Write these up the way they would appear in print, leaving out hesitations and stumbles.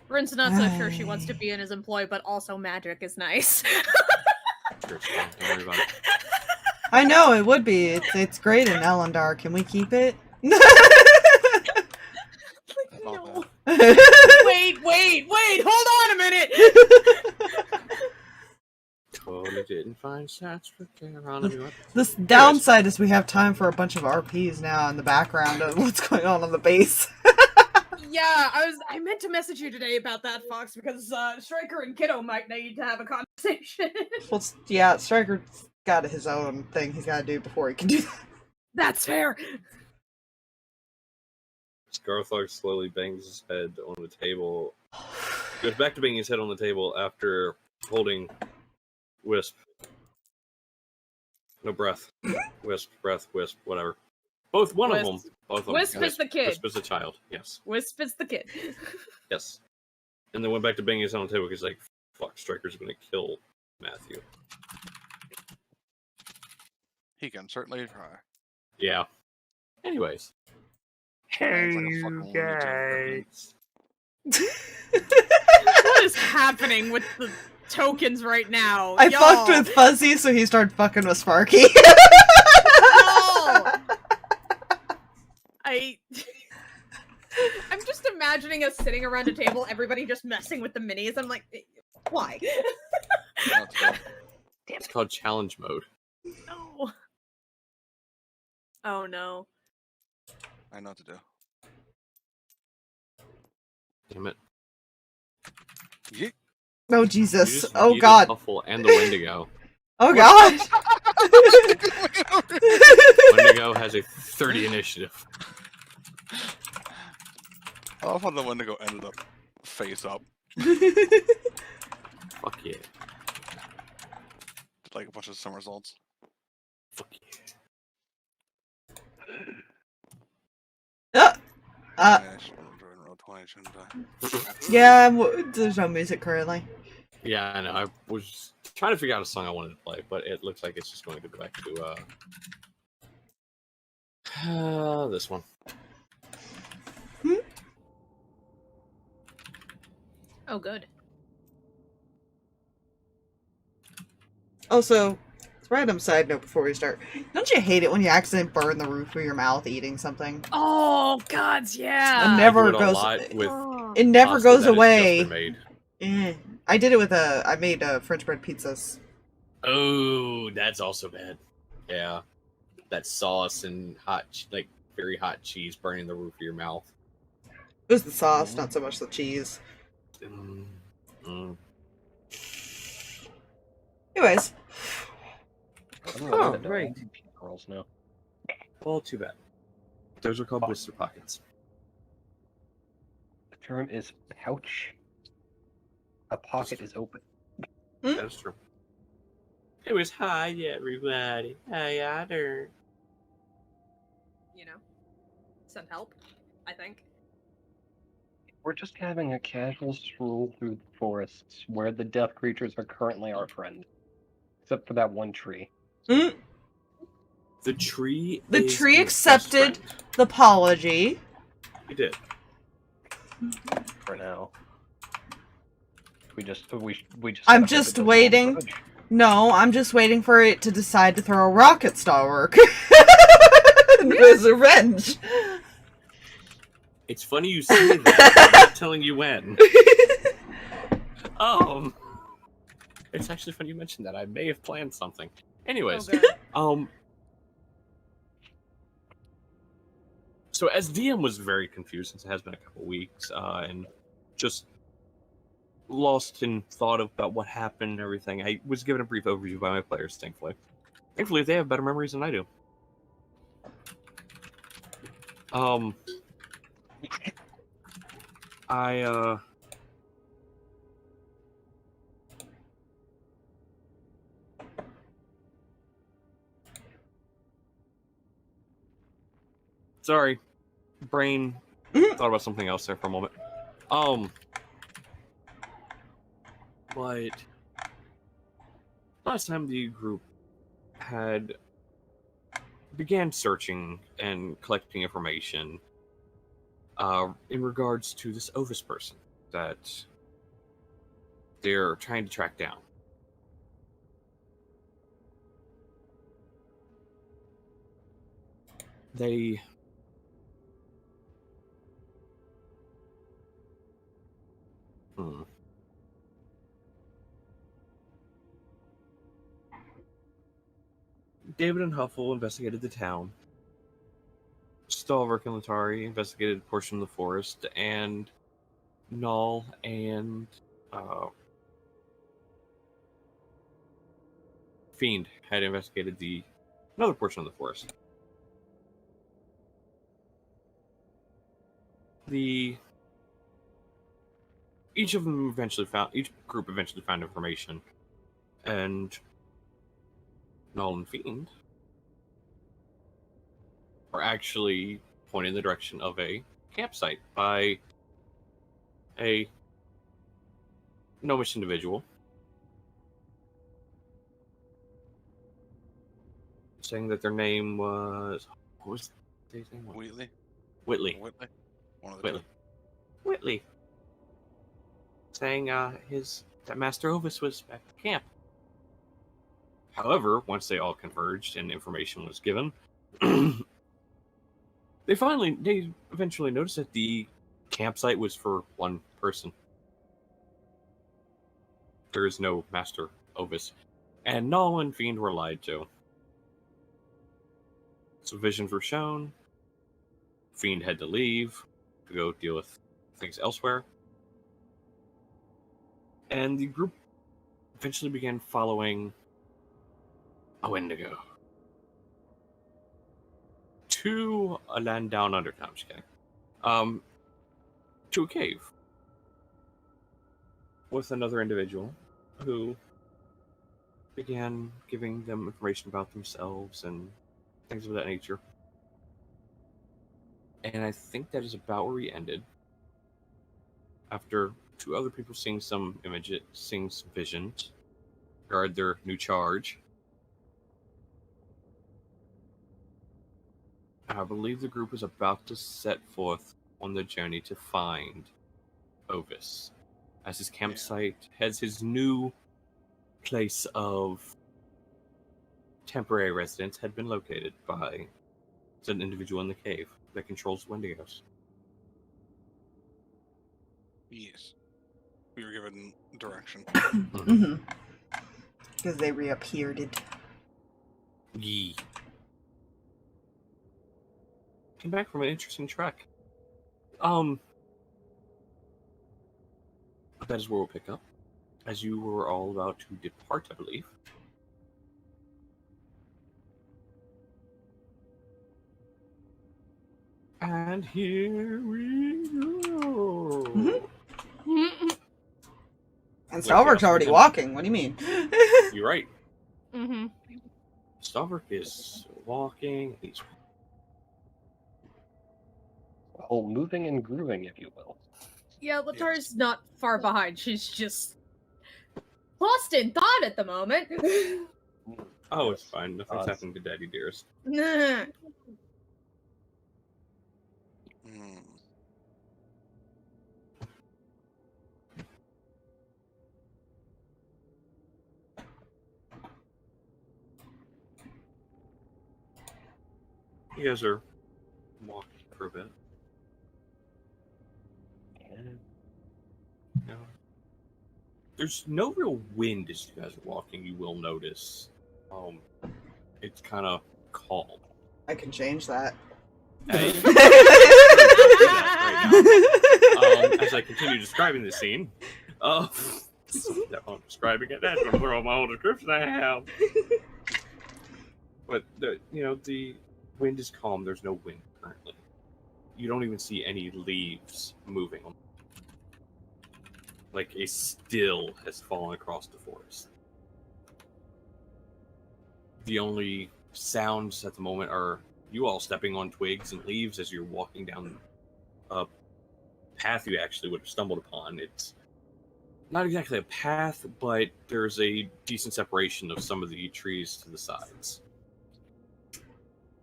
Rin's not so sure she wants to be in his employ, but also magic is nice. Sure, don't worry about it. I know, it would be. It's great in Landar. Can we keep it? No. Wait, hold on a minute! Totally didn't find stats for Geronimo. This downside is we have time for a bunch of RPs now in the background of what's going on the base. Yeah, I meant to message you today about that, Fox, because Striker and Kiddo might need to have a conversation. Well, yeah, Striker's got his own thing he's got to do before he can do that. That's fair. Scarthark slowly bangs his head on the table. Goes back to banging his head on the table after holding Wisp. No, breath. Wisp, breath, Wisp, whatever. Both, one Wisp. of them. Both of them. Wisp is the kid. Wisp is the child, yes. Wisp is the kid. Yes. And then went back to banging his head on the table because, like, fuck, Striker's gonna kill Matthew. He can certainly try. Yeah. Anyways. Hey, you guys. What is happening with the tokens right now? I fucked with Fuzzy, so he started fucking with Sparky. No! I'm just imagining us sitting around a table, everybody just messing with the minis. I'm like, why? It's called challenge mode. No. Oh no. I know what to do. Damn it. Yeet. Oh, You Jesus. just Oh, needed God. Huffle and the Wendigo. Oh, God. Wendigo has a 30 initiative. I love how the Wendigo ended up face up. Fuck yeah. Did like a bunch of somersaults. Fuck yeah. Yeah, I should have roll 20, shouldn't I? Yeah, there's no music currently. Yeah, I know. I was trying to figure out a song I wanted to play, but it looks like it's just going to go back to this one. Oh, good. Also, random side note before we start. Don't you hate it when you accidentally burn the roof of your mouth eating something? Oh, gods, yeah. It never I do it a goes. lot with It never pasta goes that has away. just been made. I did it with I made French bread pizzas. Oh, that's also bad. Yeah, that sauce and like very hot cheese burning the roof of your mouth. It was the sauce, not so much the cheese. Anyways. Oh, right. Girls now. Well, too bad. Those are called blister pockets. The term is pouch. A pocket is open. That is true. Anyways, hi everybody. Hi, Otter. You know, send help, I think. We're just having a casual stroll through the forests where the death creatures are currently our friend. Except for that one tree. The tree. The is tree your accepted best friend. the apology. He did. For now. We just I'm just waiting. No, I'm just waiting for it to decide to throw a rock at Stalverk. As revenge. It's funny you say that. I'm not telling you when. It's actually funny you mentioned that. I may have planned something. Anyways, so as DM was very confused since it has been a couple weeks, and just lost in thought about what happened and everything. I was given a brief overview by my players, thankfully. Thankfully, they have better memories than I do. Sorry. Brain thought about something else there for a moment. But last time the group began searching and collecting information in regards to this Ovis person. that they're trying to track down. They David and Huffle investigated the town. Stalverk and Letari investigated a portion of the forest, and Null and Fiend had investigated another portion of the forest. Each group eventually found information, and Null and Fiend are actually pointing in the direction of a campsite by a gnomish individual, saying that their name was... What was his name? Wheatley? Whitley. Whitley? One of the Whitley. Whitley. Saying that Master Ovis was at the camp. However, once they all converged and information was given, they eventually noticed that the campsite was for one person. There is no Master Ovis. And Null and Fiend were lied to. So visions were shown. Fiend had to leave to go deal with things elsewhere. And the group eventually began following a Wendigo to a land down under town. To a cave with another individual who began giving them information about themselves and things of that nature. And I think that is about where we ended. After two other people seeing some images, seeing some visions, regarding their new charge. I believe the group is about to set forth on the journey to find Ovis, as his campsite has his new place of temporary residence had been located by an individual in the cave that controls Wendigos. Yes. We were given direction. Because they reappeared. Yee. Came back from an interesting trek. That is where we'll pick up, as you were all about to depart, I believe. And here we go. And Stalverk's already walking. What do you mean? You're right. Stalverk is walking. He's whole moving and grooving, if you will. Yeah, Letari's not far behind. She's just lost in thought at the moment. Oh, it's fine. Nothing's happened to Daddy Dearest. Nah. You guys are walking for a bit. Yeah. There's no real wind as you guys are walking, you will notice. It's kind of calm. I can change that. Hey. As I continue describing the scene, I'm describing it. That's one of my old description I have. But the wind is calm. There's no wind currently. You don't even see any leaves moving. Like a still has fallen across the forest. The only sounds at the moment are you all stepping on twigs and leaves as you're walking down a path you actually would have stumbled upon. It's not exactly a path, but there's a decent separation of some of the trees to the sides.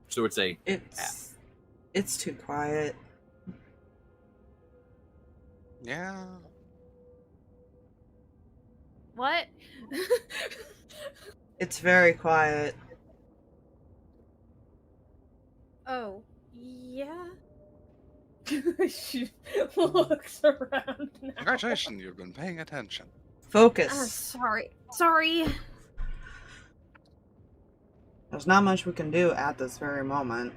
So it's a path. It's too quiet. Yeah, What? It's very quiet. Oh, yeah. She looks around now. Congratulations, you've been paying attention. Focus. Sorry. There's not much we can do at this very moment.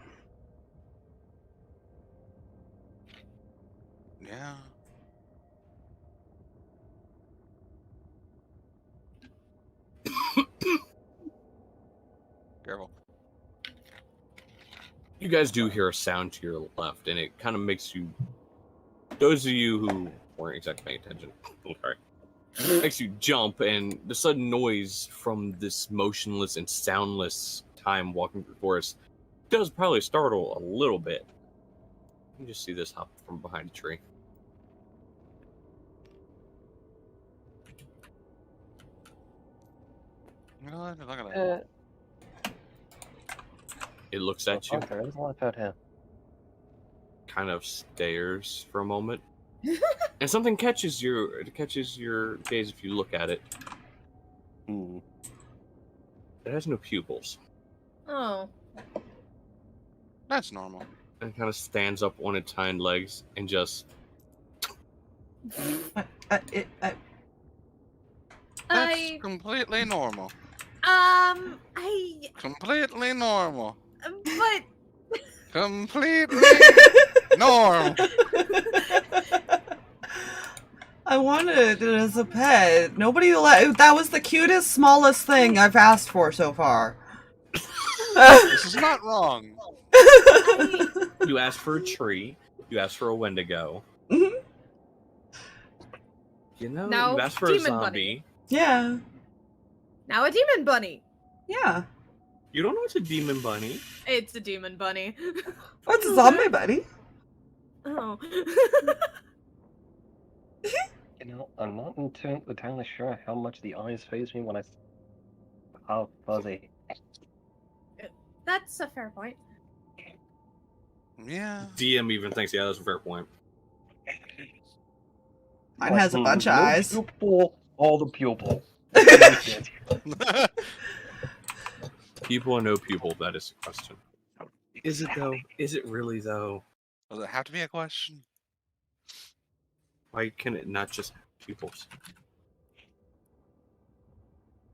Yeah. Careful. You guys do hear a sound to your left, and it kind of makes you. Those of you who weren't exactly paying attention, sorry, makes you jump, and the sudden noise from this motionless and soundless time walking through the forest does probably startle a little bit. You just see this hop from behind a tree. You know what? I'm not gonna. It looks at you, There's a lot about him. kind of stares for a moment, and something catches your gaze if you look at it. Hmm. It has no pupils. Oh. That's normal. And kind of stands up on its hind legs and just. That's I completely normal. Completely normal. but Completely normal. I wanted it as a pet. Nobody that was the cutest, smallest thing I've asked for so far. This is not wrong. You asked for a tree. You asked for a Wendigo. Mhm. You know, No, you asked for a demon zombie. bunny. Yeah. now a demon bunny. Yeah. You don't know it's a demon bunny. It's a demon bunny. What's a zombie buddy? Oh. You know, I'm not entirely sure how much the eyes phase me when I. How fuzzy. That's a fair point. Yeah. DM even thinks, yeah, that's a fair point. Mine has a bunch of no eyes. Pupil, all the pupil. Pupil or no pupil, that is the question. Is it though? Is it really though? Does it have to be a question? Why can it not just have pupils?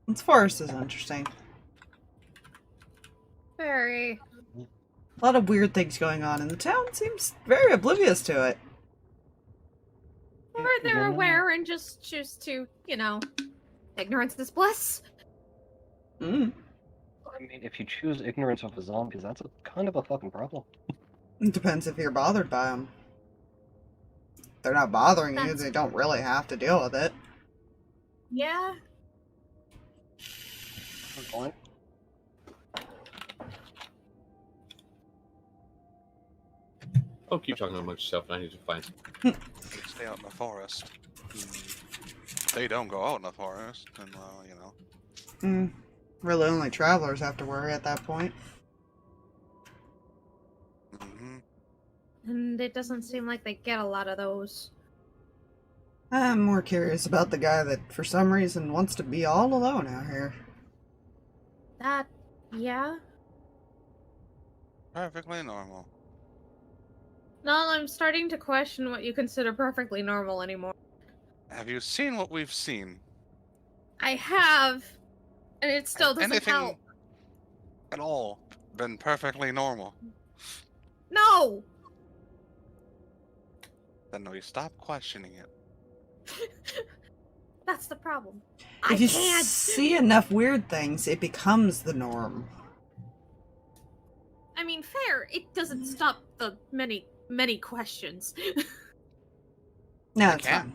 This forest is interesting. Very. A lot of weird things going on, and the town seems very oblivious to it. Or they're aware and just choose to, ignorance is bliss. Mm. I mean, if you choose ignorance of the zombies, that's kind of a fucking problem. It depends if you're bothered by them. If they're not bothering you, That's- they don't really have to deal with it. Yeah. Good point. Oh, keep talking amongst yourself, and I need to find. They stay out in the forest. They don't go out in the forest, and Really only travelers have to worry at that point. Mm-hmm. And it doesn't seem like they get a lot of those. I'm more curious about the guy that, for some reason, wants to be all alone out here. Yeah. Perfectly normal. No, I'm starting to question what you consider perfectly normal anymore. Have you seen what we've seen? I have, and it still Has doesn't anything help. at all been perfectly normal? No! Then we stop questioning it. That's the problem. If I you can't! see enough weird things, it becomes the norm. I mean, fair. It doesn't stop the many questions. No, I it's can't.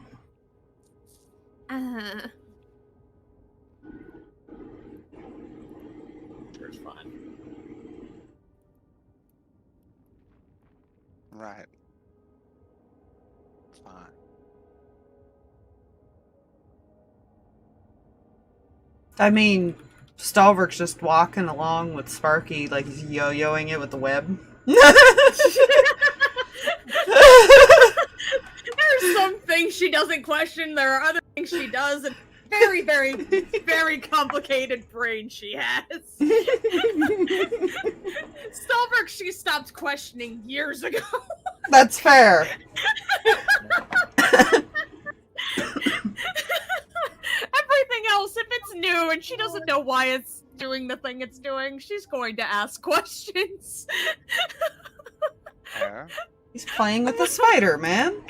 fine. It's fine. Right. Fine. I mean, Stalverk's just walking along with Sparky, like he's yo-yoing it with the web. There's some things she doesn't question. There are other things she does, and very, very, very complicated brain she has. Stalverk she stopped questioning years ago. That's fair. Everything else, if it's new and she doesn't know why it's doing the thing it's doing, she's going to ask questions. Yeah. He's playing with a spider, man.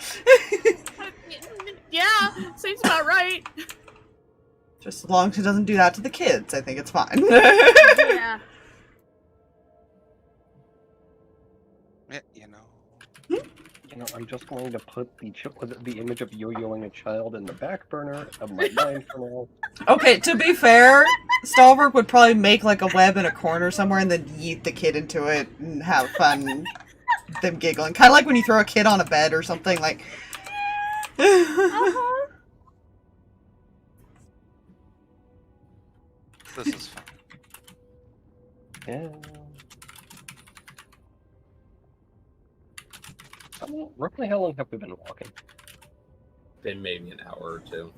Yeah, seems about right. Just as long as he doesn't do that to the kids, I think it's fine. Yeah. Yeah, you know. You know, I'm just going to put the image of yo-yoing a child in the back burner of my mind for now. Okay, to be fair, Stalverk would probably make like a web in a corner somewhere and then yeet the kid into it and have fun. Them giggling. Kind of like when you throw a kid on a bed or something, like... Uh-huh. This is fun. Yeah. Roughly how long have we been walking? Been maybe an hour or two.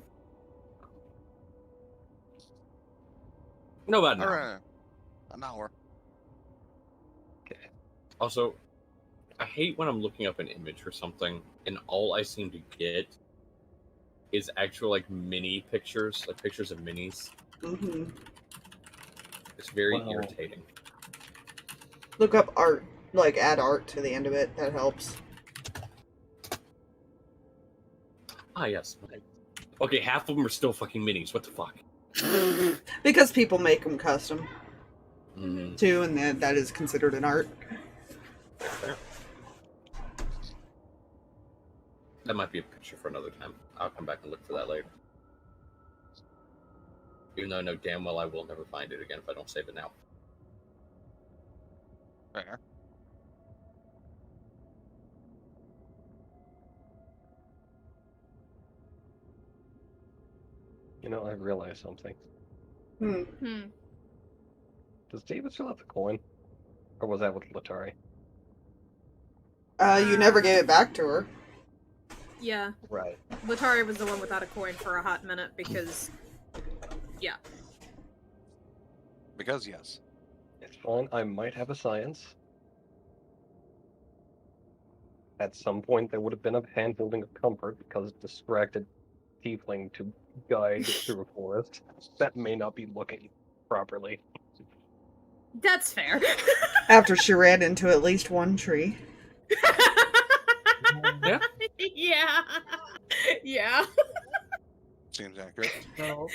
No, about an hour. Alright. An hour. Also, I hate when I'm looking up an image or something, and all I seem to get is actual, like, mini pictures, like pictures of minis. Mm-hmm. It's very Wow. irritating. Look up art. Like, add art to the end of it. That helps. Ah, yes. Okay, half of them are still fucking minis. What the fuck? Because people make them custom, Mm. too, and that is considered an art. That might be a picture for another time. I'll come back and look for that later. Even though I know damn well I will never find it again if I don't save it now. Fair. You know, I realized something. Hmm. Does David still have the coin? Or was that with Letari? You never gave it back to her. Yeah. Right. Letari was the one without a coin for a hot minute because... Yeah. Because yes. It's fine. I might have a science. At some point, there would have been a hand-holding of comfort because distracted tiefling to guide through a forest. That may not be looking properly. That's fair. After she ran into at least one tree. Yeah. Yeah. Yeah. Seems accurate. So,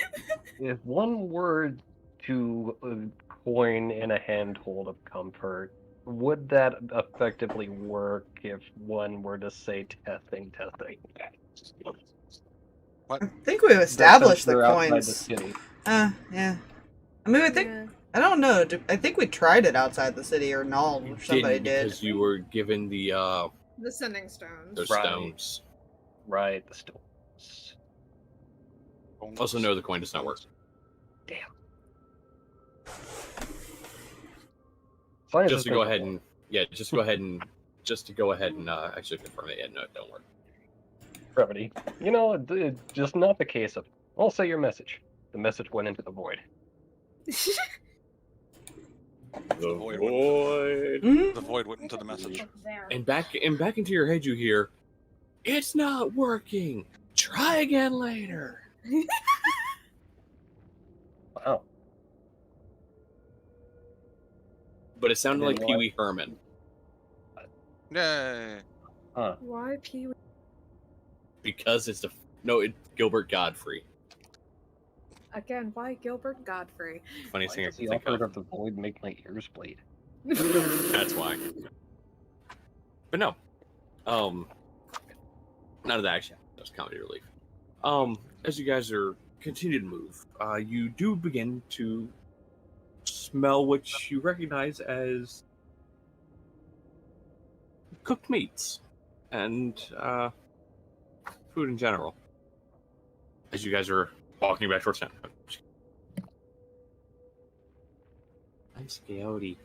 if one were to coin in a handhold of comfort, would that effectively work if one were to say testing? What? I think we've established the They're outside the coins. city. Yeah. I mean, I think... Yeah. I don't know. I think we tried it outside the city, or Null, You or somebody didn't did. because you were given the The sending stones. those Right. stones. Right, the stones. Also, no, the coin does not work. Damn. Science Just has to been go ahead cool. and actually confirm it. Yeah, no, it don't work. Brevity. You know, it's just not the case of. I'll say your message. The message went into the void. The void. void. Mhm. The void went into the message. And back into your head, you hear, "It's not working. Try again later." Wow. But it sounded And like what? Pee Wee Herman Yay. Huh. Why Pee Wee? because it's Gilbert Godfrey. Again, why Gilbert Godfrey? Funniest Why thing I does can the think operator of. of the void make my ears bleed? That's why. But no. None of that actually happened. That was comedy relief. As you guys are continue to move, you do begin to smell what you recognize as cooked meats and food in general. As you guys are walking back towards town. Nice coyote.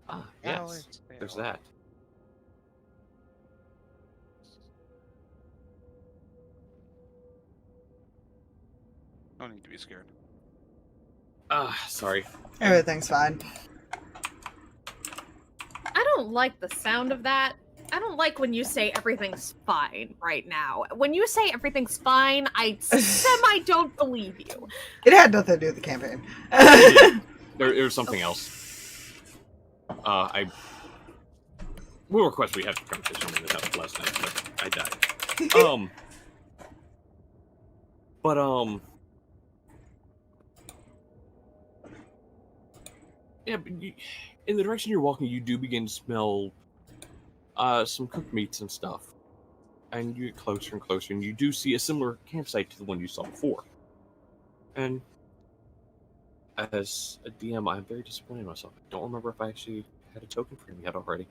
Ah, yes. There's that. No need to be scared. Sorry. Everything's fine. I don't like the sound of that. I don't like when you say everything's fine right now. When you say everything's fine, I semi don't believe you. It had nothing to do with the campaign. There was something else. We'll request we have a conversation in this house last night, but I died. Yeah, but in the direction you're walking, you do begin to smell some cooked meats and stuff. And you get closer and closer, and you do see a similar campsite to the one you saw before. And as a DM, I'm very disappointed in myself. I don't remember if I actually had a token for him yet already.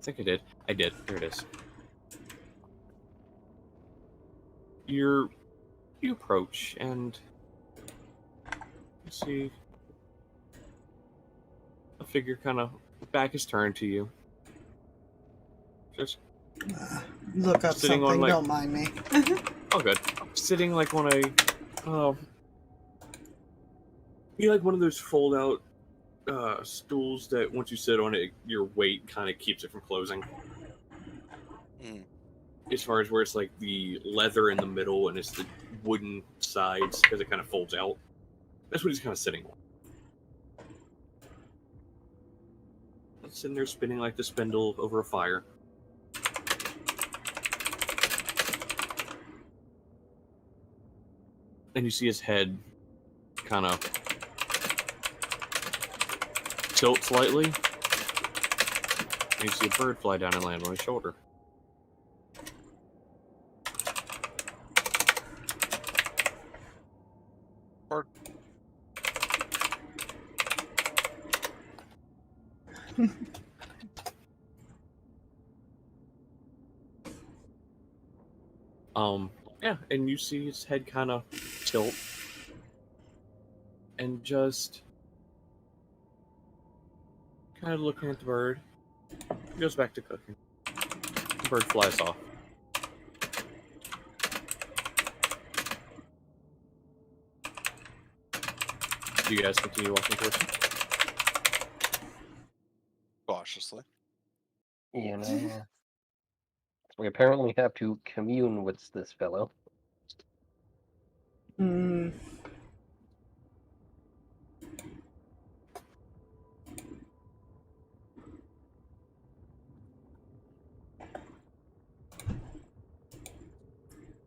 I think I did. I did. There it is. You approach, and you see a figure kind of back is turned to you. Just Look up sitting something, on, like- don't mind me. oh good. Sitting like on a be like one of those fold out stools that once you sit on it, your weight kind of keeps it from closing. Mm. As far as where it's like the leather in the middle and it's the wooden sides because it kind of folds out. That's what he's kind of sitting on. Sitting there spinning like the spindle over a fire. And you see his head kind of tilt slightly. And you see a bird fly down and land on his shoulder. Bird. Yeah, and you see his head kind of tilt. And just kind of looking at the bird. He goes back to cooking. The bird flies off. Do you guys continue walking towards him? Cautiously. You know, we apparently have to commune with this fellow. Hmm.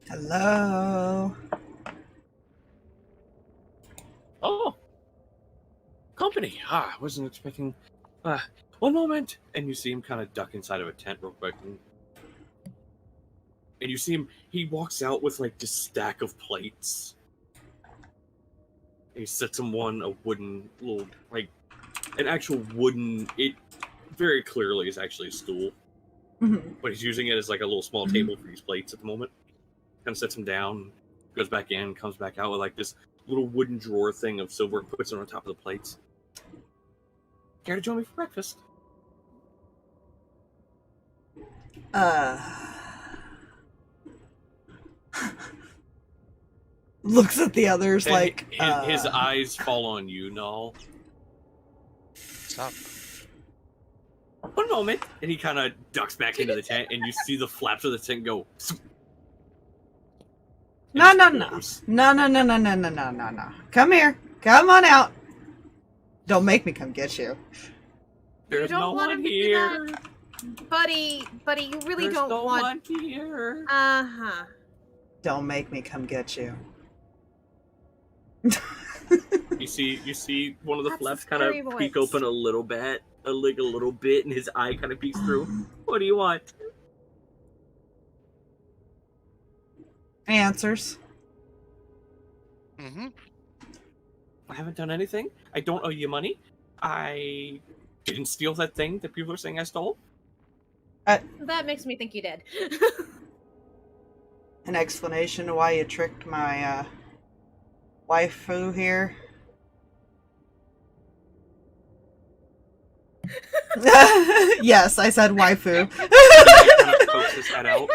Hello. Oh! Company! I wasn't expecting... one moment! And you see him kind of duck inside of a tent real quick. And you see him, he walks out with like this stack of plates. He sits on one, a wooden little, like, an actual wooden, it very clearly is actually a stool. Mhm. But he's using it as like a little small table for these plates at the moment. Kind of sets him down, goes back in, comes back out with like this little wooden drawer thing of silver, puts it on top of the plates. Care to join me for breakfast? Looks at the others And like his eyes fall on you, Null. What's up? One moment, and he kind of ducks back into the tent, and you see the flaps of the tent go. No. Come here. Come on out. Don't make me come get you. There's don't no want one him to do here. Buddy, you really There's don't no want. one here. Uh-huh. Don't make me come get you. You see one of the That's a flaps kind of scary peek voice. open a little bit, a little bit, and his eye kind of peeks through. What do you want? Answers. Mm-hmm. I haven't done anything. I don't owe you money. I didn't steal that thing that people are saying I stole. That makes me think you did. An explanation to why you tricked my waifu here. Yes, I said waifu. He kind of pokes his head out.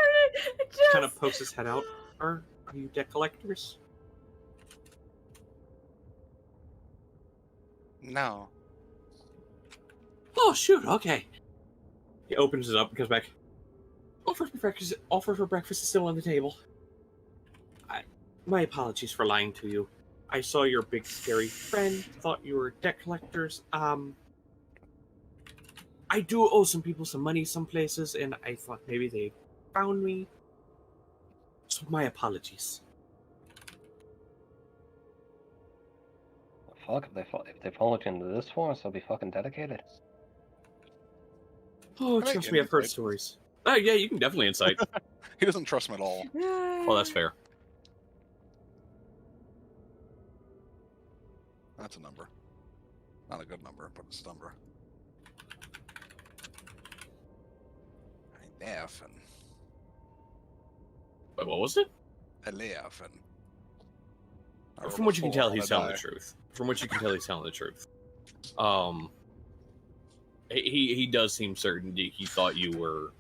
Kind of pokes his head out. Are you debt collectors? No. Oh shoot, okay. He opens it up and comes back. Offer for breakfast is still on the table. My apologies for lying to you. I saw your big scary friend, thought you were debt collectors. I do owe some people some money some places, and I thought maybe they found me. So my apologies. Fuck, if they followed you into this forest, they'll be fucking dedicated. Oh, Can I trust me, I've heard insight? stories. Oh, yeah, you can definitely insight. He doesn't trust him at all. Well, that's fair. That's a number. Not a good number, but it's a number. Eleven. Wait, what was it? 11. From what you can tell, he's telling the truth. From what you can tell, he's telling the truth. He does seem certain that he thought you were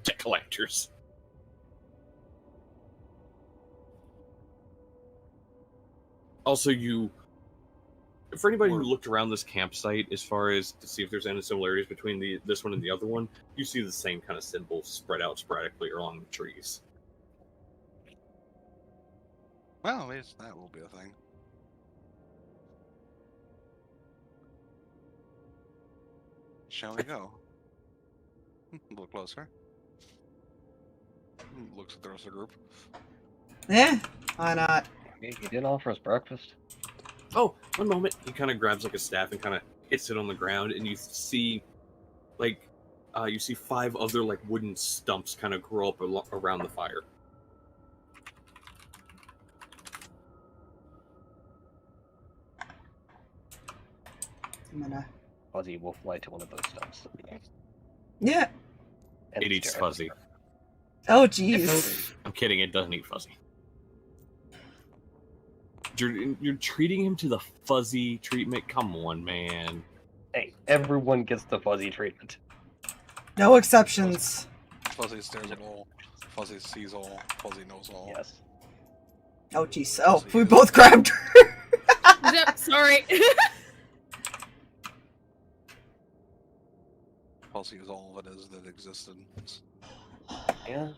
debt collectors. Also, for anybody who looked around this campsite, as far as to see if there's any similarities between this one and the other one, you see the same kind of symbols spread out sporadically along the trees. Well, at least that will be a thing. Shall we go? A little closer. Looks at the rest of the group. Yeah, why not? He didn't offer us breakfast. Oh, one moment. He kind of grabs like a staff and kind of hits it on the ground, and you see, like, you see 5 other like wooden stumps kind of grow up around the fire. I'm gonna. Fuzzy will fly to one of those stumps. Yeah. And It eats stare at Fuzzy. Oh, jeez. I'm kidding. It doesn't eat Fuzzy. You're treating him to the Fuzzy treatment. Come on, man. Hey, everyone gets the Fuzzy treatment. No exceptions. Fuzzy stares at all. Fuzzy sees all. Fuzzy knows all. Yes. Oh, jeez. Oh, we both grabbed her. Yep, sorry. Fuzzy is all that is that existed. Yeah.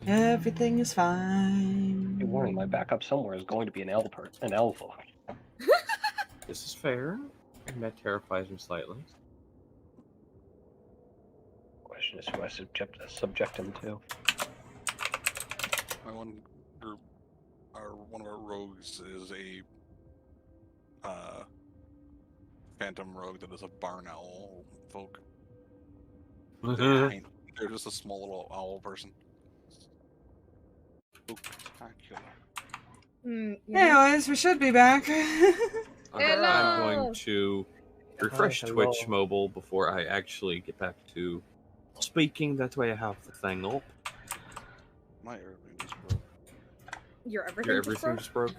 Everything is fine. Hey, warning, my backup somewhere is going to be an elf. This is fair, and that terrifies me slightly. Question is who I subject him to. My one group, one of our rogues is a phantom rogue that is a barn owl folk. They're just a small little owl person. Spectacular. Anyways, we should be back. I'm going to refresh Hello. Twitch mobile before I actually get back to speaking. That way I have the thing up. My everything just broke. Your everything, Your just everything broke? just broke?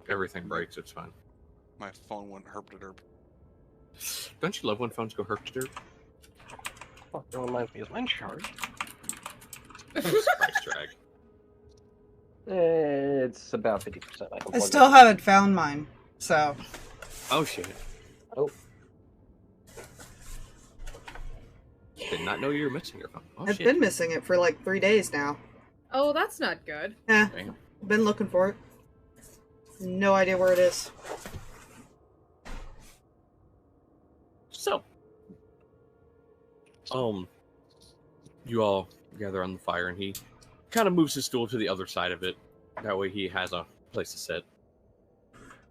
Everything breaks, it's fine. My phone went herp to derp. Don't you love when phones go herp to derp? Oh, that reminds me, is mine charged? Jesus Christ, drag. It's about 50%. I still haven't found mine, so. Oh shit. Oh. Did not know you were missing your phone. Oh I've shit. been missing it for like 3 days now. Oh, that's not good. Yeah, Damn. been looking for it. No idea where it is. So, you all gather on the fire, and he kind of moves his stool to the other side of it. That way, he has a place to sit.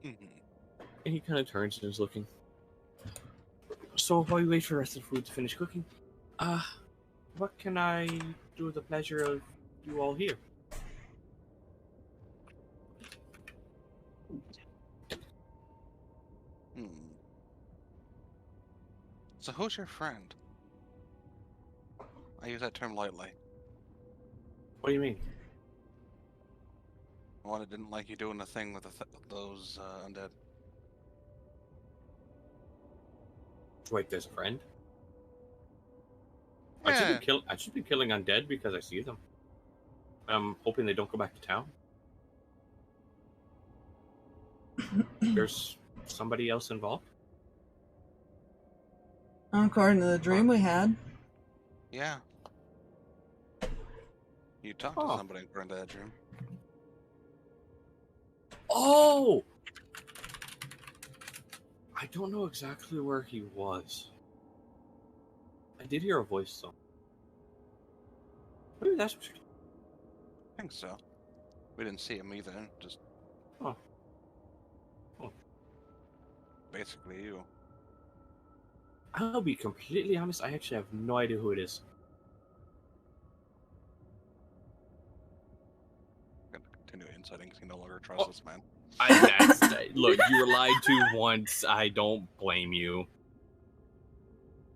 And he kind of turns and is looking. So, while you wait for the rest of the food to finish cooking, what can I do with the pleasure of you all here? So who's your friend? I use that term lightly. What do you mean? The one that didn't like you doing the thing with those undead. Wait, there's a friend? Yeah. I should be killing undead because I see them. I'm hoping they don't go back to town. There's somebody else involved? According to the dream we had. Yeah. You talked Oh. to somebody according to that dream. Oh! I don't know exactly where he was. I did hear a voice though. Maybe that's what you're... I think so. We didn't see him either. Just Oh. Oh. basically you. I'll be completely honest, I actually have no idea who it is. I'm gonna continue inciting because he no longer trusts this man. Look, you were lied to once. I don't blame you.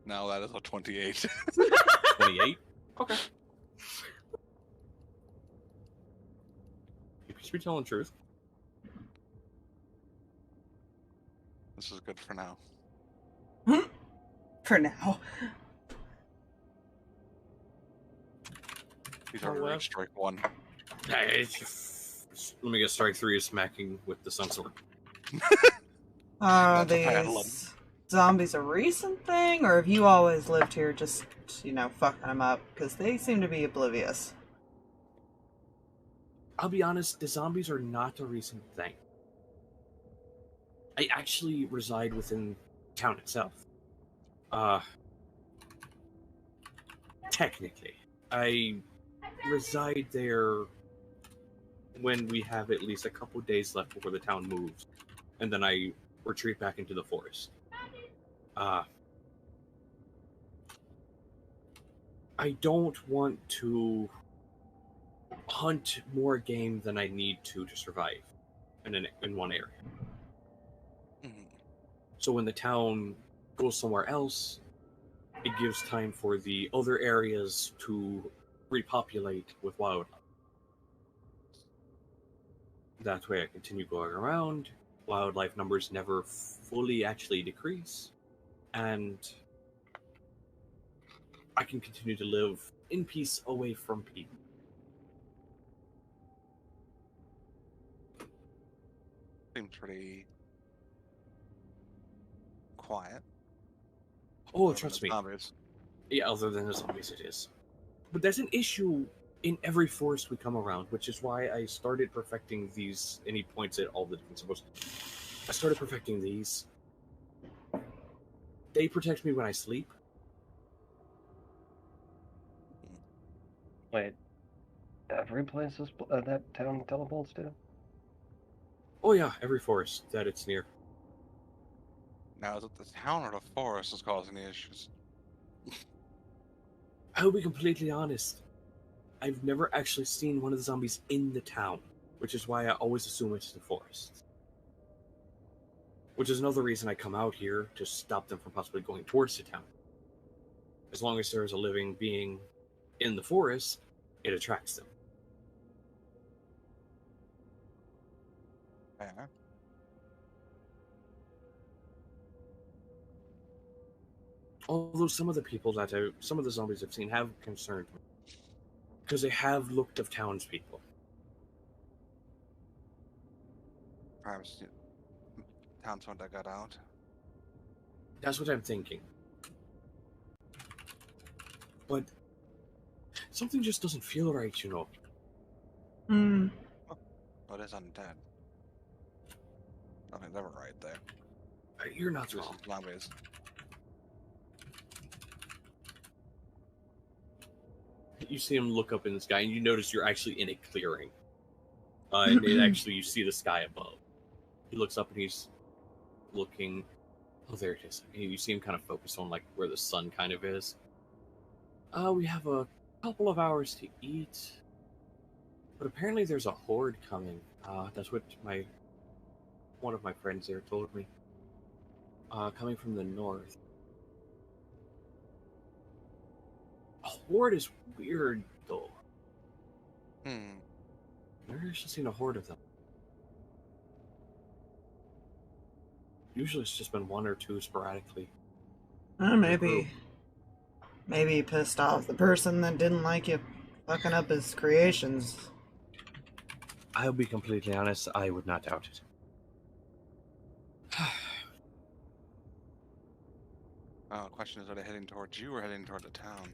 Now that is a 28. 28? Okay. You should be telling the truth. This is good for now. For now. He's Oh, already well. reached strike 1. Hey, let me get strike 3 is smacking with the sun sword. Are That's a paddle. these zombies a recent thing, or have you always lived here just, fucking them up? Because they seem to be oblivious. I'll be honest, the zombies are not a recent thing. I actually reside within town itself. Technically. I reside there when we have at least a couple days left before the town moves. And then I retreat back into the forest. I don't want to hunt more game than I need to survive in one area. Mhm. So when the town goes somewhere else, it gives time for the other areas to repopulate with wildlife. That way I continue going around, wildlife numbers never fully actually decrease, and I can continue to live in peace away from people. Seems pretty quiet. Oh, other than trust the me. zombies. Yeah, other than the zombies it is. But there's an issue in every forest we come around, which is why I started perfecting these, and he points at all the different symbols. I started perfecting these. They protect me when I sleep. Wait, every place is that town teleports to? Oh yeah, every forest that it's near. Now, is it the town or the forest is causing the issues? I will be completely honest. I've never actually seen one of the zombies in the town, which is why I always assume it's the forest. Which is another reason I come out here, to stop them from possibly going towards the town. As long as there is a living being in the forest, it attracts them. Yeah. Although some of the zombies I've seen have concerned me. Because they have looked of townspeople. Perhaps the townsfolk that got out. That's what I'm thinking. But something just doesn't feel right, you know. Hmm. But it's undead. Nothing's ever right there. You're not This wrong. is zombies. You see him look up in the sky, and you notice you're actually in a clearing. And you see the sky above. He looks up and he's looking. Oh, there it is. And you see him kind of focus on like where the sun kind of is. We have a couple of hours to eat, but apparently there's a horde coming. That's what one of my friends there told me. Coming from the north. A horde is weird, though. Hmm. I've never actually seen a horde of them. Usually it's just been one or two sporadically. Maybe he pissed off the person that didn't like you fucking up his creations. I'll be completely honest, I would not doubt it. Question is, are they heading towards you or heading toward the town?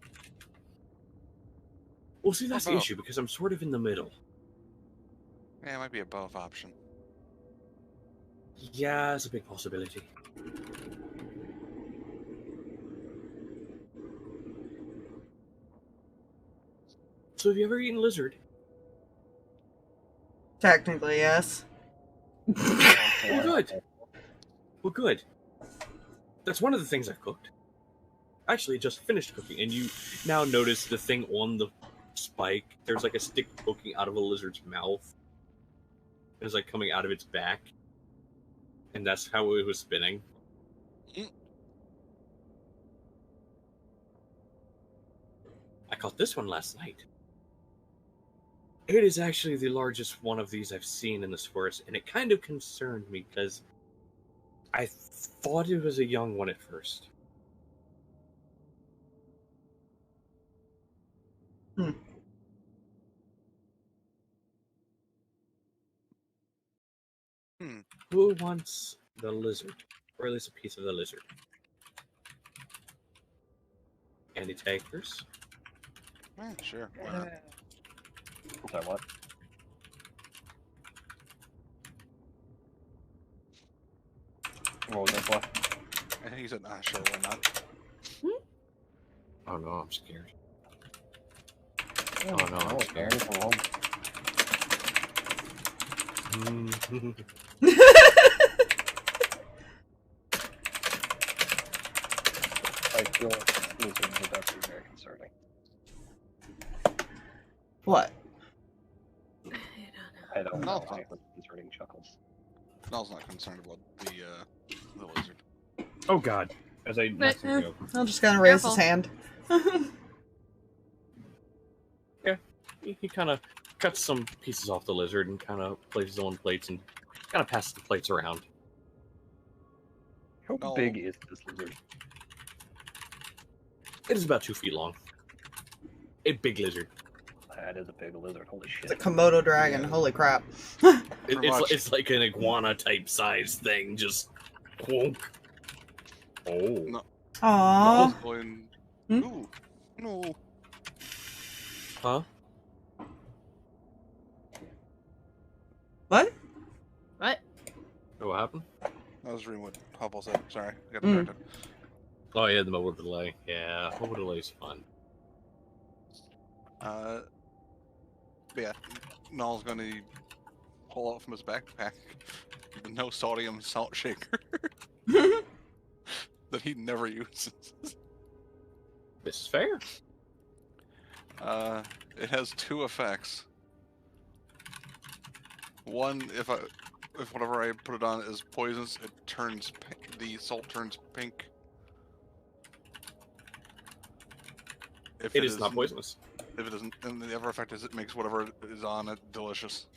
Well, see, that's the both. issue, because I'm sort of in the middle. Yeah, it might be a both option. Yeah, it's a big possibility. So have you ever eaten lizard? Technically, yes. Well, good. Well, good. That's one of the things I've cooked. Actually, just finished cooking, and you now notice the thing on the spike. There's like a stick poking out of a lizard's mouth. It's like coming out of its back. And that's how it was spinning. I caught this one last night. It is actually the largest one of these I've seen in this forest, and it kind of concerned me because I thought it was a young one at first. Who wants the lizard? Or at least a piece of the lizard? Any takers? Sure. Why not? Sorry, what? What was that for? I think he said, sure, why not? Oh no, I'm scared. Oh no, I'm scared. Anything wrong? I feel like lizards would actually be very concerning. What? I don't know. No, I heard concerning chuckles. Nell's not concerned about the lizard. Oh god. As I I'll just kind of raise Careful. his hand. he kind of cuts some pieces off the lizard and kind of places it on plates and kind of passes the plates around. How No. big is this lizard? It is about 2 feet long. A big lizard. That is a big lizard. Holy It's a shit. Komodo dragon. Holy crap. Pretty much. It's like an iguana type size thing. Just quonk. Oh. No. Aww. Nell's going, Hmm? ooh, no. Huh? What? What? What happened? I was reading what Huffle said. Sorry, I got Mm. distracted. Oh yeah, the mobile delay. Yeah, mobile delay's fun. But yeah, Null's gonna pull out from his backpack the no sodium salt shaker that he never uses. This is fair. It has 2 effects. One, if whatever I put it on is poisonous, it turns the salt turns pink. If It is not poisonous. If it isn't, and the other effect is it makes whatever is on it delicious.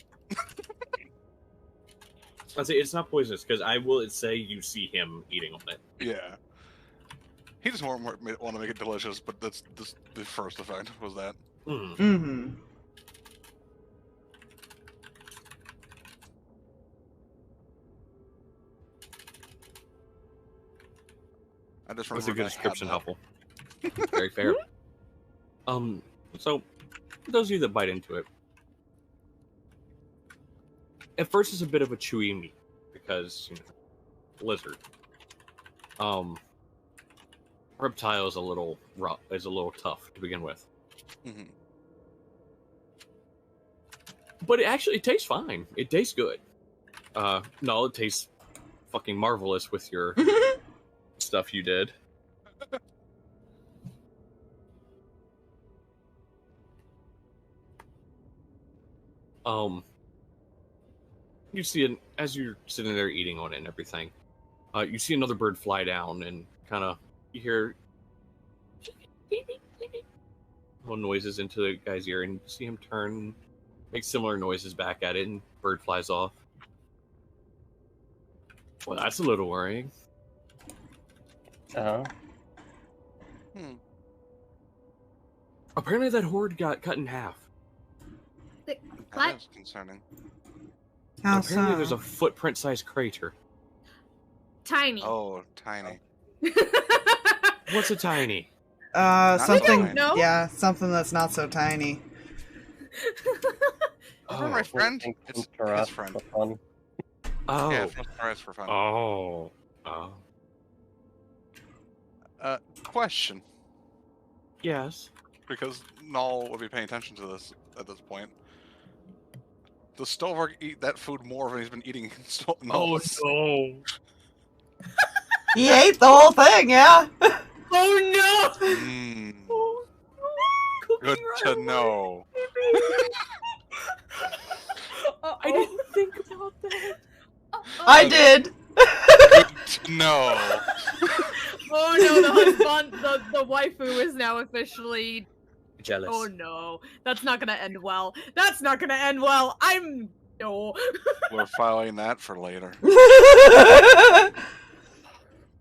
I'd say it's not poisonous because I will say you see him eating on it. Yeah. He just want to make it delicious, but that's the first effect was that. Mm. Mm-hmm. I just That's a remember good I had description, that. Huffle. Very fair. So for those of you that bite into it, at first it's a bit of a chewy meat because lizard. Reptile is a little rough, is a little tough to begin with, Mhm. but it tastes fine. It tastes good. No, it tastes fucking marvelous with your stuff you did. You see it as you're sitting there eating on it and everything. You see another bird fly down and kind of you hear little noises into the guy's ear, and you see him turn, make similar noises back at it, and bird flies off. Well, that's a little worrying. Uh-huh. Apparently, that horde got cut in half. What? That is concerning. How Apparently, so? there's a footprint-sized crater. Tiny. Oh, tiny. What's a tiny? Something. know. Yeah, something that's not so tiny. Remember my friend? Think It's for his us friend. for fun. Oh. Yeah, it's for us for fun. Oh. Question, Yes. because Null will be paying attention to this at this point. Does Stalverk eat that food more than he's been eating Null's? no. He ate the whole thing, yeah. Oh no! Mm, Oh, good to know. I didn't think about that. I did. Good to know. Oh no, the husband, the waifu is now officially. Jealous. Oh no, that's not gonna end well. That's not gonna end well. No. We're filing that for later.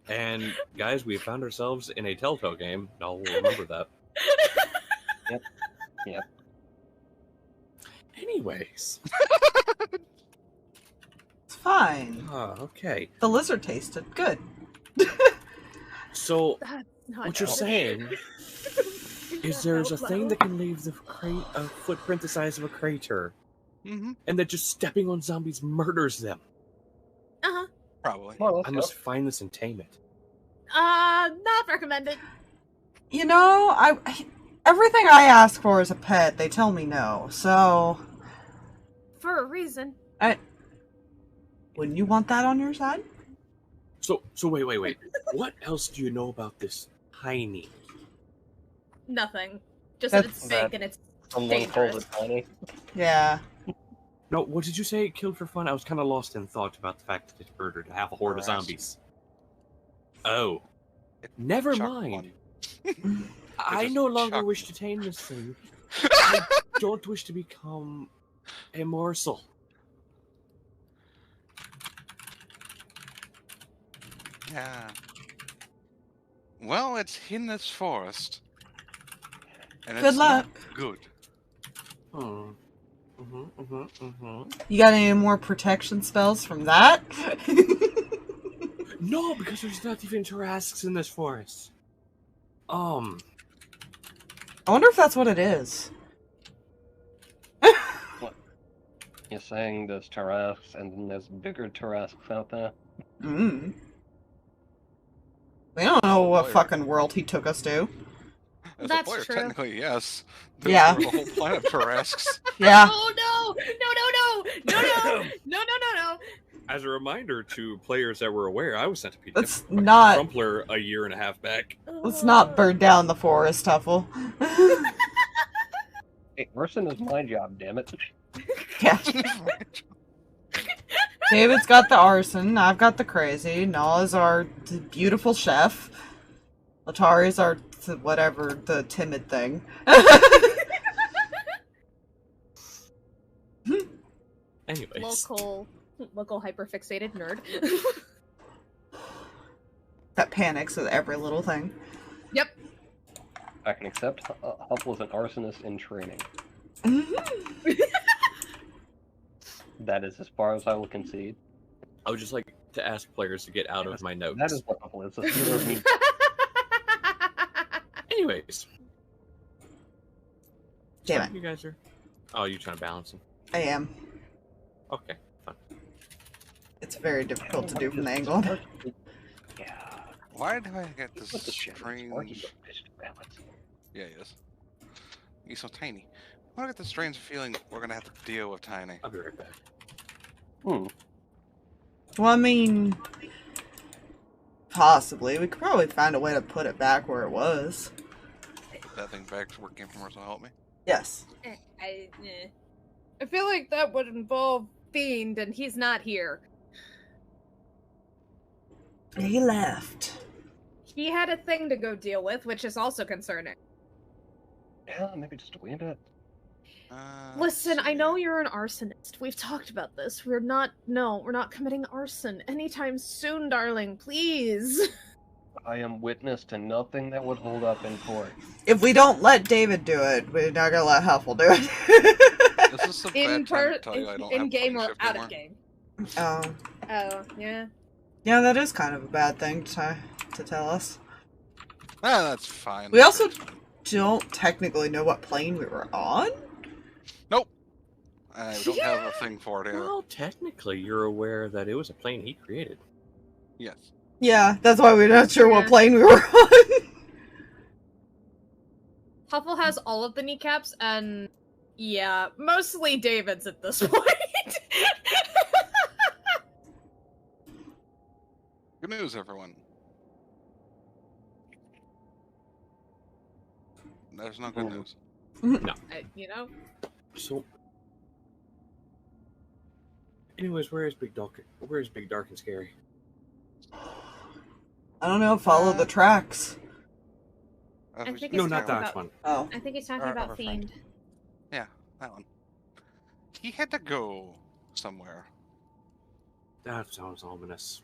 And guys, we found ourselves in a Telltale game. I'll remember that. Yep. Anyways. It's fine. Okay. The lizard tasted good. So, That's not what you're how- saying is there's a thing that can leave the a footprint the size of a crater, Mm-hmm. and that just stepping on zombies murders them. Uh-huh. Probably. Come on, let's I go. must find this and tame it. Not recommended. You know, everything I ask for is a pet. They tell me no. So, For a reason. wouldn't you want that on your side? So wait. What else do you know about this tiny? Nothing. Just that That's- it's big and it's Someone called dangerous. it tiny. Yeah. No, what did you say it killed for fun? I was kind of lost in thought about the fact that it murdered half a horde of Harassed. zombies. Oh. It Never chucked mind. one. I just no longer chucked. wish to tame this thing. I don't wish to become a morsel. Yeah. Well, it's in this forest. And Good it's not luck. good. You got any more protection spells from that? No, because there's not even Tarasques in this forest. I wonder if that's what it is. You're saying there's Tarasques and then there's bigger Tarasques out there? Mm. We don't know what Player. fucking world he took us to. As That's a player, true. technically, yes. There's Yeah. a whole planet of Tarasques. Yeah. Oh no! As a reminder to players that were aware, I was sent to PDF. Let's not Crumpler a year and a half back. let's not burn down the forest, Huffle. Hey, arson is my job, damn it. Yeah. David's got the arson, I've got the crazy, Nala's our beautiful chef. Letari's our whatever, the timid thing. Anyways. Local hyperfixated nerd. That panics at every little thing. Yep. I can accept Huffle is an arsonist in training. That is as far as I will concede. I would just like to ask players to get out of my notes. That is what Huffle is. It's neither of me. Anyways. Damn So it. you guys are... Oh, you're trying to balance them. I am. Okay, fine. It's very difficult to do from the angle. Yeah. Why do I get this What the shit? strange... Yeah, he is. He's so tiny. Why do I get this strange feeling we're gonna have to deal with Tiny? I'll be right back. Hmm. Well, I mean, possibly. We could probably find a way to put it back where it was. Put that thing back to where it came from, or so help me. Yes. I feel like that would involve Fiend, and he's not here. He left. He had a thing to go deal with, which is also concerning. Yeah, maybe just wait a bit. Listen, let's I see. know you're an arsonist. We've talked about this. We're not committing arson anytime soon, darling. Please. I am witness to nothing that would hold up in court. If we don't let David do it, we're not gonna let Huffle do it. This is a In bad time to tell you I don't in have game play or shift out anymore. of game. Oh. Oh, yeah. Yeah, that is kind of a bad thing to tell us. Ah, that's fine. We also don't technically know what plane we were on. Nope. I don't have a thing for it either. Well, technically, you're aware that it was a plane he created. Yes. Yeah, that's why we're not sure what Yeah. plane we were on. Huffle has all of the kneecaps, and yeah, mostly David's at this point. Good news, everyone. There's no good news. You know? So, anyways, where is Big Dark and Scary? I don't know. Follow the tracks. I think No, he's not talking that about- one. Oh. I think he's talking Our about friend. Fiend. Yeah, that one. He had to go somewhere. That sounds ominous.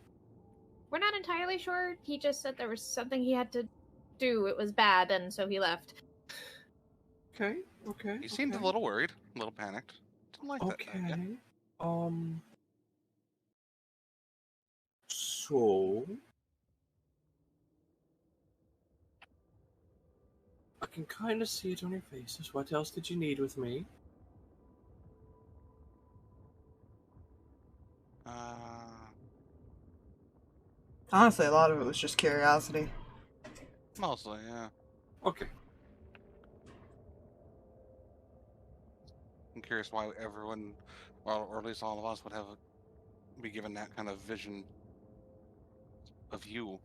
We're not entirely sure. He just said there was something he had to do. It was bad, and so he left. Okay. Okay. He seemed a little worried, a little panicked. Didn't like that. Okay. Yeah. So I can kind of see it on your faces. What else did you need with me? Honestly, a lot of it was just curiosity. Mostly, yeah. Okay. I'm curious why everyone, well, or at least all of us, would be given that kind of vision of you.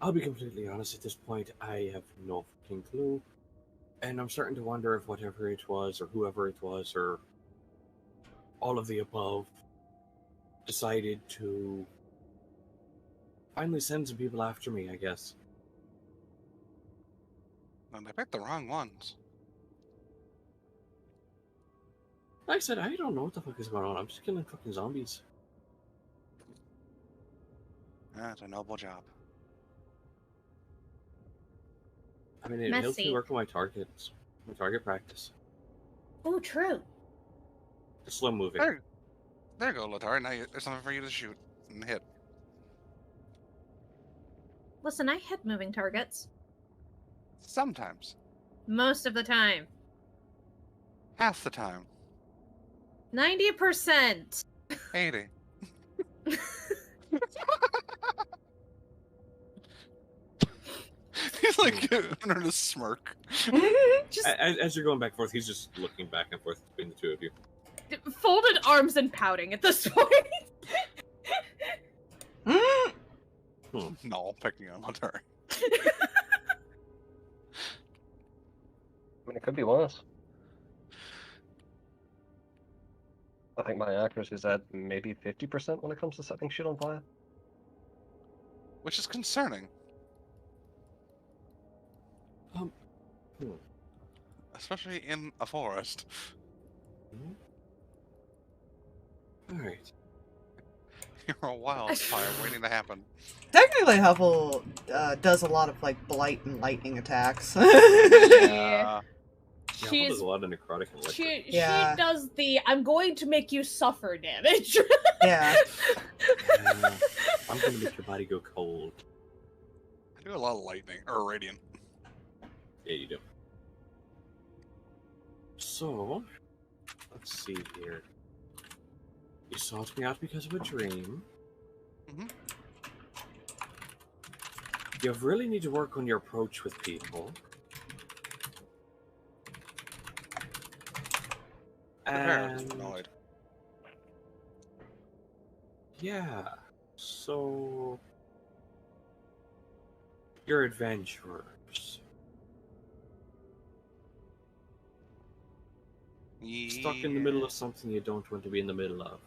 I'll be completely honest at this point. I have no fucking clue. And I'm starting to wonder if whatever it was, or whoever it was, or all of the above, decided to finally send some people after me, I guess. And they picked the wrong ones. Like I said, I don't know what the fuck is going on. I'm just killing fucking zombies. That's a noble job. I mean, it helps me Messy. work on my targets. My target practice. Oh, true. The slow moving. There you go, Letari. Now there's something for you to shoot and hit. Listen, I hit moving targets. Sometimes. Most of the time. Half the time. 90%. 80. He's like under a smirk. Just As you're going back and forth, he's just looking back and forth between the two of you. folded arms and pouting at this point. No, picking on Letari. I mean, it could be worse. I think my accuracy is at maybe 50% when it comes to setting shit on fire. Which is concerning. Especially in a forest. Alright. You're a wildfire waiting to happen. Technically, Huffle does a lot of like blight and lightning attacks. Yeah. Yeah, She's there's a lot of necrotic and electric. Yeah. she does the I'm going to make you suffer damage. Yeah. I'm gonna make your body go cold. I do a lot of lightning, or radiant. Yeah, you do. So, let's see here. You sought me out because of a dream. Mhm. You really need to work on your approach with people. And Annoyed. yeah, so you're adventurers. Stuck in the middle of something you don't want to be in the middle of.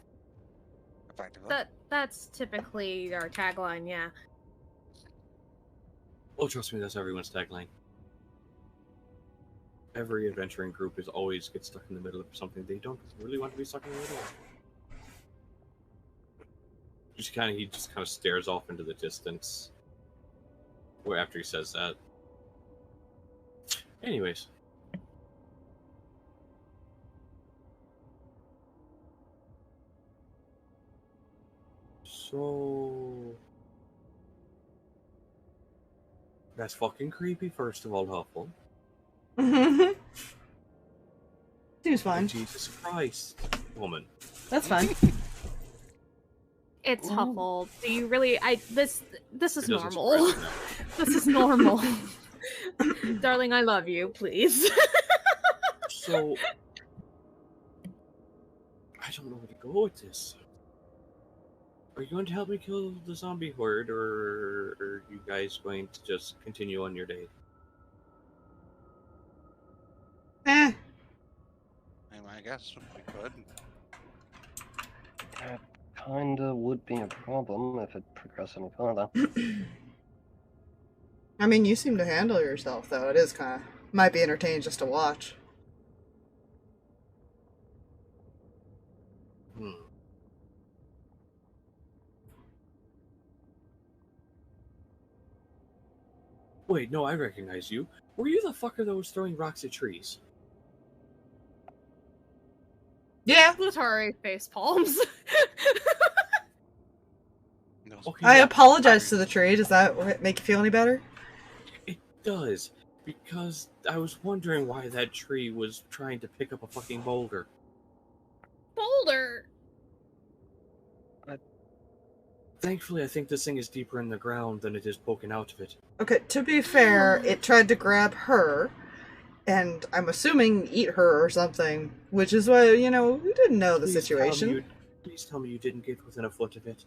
Effectively. That's typically our tagline, yeah. Oh, trust me, that's everyone's tagline. Every adventuring group is always get stuck in the middle of something they don't really want to be stuck in the middle of. He just kind of stares off into the distance. Where after he says that. Anyways. So That's fucking creepy, first of all, Huffle. Seems fine. Jesus Christ, woman. That's fine. It's Ooh. Huffle. Do you really? This is It doesn't normal. surprise me, no. This is normal. Darling, I love you. Please. So, I don't know where to go with this. Are you going to help me kill the zombie horde, or are you guys going to just continue on your day? Eh. I guess we could. That kinda would be a problem if it progressed any further. I mean, you seem to handle yourself, though. It is kind of... Might be entertaining just to watch. Wait, no, I recognize you. Were you the fucker that was throwing rocks at trees? Yeah. Letari face palms. Okay, I yeah, apologize to the tree. Does that make you feel any better? It does, because I was wondering why that tree was trying to pick up a fucking boulder. Boulder. Thankfully, I think this thing is deeper in the ground than it is poking out of it. Okay, to be fair, it tried to grab her, and I'm assuming eat her or something, which is why, you know, we didn't know the situation. Please tell me you didn't get within a foot of it.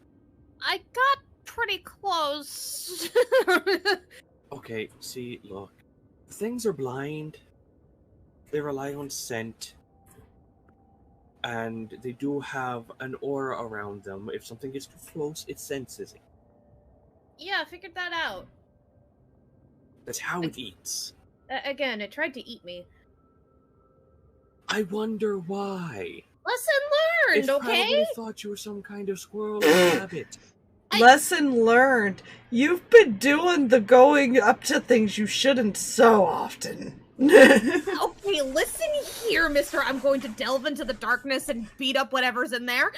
I got pretty close. Okay, see, look. Things are blind. They rely on scent. And they do have an aura around them. If something gets too close, it senses it. Yeah, I figured that out. That's how it eats. Again, it tried to eat me. I wonder why. Lesson learned, It okay? probably thought you were some kind of squirrel or rabbit. Lesson learned. You've been doing the going up to things you shouldn't so often. Okay, listen here, mister. I'm going to delve into the darkness and beat up whatever's in there.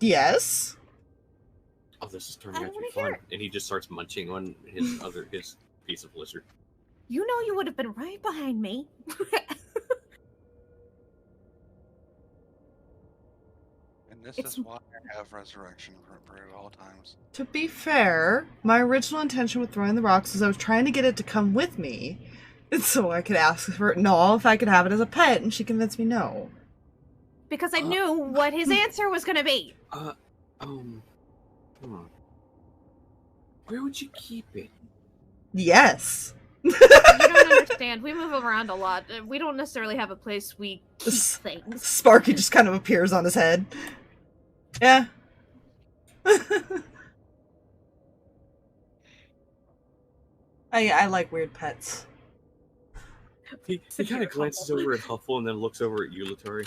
Yes? Oh, this is I turning out don't to be wanna fun. hear it. And he just starts munching on his piece of lizard. You know you would have been right behind me. And this It's- is why I have resurrection at all times. To be fair, my original intention with throwing the rocks was I was trying to get it to come with me, so I could ask for it no if I could have it as a pet, and she convinced me no. Because I knew what his answer was gonna be. Where would you keep it? Yes. You don't understand. We move around a lot. We don't necessarily have a place we keep things. Sparky just kind of appears on his head. Yeah. I like weird pets. He kind of glances over at Huffle and then looks over at you, Letari.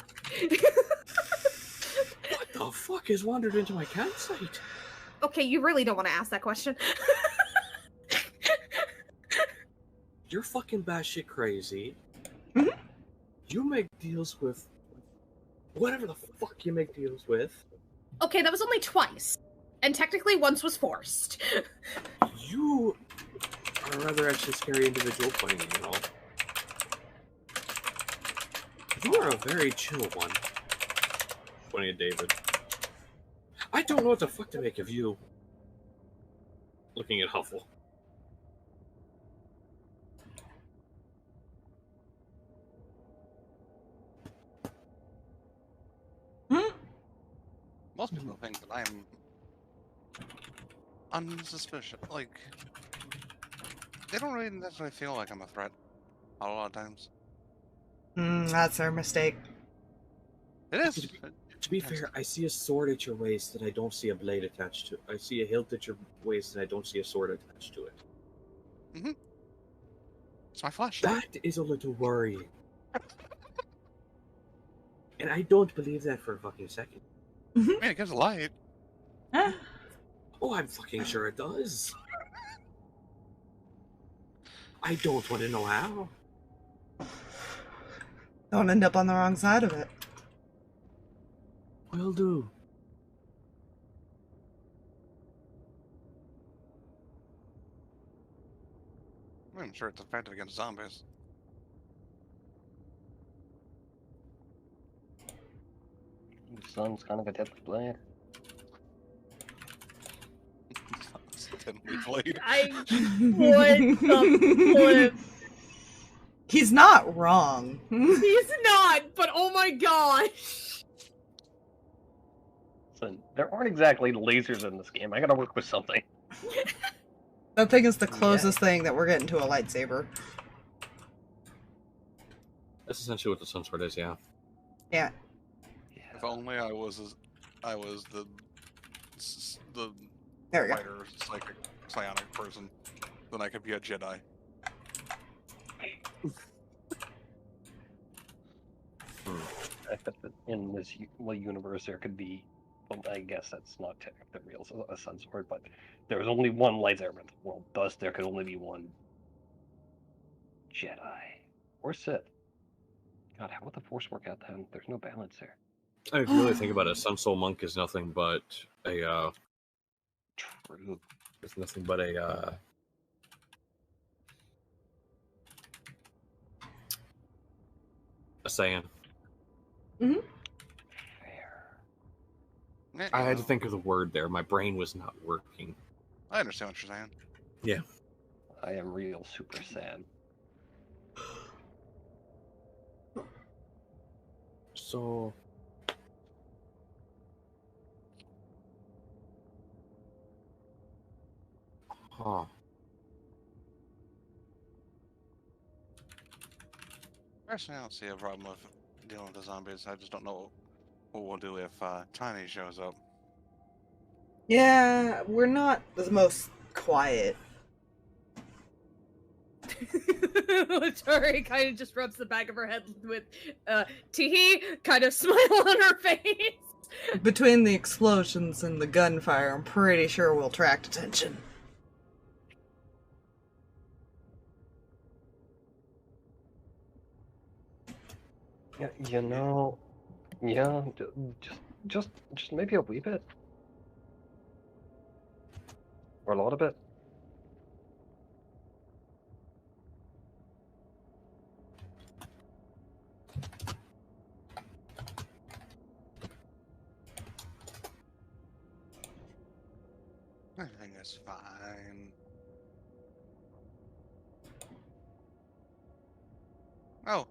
What the fuck has wandered into my campsite? Okay, you really don't want to ask that question. You're fucking batshit crazy. Mhm. You make deals with whatever the fuck you make deals with. Okay, that was only twice. And technically once was forced. You are a rather actually scary individual playing, you know. You are a very chill one. Pointing at David. I don't know what the fuck to make of you. Looking at Huffle. Most people think that I'm unsuspicious. Like, they don't really necessarily feel like I'm a threat a lot of times. That's their mistake. It is. To be fair, I see a sword at your waist that I don't see a blade attached to. I see a hilt at your waist and I don't see a sword attached to it. It's my flesh. That is a little worrying. And I don't believe that for a fucking second. I mean, it gives light. Huh? Oh, I'm fucking sure it does. I don't want to know how. Don't end up on the wrong side of it. Will do. I'm sure it's effective against zombies. The sun's kind of a deadly blade. It's the deadly blade. I what the flip? He's not wrong. He's not, but oh my gosh. Listen, there aren't exactly lasers in this game. I gotta work with something. That thing is the closest thing that we're getting to a lightsaber. That's essentially what the sun sword is, yeah. Yeah. If only I was the There we go. fighter, psychic, psionic person, then I could be a Jedi. I bet that in this universe there could be, well, I guess that's not technically real, a sun sword, but there was only one lightsaber in the world, thus there could only be one Jedi. Or Sith. God, how would the Force work out then? There's no balance there. I mean, if you really think about it, Sun Soul Monk is nothing but a, True. it's nothing but a, Saiyan. Mm-hmm. Fair. I had to think of the word there. My brain was not working. I understand what you're saying. I am real Super Saiyan. So... Huh. Personally, I don't see a problem with dealing with the zombies. I just don't know what we'll do if Tiny shows up. Yeah, we're not the most quiet. Letari kind of just rubs the back of her head with teehee, kind of smile on her face. Between the explosions and the gunfire, I'm pretty sure we'll attract attention. Yeah, you know, yeah, just maybe a wee bit, or a lot of it. I think it's fine. Oh.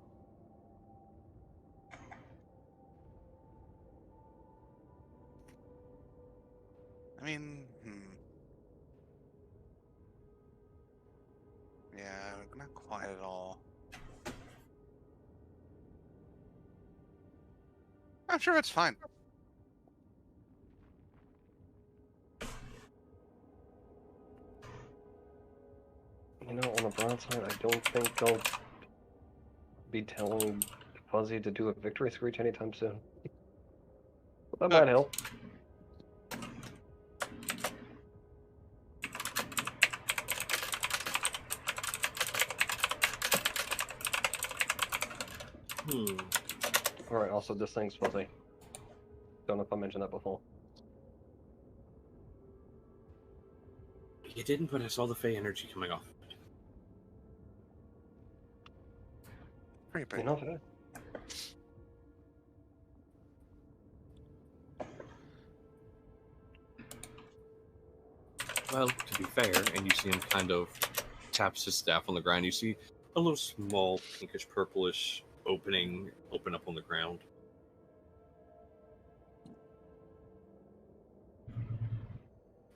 I mean, yeah, not quite at all. I'm sure it's fine. You know, on the broad side, I don't think they'll be telling Fuzzy to do a victory screech anytime soon. But that might help. Alright, also this thing's fuzzy. Don't know if I mentioned that before. You didn't, but I saw the Fey energy coming off. Pretty big. You know that? Well, to be fair, and you see him kind of taps his staff on the ground, you see a little small pinkish purplish open up on the ground.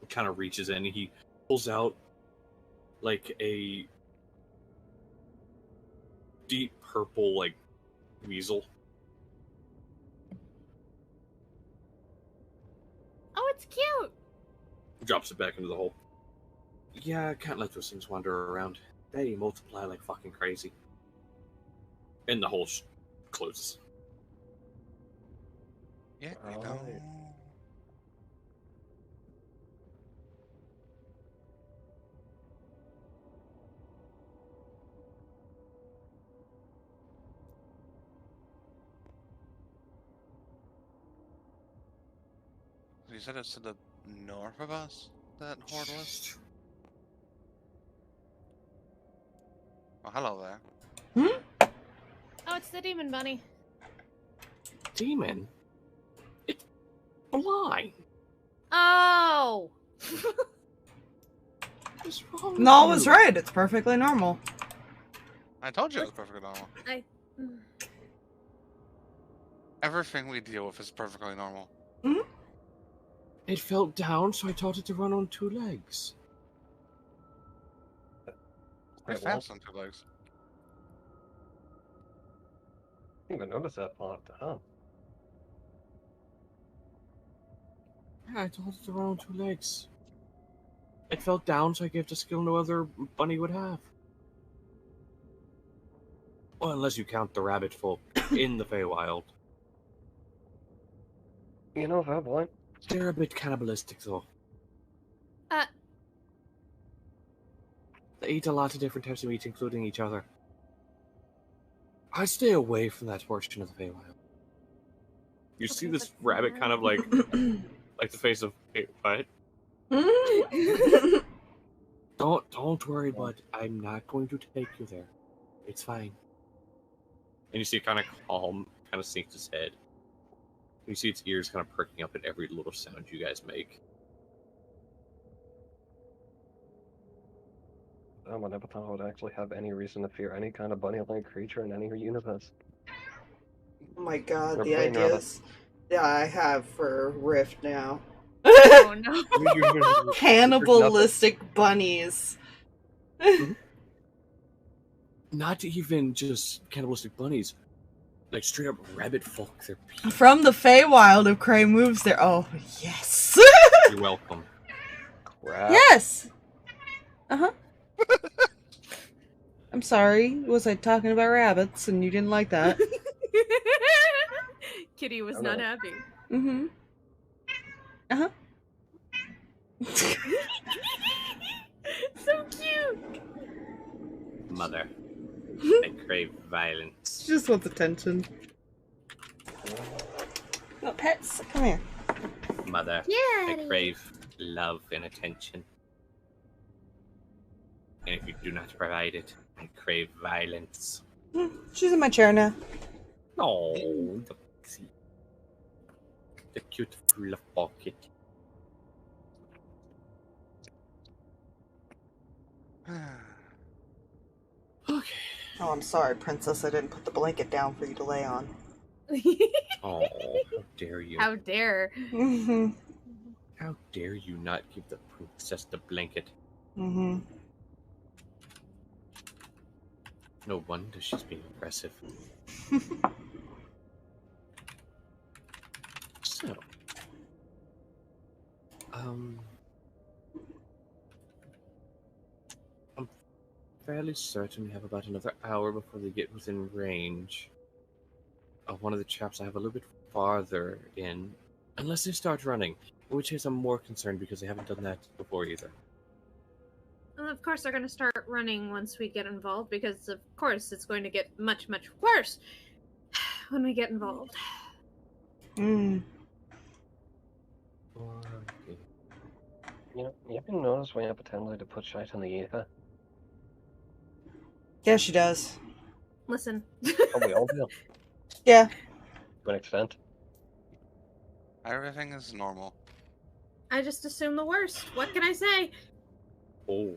He kind of reaches in and he pulls out like a deep purple like weasel. Oh, it's cute. Drops it back into the hole. Yeah, I can't let those things wander around. They multiply like fucking crazy. And the hole closes. Yeah, you know. Alright. You said it's to the north of us, that horde was? Oh, hello there. Oh, it's the demon bunny. Demon? It's blind. Oh! What's wrong with Null you? was right. It's perfectly normal. I told you it was perfectly normal. Everything we deal with is perfectly normal. It fell down, so I taught it to run on 2 legs. Pretty Wait, what? fast on 2 legs. I didn't even notice that part. Huh. Yeah, I taught it to run on 2 legs. It fell down, so I gave it a skill no other bunny would have. Well, unless you count the rabbit folk in the Feywild. You know, fair point. They're a bit cannibalistic, though. They eat a lot of different types of meat, including each other. I'd stay away from that portion of the Feywild. You see this rabbit kind of like the face of, hey, what? Don't worry, bud. I'm not going to take you there. It's fine. And you see it kind of calm, kind of sinks its head. You see its ears kind of perking up at every little sound you guys make. I never thought I would actually have any reason to fear any kind of bunny-like creature in any universe. Oh my god, Or the plain rabbit. ideas. Yeah, I have for Rift now. Oh no. Cannibalistic bunnies. Not even just cannibalistic bunnies. Like straight up rabbit folk. They're From the Feywild, if Cray moves there. Oh, yes. You're welcome. Crap. Yes. Uh-huh. I'm sorry. Was I talking about rabbits and you didn't like that? Kitty was Oh, not no. happy. Mm-hmm. Uh-huh. So cute. Mother. I crave violence. Just wants attention. No, pets, come here. Mother. Yeah. I crave love and attention. And if you do not provide it, I crave violence. She's in my chair now. Oh, the cute fluff pocket. Okay. Oh, I'm sorry, Princess. I didn't put the blanket down for you to lay on. Oh, how dare you? How dare. Mm-hmm. How dare you not give the princess the blanket? Mm-hmm. No wonder she's being aggressive. So, I'm fairly certain we have about another hour before they get within range of one of the traps I have a little bit farther in, unless they start running, in which case I'm more concerned because they haven't done that before either. And of course, they're going to start running once we get involved, because of course it's going to get much, much worse when we get involved. Mm. You ever notice when I pretend to put shite in the ether? Yeah, she does. Listen. Oh, we all do. Yeah. To an extent. Everything is normal. I just assume the worst. What can I say? Oh.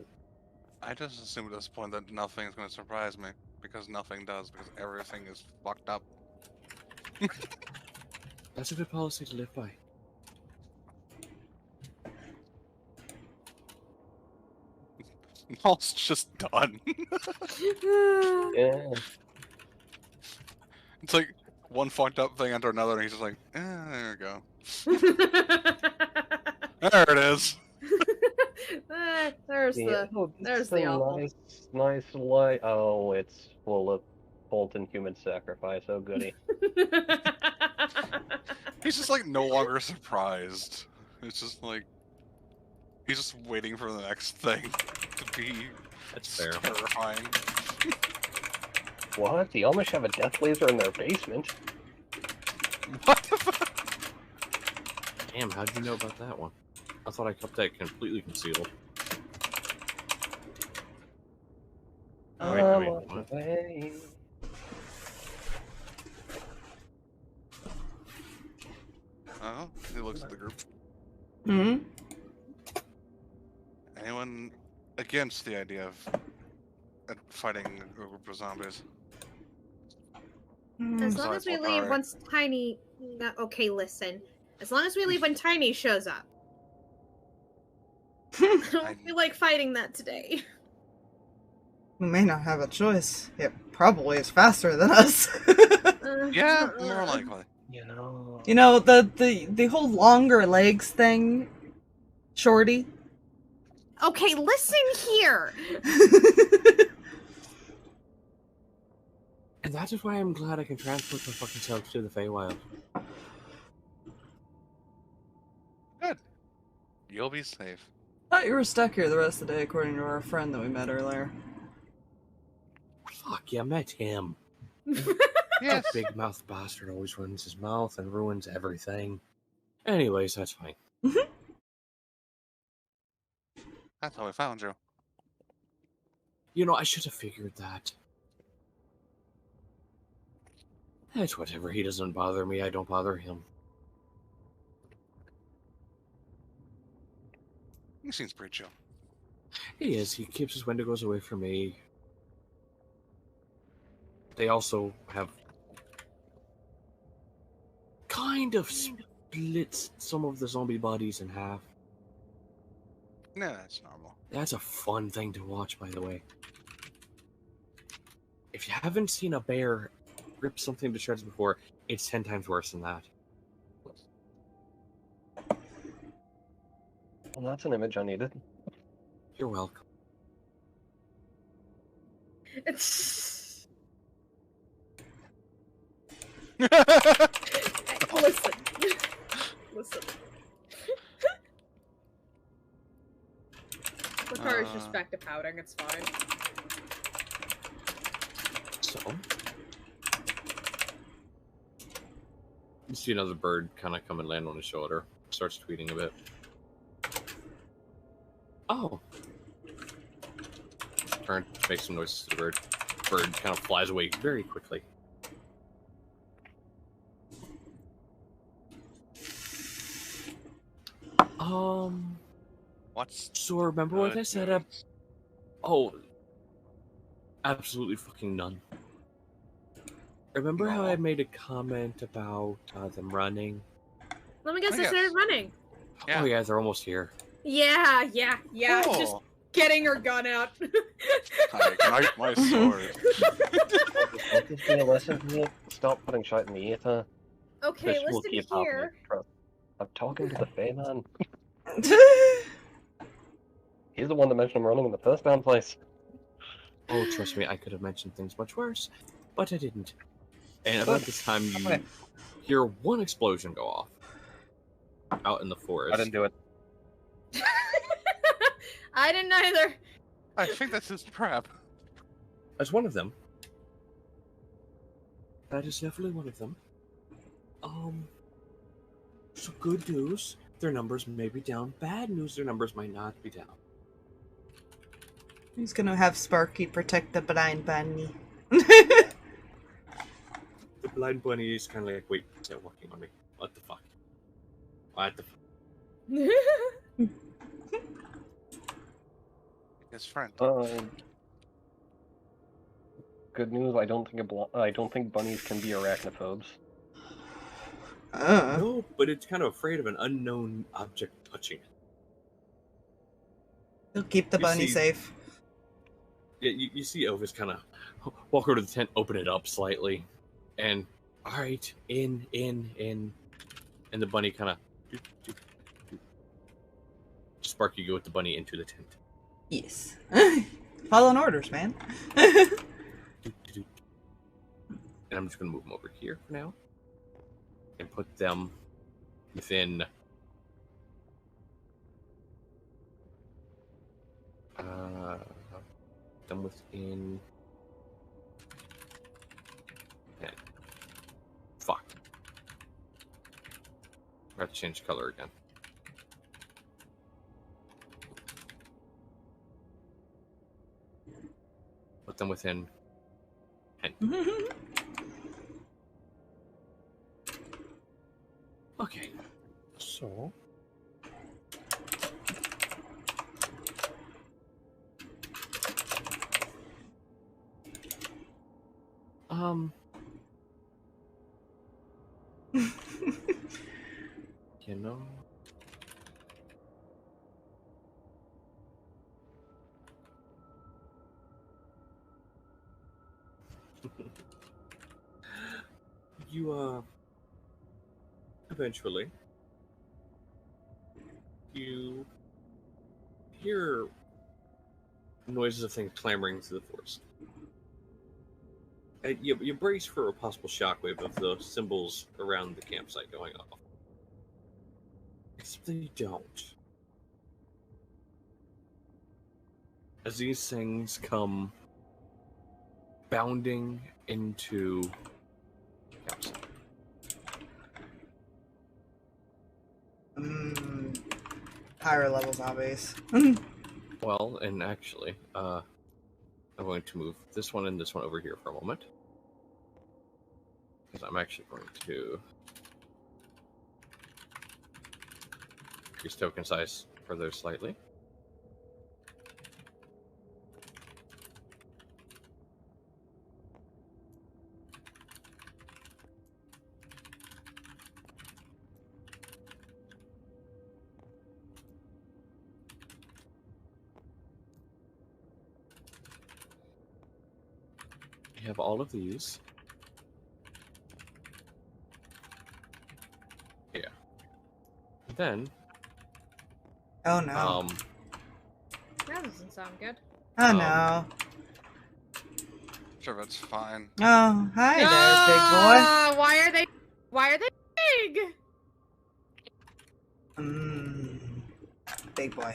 I just assume at this point that nothing is going to surprise me. Because nothing does, because everything is fucked up. That's a good policy to live by. All's just done. Yeah. It's like one fucked up thing after another, and he's just like, there we go. There it is. There's It's the a awful. nice light. Oh, it's full of molten human sacrifice. Oh, goody. He's just like no longer surprised. It's just like he's just waiting for the next thing to be That's fair. terrifying. What? The Amish have a death laser in their basement? What the fuck? Damn, how did you know about that one? I thought I kept that completely concealed. Wait, I'm wait, on the what? way. He looks at the group. Hmm. Anyone against the idea of fighting a group of zombies? As long as Besides we leave Letari. once Tiny. No, okay, listen. As long as we leave when Tiny shows up. I don't feel like fighting that today. We may not have a choice. It probably is faster than us. Yeah, more likely. You know. You know, the whole longer legs thing, Shorty. Okay, listen here. And that is why I'm glad I can transport my fucking self to the Feywild. Good. You'll be safe. Thought you were stuck here the rest of the day, according to our friend that we met earlier. Fuck yeah, I met him. Yes. That big mouth bastard always ruins his mouth and ruins everything. Anyways, that's fine. That's how I found you. You know, I should have figured that. It's whatever. He doesn't bother me. I don't bother him. He seems pretty chill. He is. He keeps his Wendigos away from me. They also have kind of split some of the zombie bodies in half. Nah, that's normal. That's a fun thing to watch, by the way. If you haven't seen a bear rip something to shreds before, it's 10 times worse than that. Well, that's an image I needed. You're welcome. Listen. Listen. Letari's just back to pouting, it's fine. So, you see another bird kind of come and land on his shoulder. Starts tweeting a bit. Oh. Turn, make some noises to the bird. Bird kind of flies away very quickly. What's So remember what I said? Oh, absolutely fucking none. Remember how I made a comment about them running? Let me guess, I they started running. Yeah. Oh yeah, they're almost here. Yeah. Cool. Just getting her gun out. I ignite my sword. Don't this be a lesson to me? Stop putting shit in the ether. Okay, This will listen keep here. happening. Trust. I'm talking to the Fey man. He's the one that mentioned I'm running in the first damn place. Oh, trust me, I could have mentioned things much worse, but I didn't. And about this time, you hear one explosion go off out in the forest. I didn't do it. I didn't either. I think that's his trap. That's one of them. That is definitely one of them. So good news, their numbers may be down. Bad news, their numbers might not be down. He's gonna have Sparky protect the blind bunny. The blind bunny is kind of like, wait, is that working on me? What the fuck? What the fuck? His friend. Good news. I don't think bunnies can be arachnophobes. No, but it's kind of afraid of an unknown object touching it. He'll keep the You bunny see- safe. Yeah, you see Ovis kind of walk over to the tent, open it up slightly, and alright, in, and the bunny kind of Sparky go with the bunny into the tent. Yes. Following orders, man. And I'm just gonna move them over here for now, and put them within them within. Okay. Fuck. I have to change color again. Put them within. Okay. So. You know. You, eventually, you hear noises of things clamoring through the forest. And you brace for a possible shockwave of the symbols around the campsite going off. Except they don't. As these things come bounding into the campsite. Higher level zombies. Well, and actually, I'm going to move this one and this one over here for a moment. Because I'm actually going to increase token size further slightly. We have all of these. Yeah. Then, Oh no. That doesn't sound good. Oh no. Sure, that's fine. Oh, hi there, Ah, why are they big? big boy. Big boy.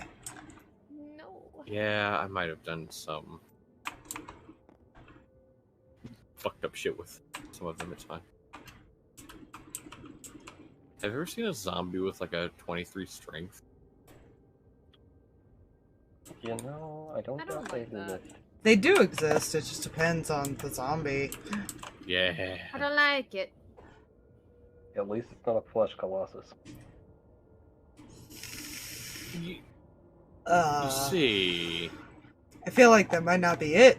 No. yeah, I might have done some fucked up shit with some of them. It's fine. Have you ever seen a zombie with like a 23 strength? You know, I don't I don't know if they like that. exist. They do exist, it just depends on the zombie. Yeah. I don't like it. At least it's not a flesh colossus. You Uh, see, I feel like that might not be it.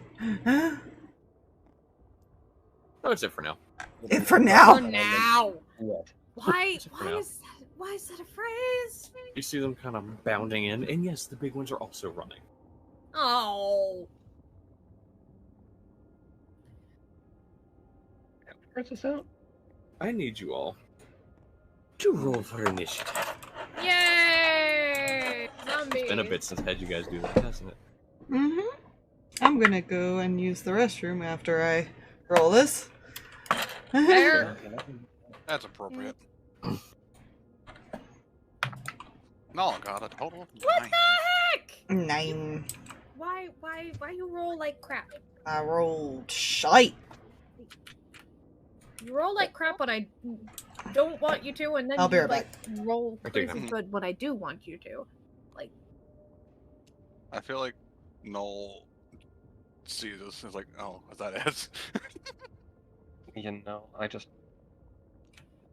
that's it for now. It for For now. now. Yes. Why? That's it for now. Why is that a phrase? You see them kind of bounding in, and yes, the big ones are also running. Oh. Where's this out? I need you all to roll for initiative. Yay! Zombie. It's been a bit since I had you guys do that, hasn't it? I'm gonna go and use the restroom after I roll this. Fair. That's appropriate. No, God, a total of What 9. the heck? 9. Why you roll like crap? I rolled shite. You roll like crap when I don't want you to, and then I'll be you right like roll I take crazy that. good when I do want you to. Like, I feel like Noel sees this and is like, oh, is that it? You know, I just...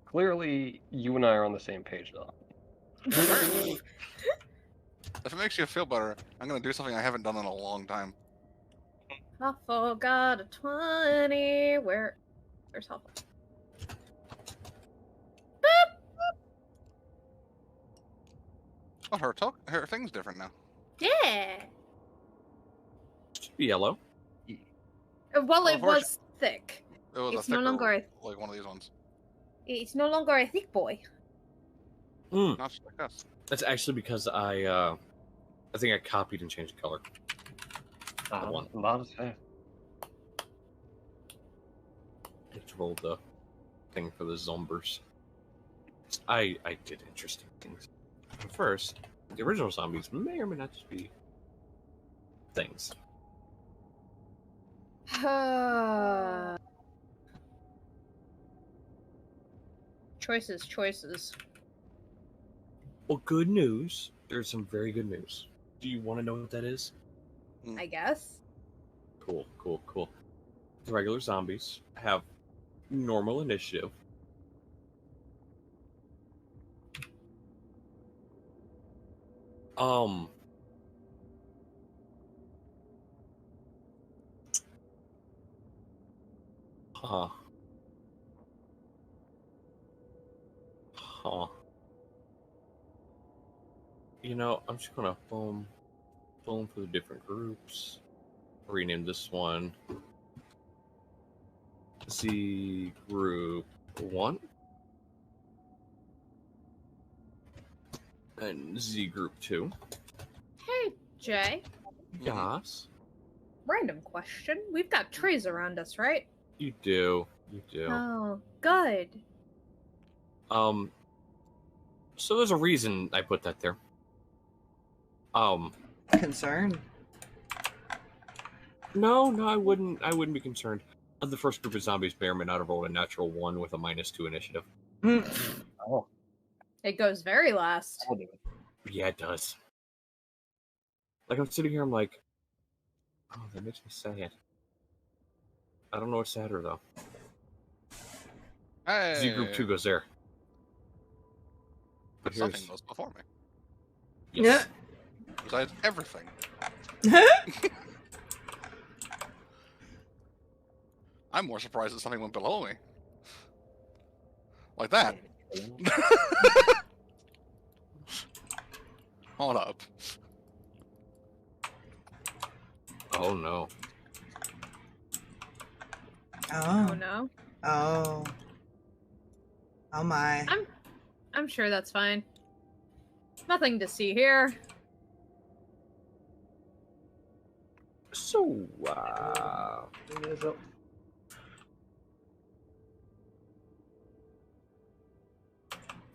Clearly, you and I are on the same page, though. If it makes you feel better, I'm gonna do something I haven't done in a long time. Huffle got a 20. Where's Huffle? Oh, her thing's different now. Yeah. Should be yellow. Well, it Of course. was thick. It was It's a no thicker, longer like one of these ones. It's no longer a thick boy. Mm, Not just like us. that's actually because I think I copied and changed the color. One. Not as fast. Let's roll the thing for the zombers. I did interesting things. First, the original zombies may or may not just be things. Choices. Well, good news. There's some very good news. Do you want to know what that is? I guess. Cool, cool, cool. The regular zombies have normal initiative. Um. Huh. Huh. You know, I'm just gonna boom through the different groups. Rename this one Z Group 1 and Z Group 2. Hey, Jay. Yes. Random question. We've got trees around us, right? You do. You do. Oh, good. So there's a reason I put that there. Concern. No, I wouldn't be concerned. The first group of zombies may or may not have rolled a natural 1 with a -2 initiative. Oh, It goes very last. I'll do it. Yeah, it does. Like, I'm sitting here, I'm like, oh, that makes me sad. I don't know what's sadder, though. Hey, Z Group 2 goes there. But something here's... goes before me. Yes. Besides everything. I'm more surprised that something went below me. Like that. Hold up. Oh, no. Oh Oh. no. Oh. Oh my. I'm sure that's fine. Nothing to see here. So,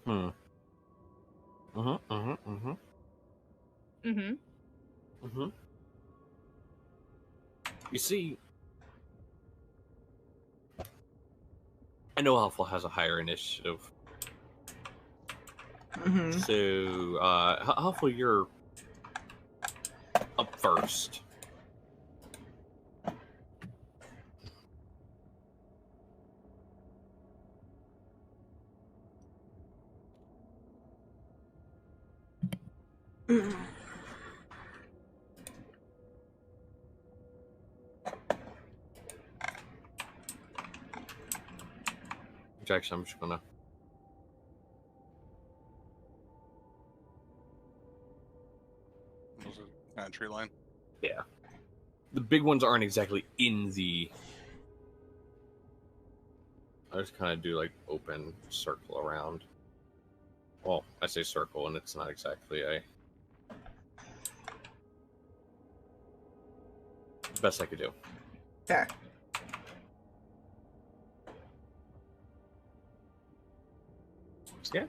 Hmm. You see, I know Huffle has a higher initiative. So, Huffle, you're up first. Actually, I'm just gonna... Was it kind of tree line? Yeah. The big ones aren't exactly in the... I just kind of do, like, open circle around. Well, I say circle, and it's not exactly a... The best I could do. Fair. Yeah.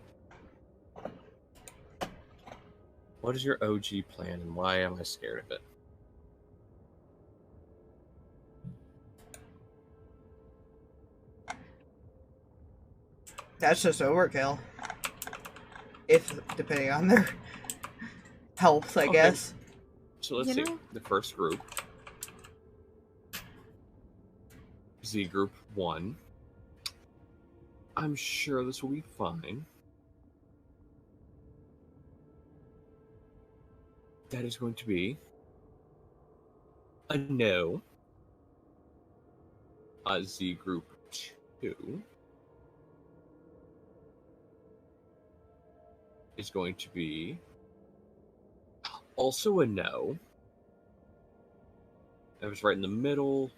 What is your OG plan, and why am I scared of it? That's just overkill. If, depending on their health, I guess. So let's You see. know- The first group. Z Group 1. I'm sure this will be fine. That is going to be a no. Z Group 2 is going to be also a no. That was right in the middle.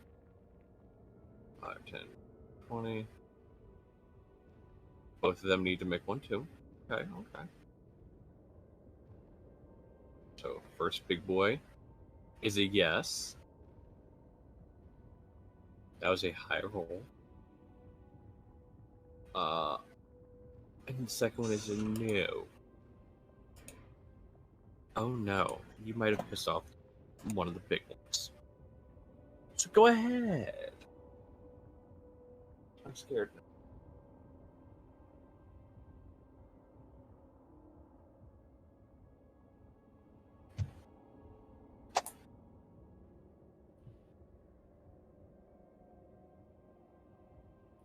5, 10, 20. Both of them need to make 1, too. Okay. So, first big boy is a yes. That was a high roll. And the second one is a no. Oh no, you might have pissed off one of the big ones. So go ahead. I'm scared now.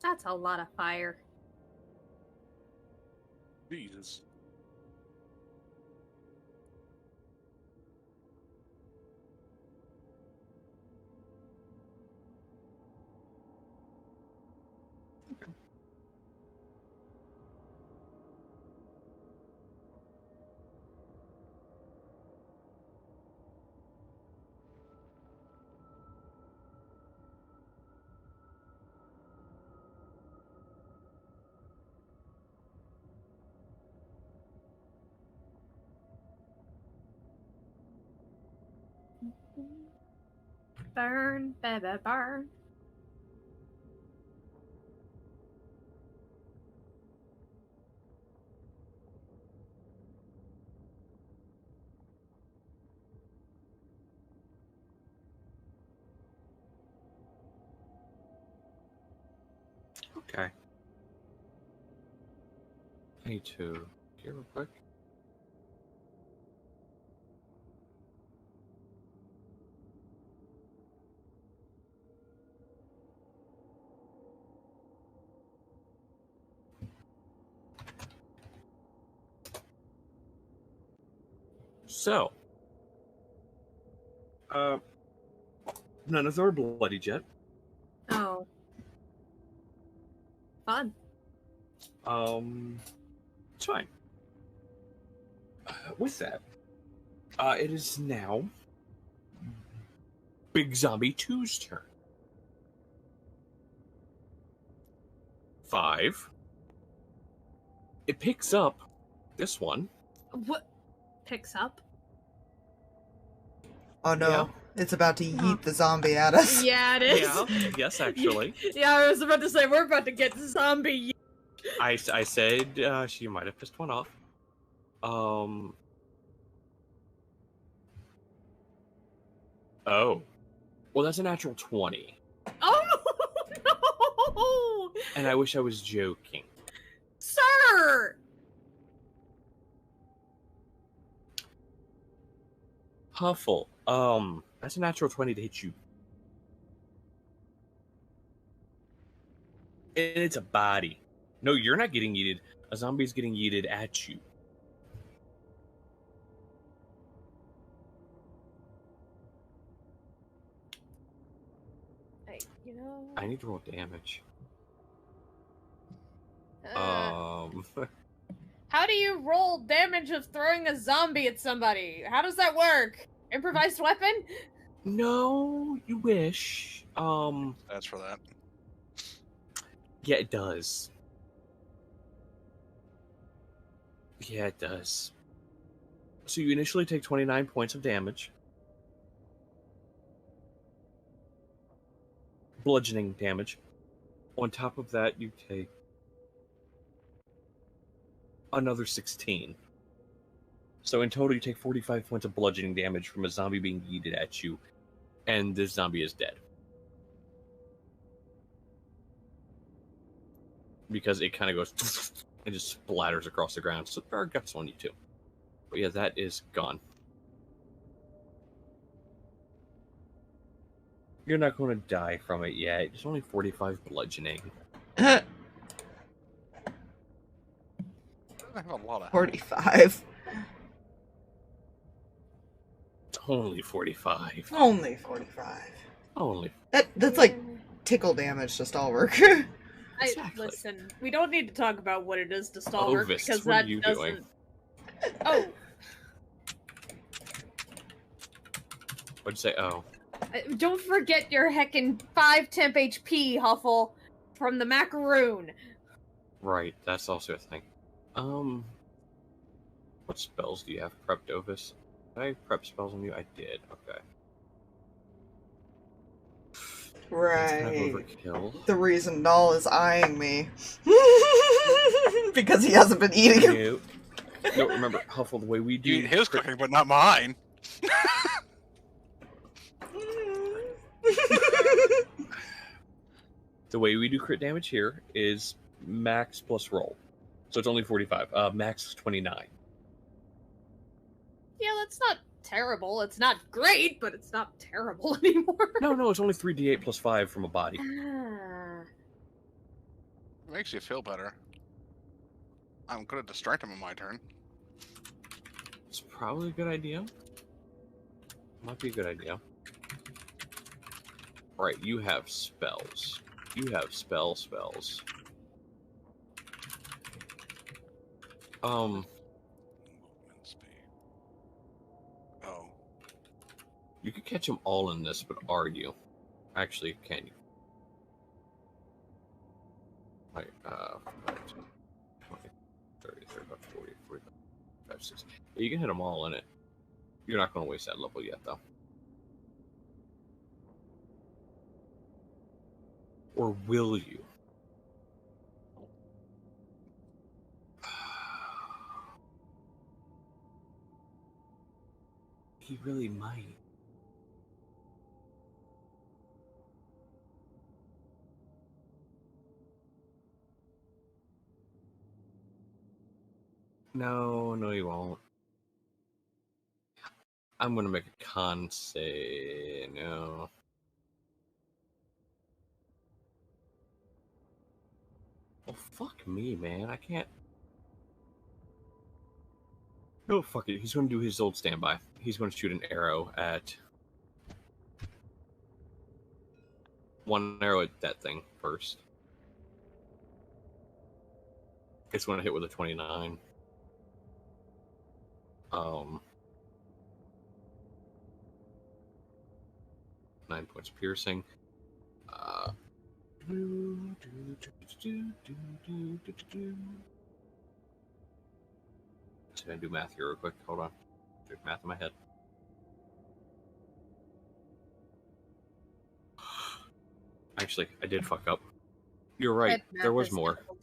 That's a lot of fire. Jesus. Burn, baby, burn. Okay. I need to here real quick. So, none of them are bloodied yet. Oh. Fun. It's fine. With that, it is now Big Zombie 2's turn. 5. It picks up this one. What? Picks up? Oh no, Yeah. it's about to yeet the zombie at us. Yeah, it is. Yeah, yes, actually. Yeah, I was about to say, we're about to get zombie. I said she might have pissed one off. Oh. Well, that's a natural 20. Oh, no! And I wish I was joking. Sir! Huffle, that's a natural 20 to hit you. And it's a body. No, you're not getting yeeted. A zombie's getting yeeted at you. Hey, you know... I need to roll damage. How do you roll damage of throwing a zombie at somebody? How does that work? Improvised weapon? No, you wish. That's for that. Yeah, it does. Yeah, it does. So you initially take 29 points of damage. Bludgeoning damage. On top of that, you take another 16. So in total, you take 45 points of bludgeoning damage from a zombie being yeeted at you, and this zombie is dead. Because it kind of goes and just splatters across the ground. So there are guts on you too. But yeah, that is gone. You're not going to die from it yet. It's only 45 bludgeoning. I have a lot of 45. It's only 45. Only 45. Only. That's like tickle damage to Stalverk. Exactly. Listen, we don't need to talk about what it is to Stalverk Ovis, because what that are you doesn't. doing? Oh, What'd you say? Oh. don't forget your heckin' 5 temp HP, Huffle, from the macaroon. Right, that's also a thing. What spells do you have prepped, Ovis? Did I prep spells on you? I did. Okay. That's kind of Right. overkill. The reason Null is eyeing me. Because he hasn't been eating him. No, remember, Huffle, the way we do... You eat his cooking, but not mine. The way we do crit damage here is max plus roll. So it's only 45. Max is 29. Yeah, that's not terrible. It's not great, but it's not terrible anymore. No, it's only 3d8 plus 5 from a body. Ah. Makes you feel better. I'm gonna distract him on my turn. It's probably a good idea. Might be a good idea. Right, you have spells. You have spells. Movement speed. Oh. You could catch them all in this, but are you? Actually, can you? Like, 20, 30, 35, 40, 45, 60. Yeah, you can hit them all in it. You're not going to waste that level yet, though. Or will you? He really might. No, you won't. I'm gonna make a con say no. Oh, fuck me, man. I can't. No, fuck it. He's gonna do his old standby. He's gonna shoot an arrow at. One arrow at that thing first. It's gonna hit with a 29. 9 points piercing. Just gonna do math here real quick. Hold on. Do math in my head. Actually, I did fuck up. You're right. Math There was is more. difficult.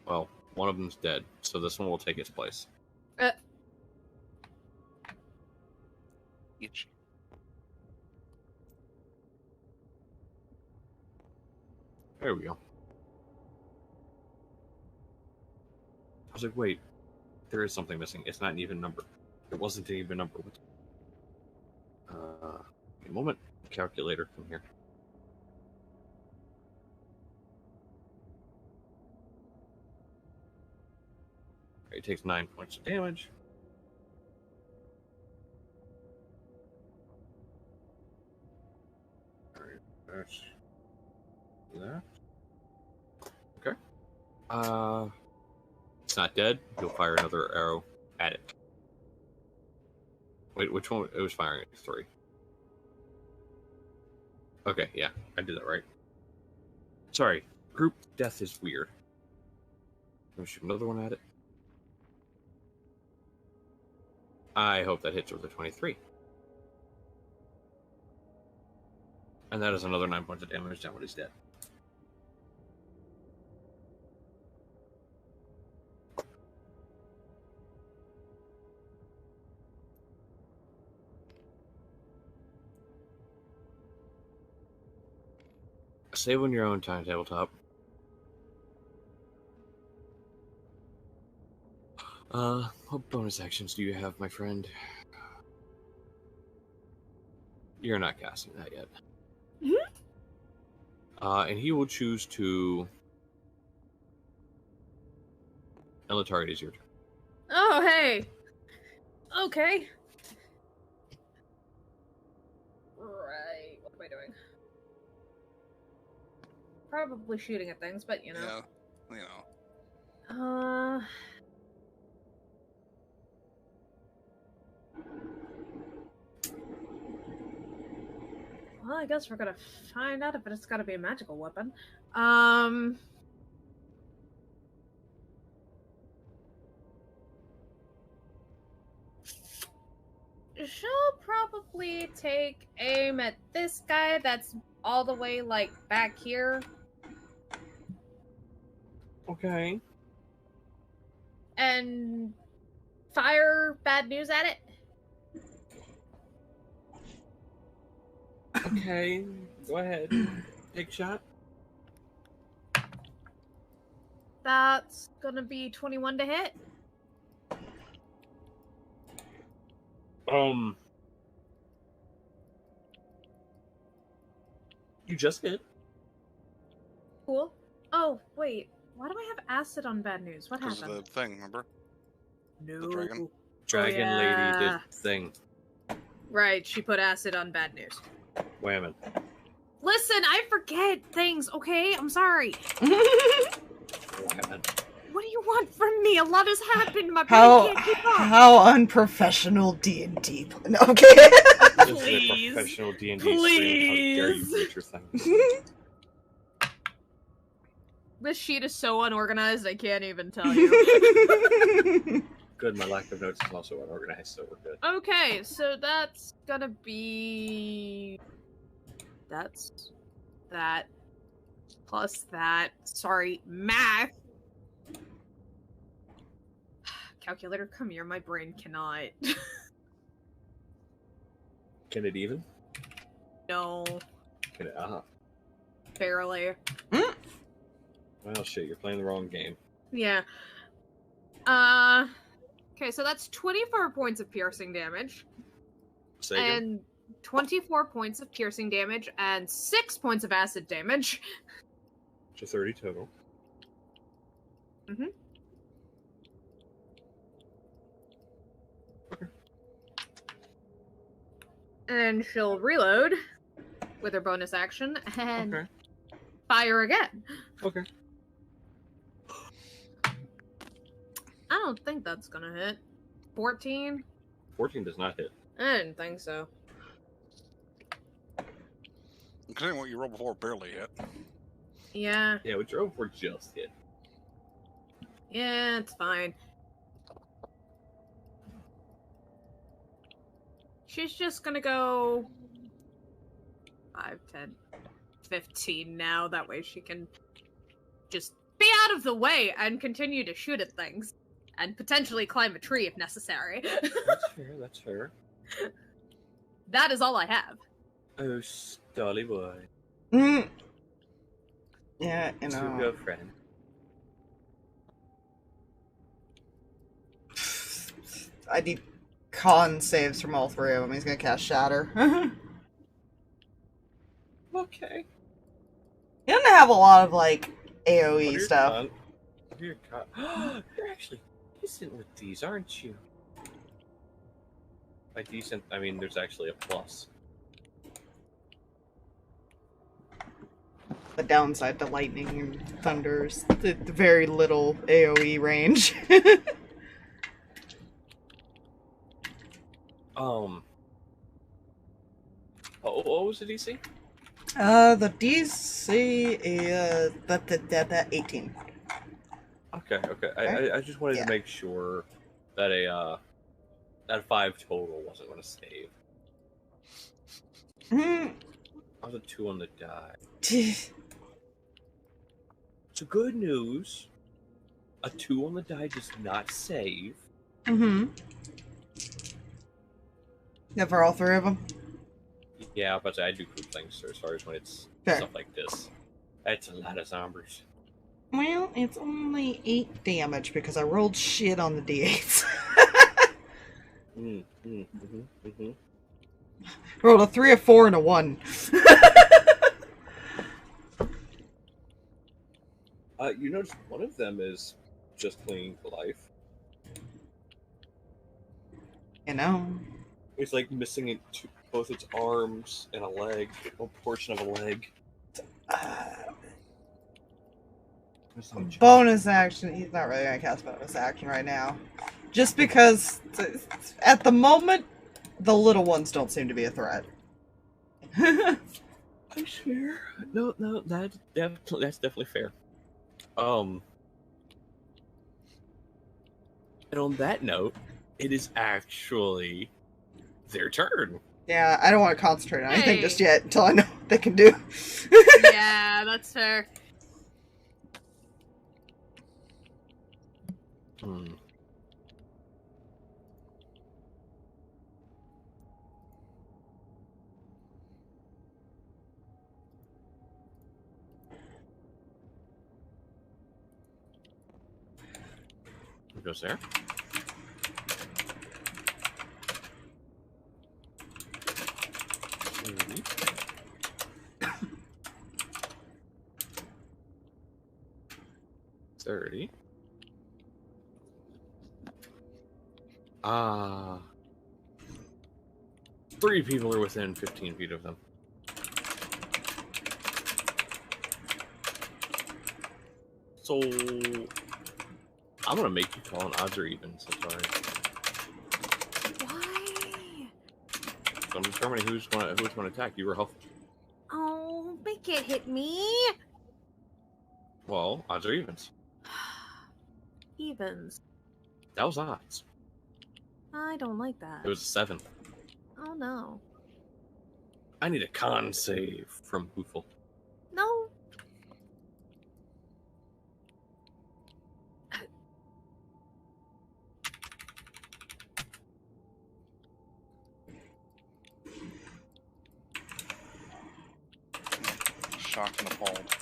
Well, one of them's dead, so this one will take its place. Itchy. There we go. I was like, wait, there is something missing. It's not an even number. It wasn't an even number. A moment. Calculator, come here. It takes 9 points of damage. Alright, that's that. Okay. It's not dead. You'll fire another arrow at it. Wait, which one? It was firing at 3. Okay, yeah, I did that right. Sorry, group death is weird. Let me shoot another one at it. I hope that hits with a 23. And that is another 9 points of damage down when he's dead. Save on your own time, tabletop. What bonus actions do you have, my friend? You're not casting that yet. And he will choose to... And Letari, it is your turn. Oh, hey. Okay. Right. What am I doing? Probably shooting at things, but you know. Yeah, you know. Well, I guess we're gonna find out if it's gotta be a magical weapon. She'll probably take aim at this guy that's all the way, like, back here. Okay. And fire bad news at it. Okay, go ahead. Take a shot. That's gonna be 21 to hit. You just hit. Cool. Oh, wait. Why do I have acid on bad news? What Because happened? of the thing, remember? No. The dragon. Dragon yeah. lady did thing. Right, she put acid on bad news. Whammon. Listen, I forget things, okay? I'm sorry. Whammon. What do you want from me? A lot has happened. My brain How can't keep up. how unprofessional D&D. No, okay. This is a Please. professional D&D stream. How dare you Please. read your thing? This sheet is so unorganized, I can't even tell you. Good, my lack of notes is also unorganized, so we're good. Okay, so that's gonna be... That's... That... Plus that... Sorry, math! Calculator, come here, my brain cannot. Can it even? No, Can it? barely. Well, shit, you're playing the wrong game. Yeah. Okay, so that's 24 points of piercing damage. Say again? And 24 points of piercing damage and 6 points of acid damage. So 30 total. Mm-hmm. Okay. And she'll reload with her bonus action and Okay. fire again. Okay. I don't think that's gonna hit. 14? 14 does not hit. I didn't think so. Considering what you rolled before, barely hit. Yeah, Yeah, we drove for just hit. yeah, it's fine. She's just gonna go 5, 10, 15 now. That way she can just be out of the way and continue to shoot at things. And potentially climb a tree if necessary. That's fair, that's fair. That is all I have. Oh, stolly boy. Mm. Yeah, you To know. go, friend. I need con saves from all three of them. He's gonna cast Shatter. Okay. He doesn't have a lot of, like, What are AoE your stuff. what are your You're actually decent with these, aren't you? By decent, I mean there's actually a plus. The downside to lightning and thunders, the very little AoE range. What was the DC? The DC is that 18. Okay. Okay. I just wanted Yeah. to make sure that that 5 total wasn't going to save. Mm. I was a 2 on the die. So good news. A 2 on the die does not save. Mm-hmm. Yeah, for all three of them? Yeah, but I do cool things so as far as when it's Fair. stuff like this. That's a lot of zombies. Well, it's only 8 damage because I rolled shit on the D8s. Rolled a 3, a 4, and a 1. You notice one of them is just clinging to life. You know. It's like missing both its arms and a leg, a portion of a leg. Bonus action. He's not really gonna cast bonus action right now. Just because, at the moment, the little ones don't seem to be a threat. I swear. No, that's definitely fair. And on that note, it is actually their turn. Yeah, I don't want to concentrate on anything Hey. just yet until I know what they can do. Yeah, that's fair. It goes there. 3 people are within 15 feet of them. So I'm gonna make you call an odds or evens. That's alright. Why? So I'm determining who's gonna attack you or Huffle. Oh, make it hit me. Well, odds or evens. Evens. That was odds. I don't like that. It was a 7. Oh no. I need a con save from Huffle. No. Shocked and appalled.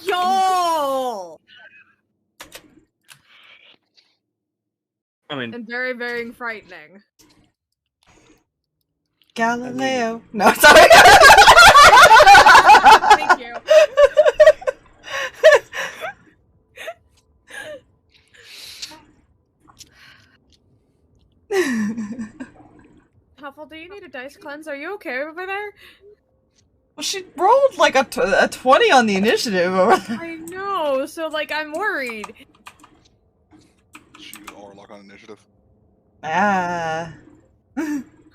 Yo! I mean, And very, very frightening. Galileo. No, sorry. Thank you. Huffle, do you need a dice cleanse? Are you okay over there? Well, she rolled like a 20 on the initiative over there. I know, so like I'm worried. She or lock on initiative. Ah.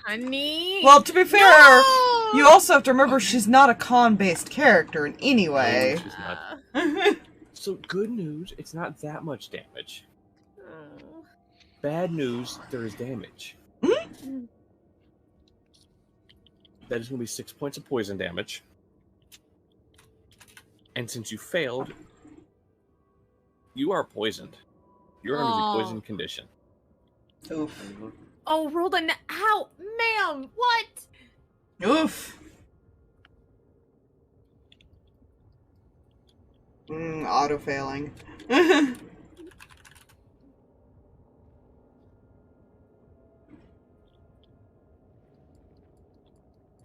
Honey. Well, to be fair, No! you also have to remember she's not a con-based character in any way. she's not. So good news, it's not that much damage. Oh. Bad news, there is damage. That is going to be 6 points of poison damage. And since you failed, you are poisoned. You're under the poison condition. Oof. Oh, rolled a ow, ma'am. What? Oof. Auto-failing.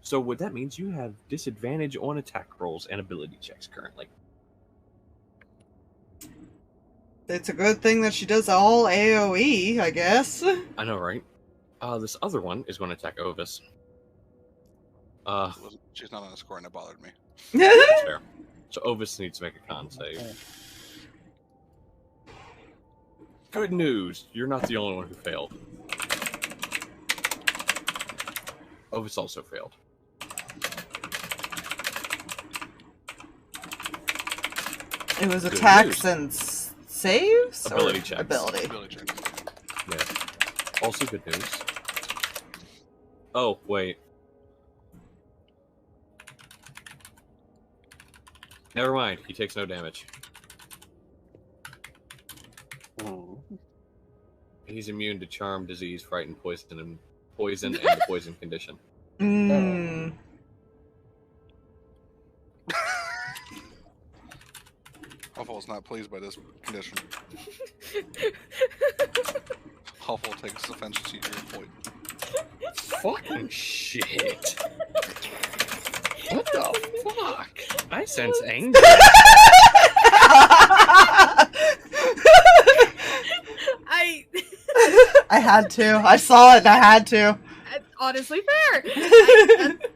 So what that means, you have disadvantage on attack rolls and ability checks currently. It's a good thing that she does all AoE, I guess. I know, right? This other one is going to attack Ovis. She's not on a score and it bothered me. That's fair. So Ovis needs to make a con save. Good news, you're not the only one who failed. Ovis also failed. It was Good attacks news. and saves? Ability or checks. Ability. Ability check. Yeah. Also good news. Oh, wait. Never mind, he takes no damage. He's immune to charm, disease, fright, and poison, and the poison condition. Mm. Huffle is not pleased by this condition. Huffle takes offense to your point. Fucking shit. What the fuck? I sense anger. I had to. I saw it and I had to. Honestly fair.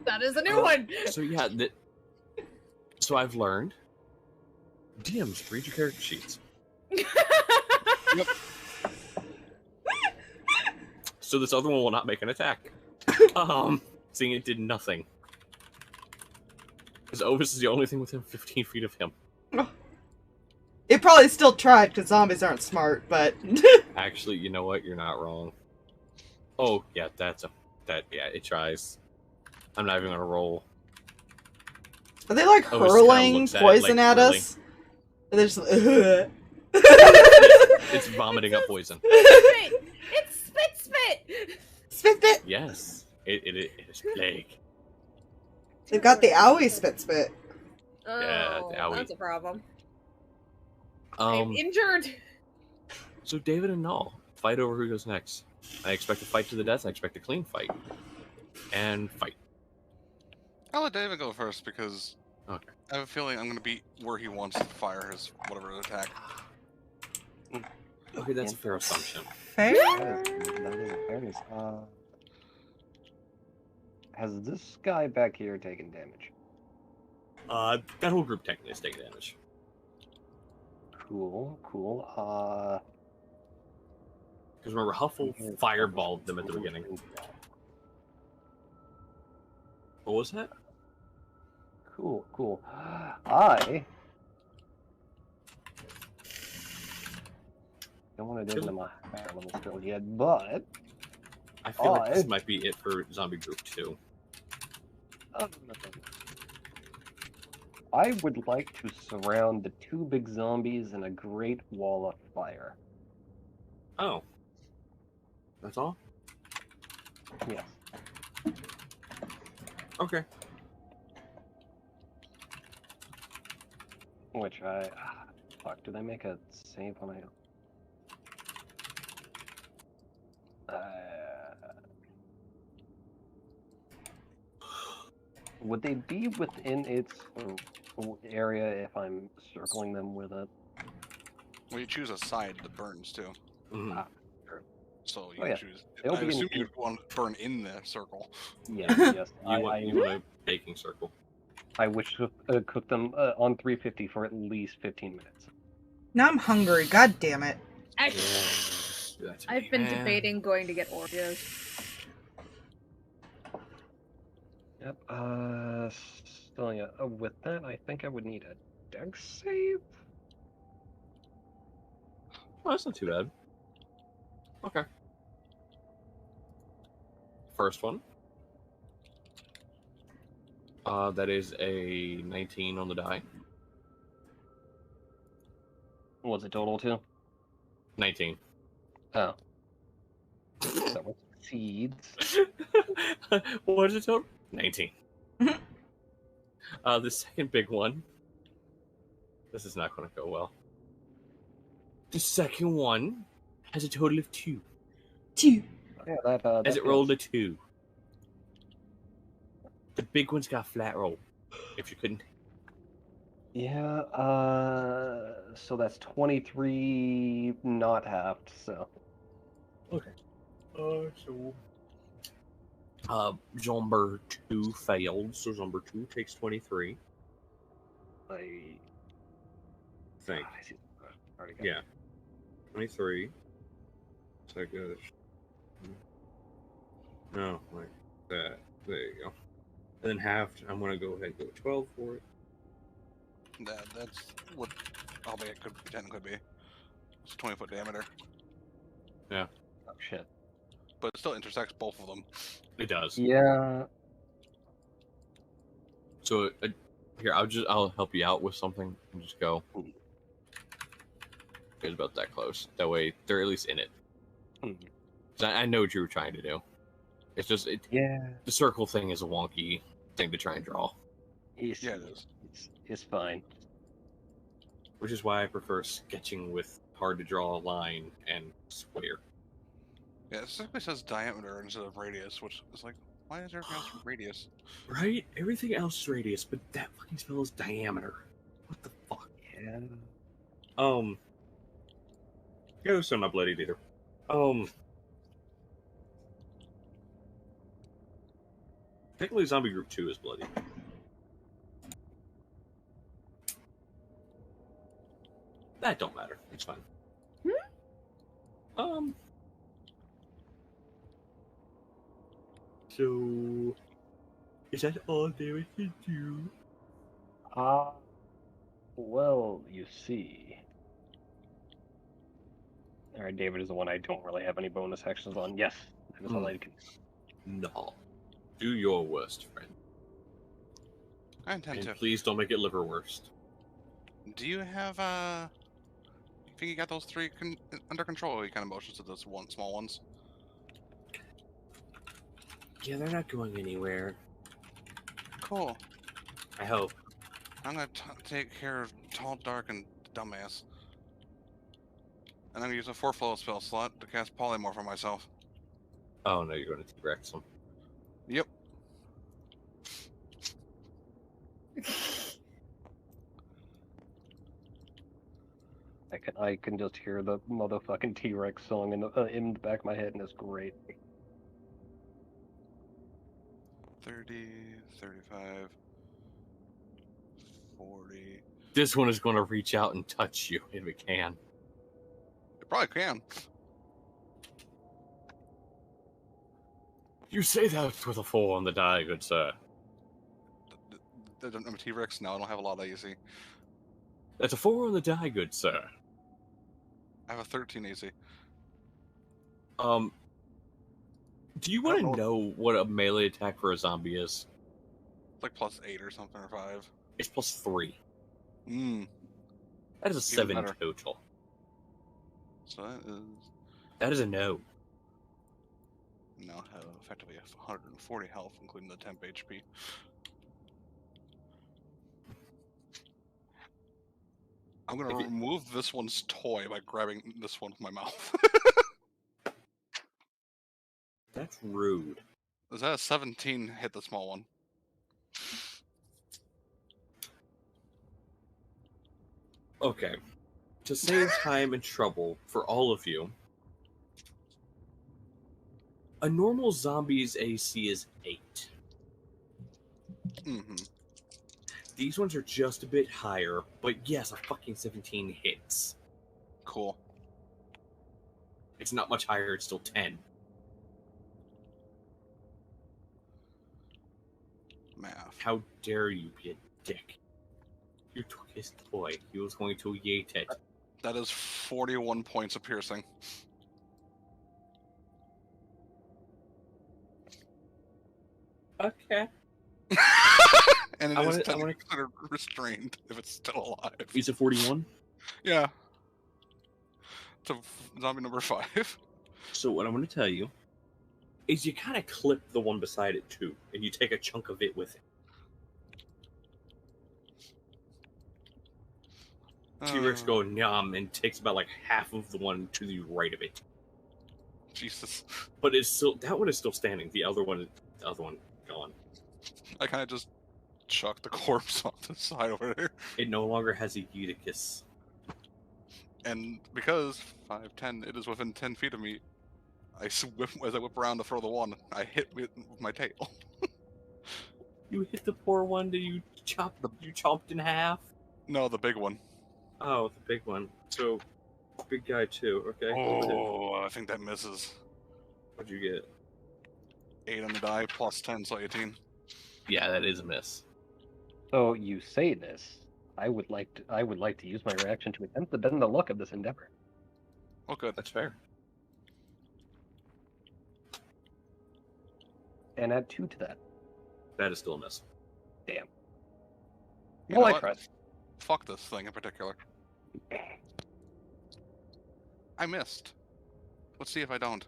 That is a new one. So yeah, so I've learned. DMs, read your character sheets. Yep. So this other one will not make an attack. Seeing it did nothing. Because Ovis is the only thing within 15 feet of him. It probably still tried because zombies aren't smart, but Actually, you know what? You're not wrong. Oh, yeah, yeah, it tries. I'm not even gonna roll. are they like Ovis kinda hurling looks at it, poison like, at really. us? They're just like, It's vomiting up poison. Spit. It's spit. spit spit. Yes, it is plague. They've got the owie spit spit. Yeah, Oh, owie. that's a problem. I'm injured. So David and Null fight over who goes next. I expect a fight to the death. I expect a clean fight. And fight. I'll let David go first because Okay. I have a feeling I'm going to be where he wants to fire his whatever attack. Okay, that's a fair assumption. Fair. That is is, has this guy back here taken damage? That whole group technically is taking damage. Cool, cool. Because remember, Huffle fireballed them at the beginning. What was that? Cool, cool. I don't want to dig into my higher level skill yet, but I feel like this might be it for Zombie Group 2. I would like to surround the 2 big zombies in a great wall of fire. Oh. That's all? Yes. Okay. Which fuck, do they make a save when I... Would they be within its area if I'm circling them with it? Well, you choose a side that burns too. Mm-hmm. So you choose. They'll I be assume you'd want to burn in the circle. Yeah, yes. You want a baking circle. I wish to cook them on 350 for at least 15 minutes. Now I'm hungry. God damn it. I've been debating going to get Oreos. Yep. So yeah. With that, I think I would need a dex save. Oh, that's not too bad. Okay. First one. That is a 19 on the die. What's it total to? 19. Oh. That one succeeds. What is it total? 19. The second big one. This is not going to go well. The second one has a total of 2. 2. Yeah, that As it rolled a 2. The big one's got a flat roll. If you couldn't. Yeah, so that's 23 not halved, so. Okay. Zomber 2 failed, so Zomber 2 takes 23. I Think. Already got Yeah. 23. So good. No, like that. There you go. And then halved, I'm going to go ahead and go 12 for it. That's what albeit could technically be. It's 20-foot diameter, Yeah. Oh, shit. but it still intersects both of them. It does. Yeah. So here, I'll help you out with something and just go. It's about that close. That way, they're at least in it. 'Cause I know what you were trying to do. It's just Yeah. the circle thing is a wonky thing to try and draw, Yeah, it is. It's fine. which is why I prefer sketching with hard to draw line and square. Yeah, it simply says diameter instead of radius, which is like, why is everything else radius? Right? Everything else is radius, but that fucking spell is diameter. What the fuck? Yeah. Yeah, so I'm not bloodied either. Technically, Zombie Group 2 is bloody. That don't matter. It's fine. So, is that all there is to do? Well, you see. Alright, David is the one I don't really have any bonus actions on. Yes, that is all I can. No. Do your worst, friend. I intend And to. please don't make it liver worst. Do you have you think you got those 3 under control? Or are you kind of motions to those small ones? Yeah, they're not going anywhere. Cool. I hope. I'm gonna take care of Tall, Dark, and Dumbass. And I'm gonna use a 4 spell slot to cast Polymorph on myself. Oh no, you're going to T-Rex them. Yep. I can just hear the motherfucking T-Rex song in the back of my head, and it's great. 30, 35, 40. This one is going to reach out and touch you if it can. It probably can. You say that with a 4 on the die, good sir. I'm a T-Rex. No, I don't have a lot of AC. That's a 4 on the die, good sir. I have a 13 AC. Do you want to know what a melee attack for a zombie is? It's like plus 8 or something, or 5. It's plus 3. Mmm. That is a 7 better. total. So that is... That is a no. Now have effectively 140 health, including the temp HP. I'm gonna remove this one's toy by grabbing this one with my mouth. That's rude. Is that a 17 hit the small one? Okay. To save time and trouble for all of you, a normal zombie's AC is 8. Mm-hmm. These ones are just a bit higher, but yes, a fucking 17 hits. Cool. It's not much higher, it's still 10. Math. How dare you be a dick? You took his toy. He was going to yeet it. That is 41 points of piercing. Okay. And it I is wanna- technically considered restrained if it's still alive. He's a 41. Yeah. To zombie number 5. So what I'm going to tell you is you kind of clip the one beside it too, and you take a chunk of it with it. T-Rex go nom and takes about like half of the one to the right of it. Jesus. But it's still, that one is still standing. The other one gone. I kind of just chucked the corpse on the side over there. It no longer has a Eutychus. And because 5'10", it is within 10 feet of me, as I whip around to throw the one, I hit with my tail. You hit the poor one that you chopped in half? No, the big one. Oh, the big one. So, big guy too, okay. Oh, I think that misses. What'd you get? 8 on the die, plus 10, so 18. Yeah, that is a miss. So you say this. I would like to use my reaction to attempt to bend the luck of this endeavor. Oh, good. That's fair. And add 2 to that. That is still a miss. Damn. You Well, know I what? tried. Fuck this thing in particular. I missed. Let's see if I don't.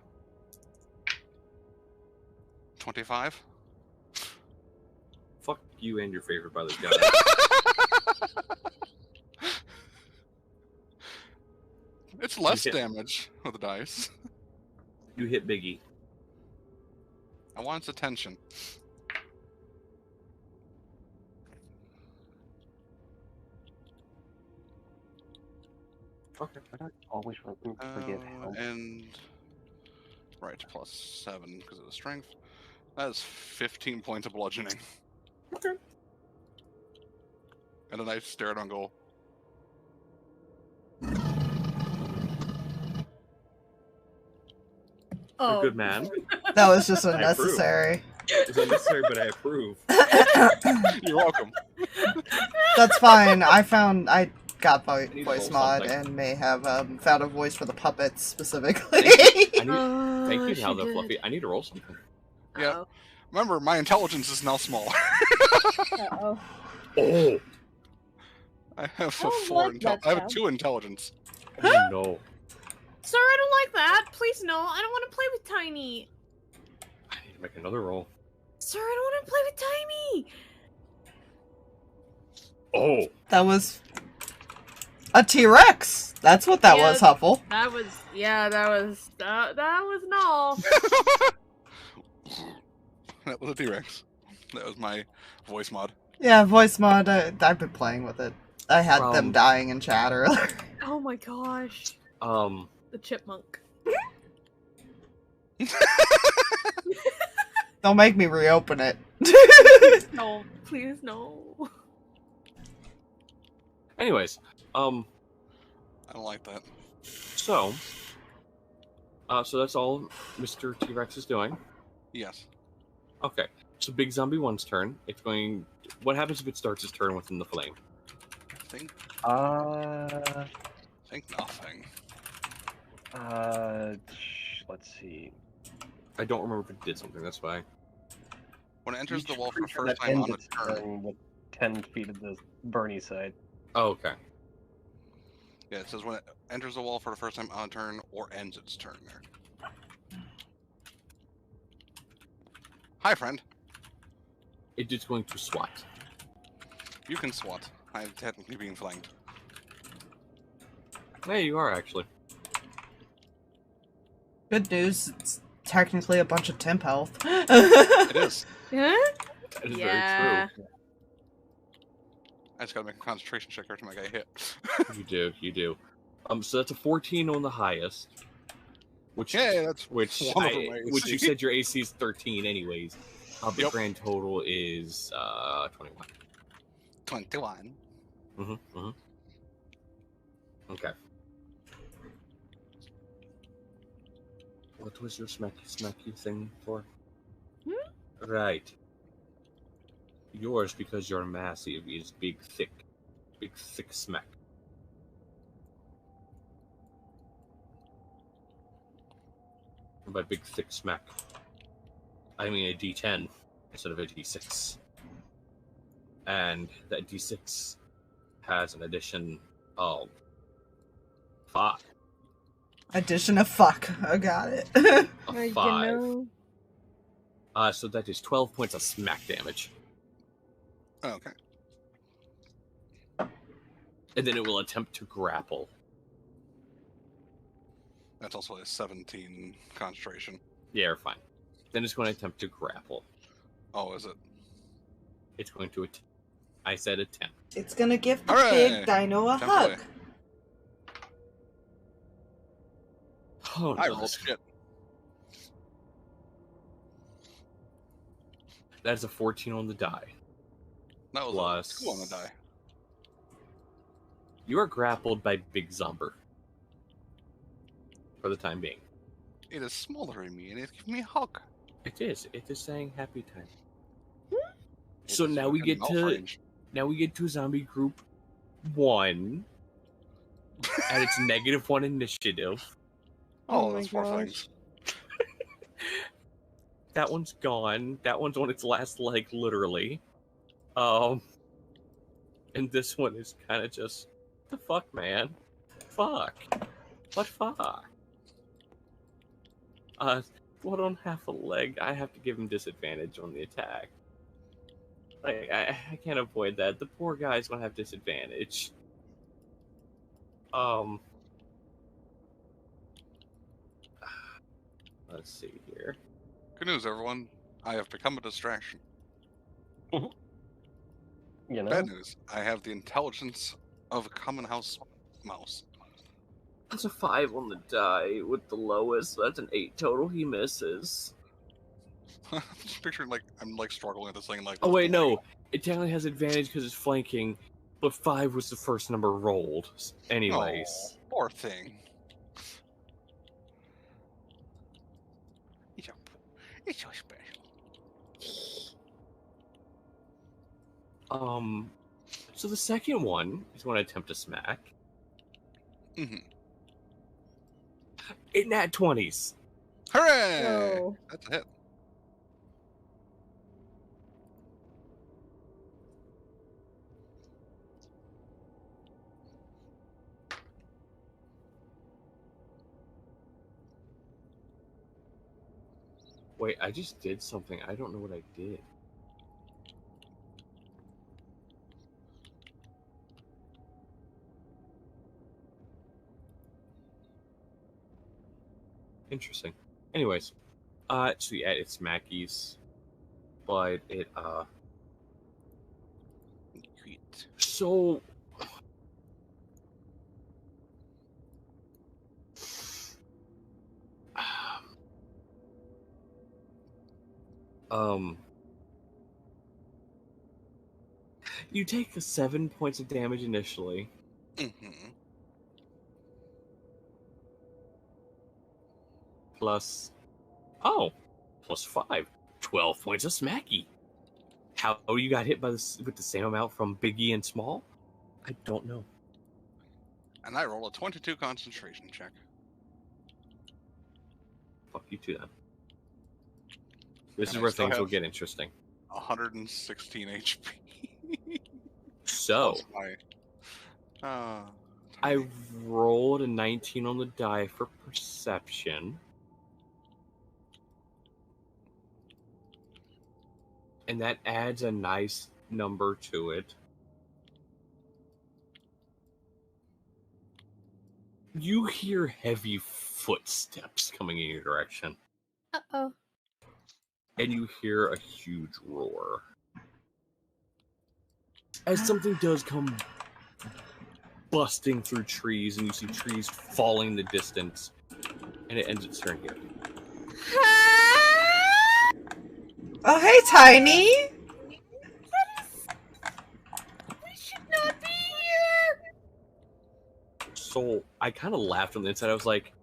25? Fuck you and your favorite by this guy. It's less hit. damage with the dice. You hit Biggie. I want its attention. Okay. But I always forget how. And right, plus 7 because of the strength. That is 15 points of bludgeoning. Okay. And then I stare at it and go, You're a good man. That was just approve. unnecessary. It's unnecessary, but I approve. you're welcome. That's fine. I got need to voice roll mod something. and may have found a voice for the puppets specifically. Thank you now, though, she Fluffy. did. I need to roll something. Yeah. Remember, my intelligence is now smaller. Uh-oh. Oh! I have a don't 4 like that I have sound. 2 intelligence. Oh no. Sir, I don't like that. Please no. I don't want to play with Tiny. I need to make another roll. Sir, I don't want to play with Tiny. Oh! That was a T-Rex. That's what that was, Huffle. That was that was an all. That was a T-Rex. That was my voice mod. Yeah, voice mod. I've been playing with it. I had them dying in chat earlier. Oh my gosh. The chipmunk. Don't make me reopen it. No, please no. Anyways, I don't like that. so that's all Mr. T-Rex is doing. Yes. Okay, so Big Zombie 1's turn. It's going. What happens if it starts its turn within the flame? Think nothing. Let's see. I don't remember if it did something. That's why. When it enters the Each wall for the creature first that time ends on its its turn. turn with 10 feet of the Bernie side. Oh, okay. Yeah, it says when it enters the wall for the first time on a turn or ends its turn there. Hi, friend. It is going to swat. You can swat. I'm technically being flanked. Hey, you are actually. Good news, it's technically a bunch of temp health. It is. Huh? That is Yeah. very I just gotta make a concentration check every time I get hit. true. You do. So that's a 14 on the highest. Which Yeah, that's which one over my which you AC. said your AC is 13 anyways. The Yep. grand total is 21. 21. Mm-hmm. Okay. What was your smacky thing for? Right. Yours, because you're massive, is big thick smack. And by big thick smack, I mean a D10 instead of a D6. And that D6 has an addition of 5. Addition of fuck. I got it. A You 5. know. So that is 12 points of smack damage. Oh, okay. And then it will attempt to grapple. That's also a 17 concentration. Yeah, you're fine. Then it's going to attempt to grapple. Oh, is it? It's going to I said attempt. It's gonna give the Hooray! big dino a Temp hug. away. Oh, I no. rolled shit. That is a 14 on the die. That was Plus- a 2 on the die. You are grappled by Big Zomber. For the time being. It is smothering me and it's giving me a hug. It is. It is saying happy time. It So is now we within get mouth to range. zombie group 1 at its -1 initiative. Oh, Oh those my poor gosh. things. That one's gone. That one's on its last leg, literally. And this one is kind of just, the fuck, man? Fuck. What fuck? One on half a leg. I have to give him disadvantage on the attack. Like, I can't avoid that. The poor guy's gonna have disadvantage. Let's see here. Good news, everyone. I have become a distraction. You know? Bad news. I have the intelligence of a common house mouse. That's a 5 on the die with the lowest. So that's an 8 total. He misses. I'm just picturing like I'm like struggling with this thing. Like, Oh wait, no. It technically has advantage because it's flanking, but 5 was the first number rolled. Anyways. Oh, poor thing. It's so special. So the second one is going to attempt to smack. Mm-hmm. It nat 20s. Hooray! No. That's a hit. Wait, I just did something. I don't know what I did. Interesting. Anyways, so yeah, it's Mackey's, but it Sweet. so You take 7 points of damage initially. Mm-hmm. Plus... plus 5. 12 points of smacky. How you got hit by this with the same amount from Biggie and Small? I don't know. And I roll a 22 concentration check. Fuck you too, then. This And is I where still things will have get interesting. 116 HP. So, Plus my, I rolled a 19 on the die for perception. And that adds a nice number to it. You hear heavy footsteps coming in your direction. Uh-oh. And you hear a huge roar. As something does come busting through trees, and you see trees falling in the distance, and it ends its turn here. Oh, hey, Tiny! We should not be here! So I kind of laughed on the inside. I was like,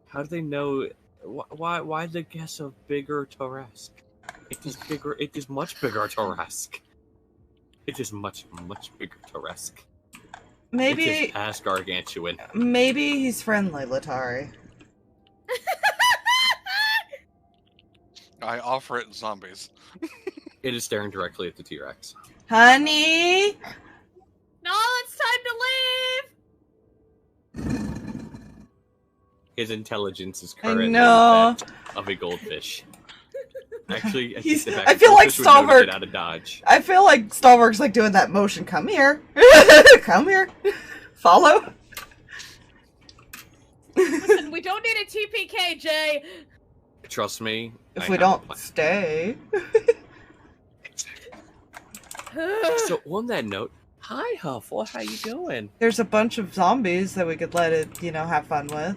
how do they know? Why the guess of bigger Tarask? It is bigger. It is much bigger Tarask. It is much bigger Tarask. It Maybe, is past gargantuan. maybe he's friendly, Letari. I offer it zombies. It is staring directly at the T-Rex. Honey! No, it's time to leave! His intelligence is I currently know. that of a goldfish. Actually, I He's- take it back. I A feel like goldfish would know to Stalverk- get out of dodge. I feel like Stalverk's like doing that motion. Come here. Come here. Follow. Listen, we don't need a TPK, Jay! Trust me. If I we have a don't plan. stay. So on that note, hi Huffle, how you doing? There's a bunch of zombies that we could let it, have fun with.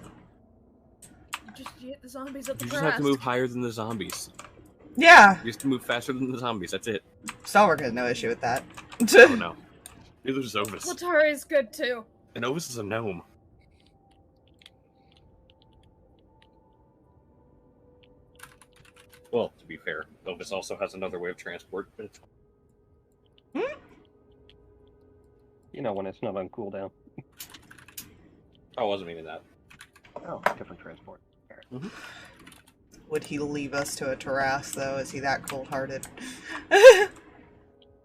Just hit the zombies at the You just have to crest. move higher than the zombies. Yeah. You have to move faster than the zombies. That's it. Stalverk has no issue with that. Oh no. Neither is Ovis. Letari's good too. And Ovis is a gnome. Well, to be fair, Ovis also has another way of transport, but it's... You know, when it's not on cooldown. I wasn't meaning that. Oh, different transport. Would he leave us to a Taras, though? Is he that cold-hearted?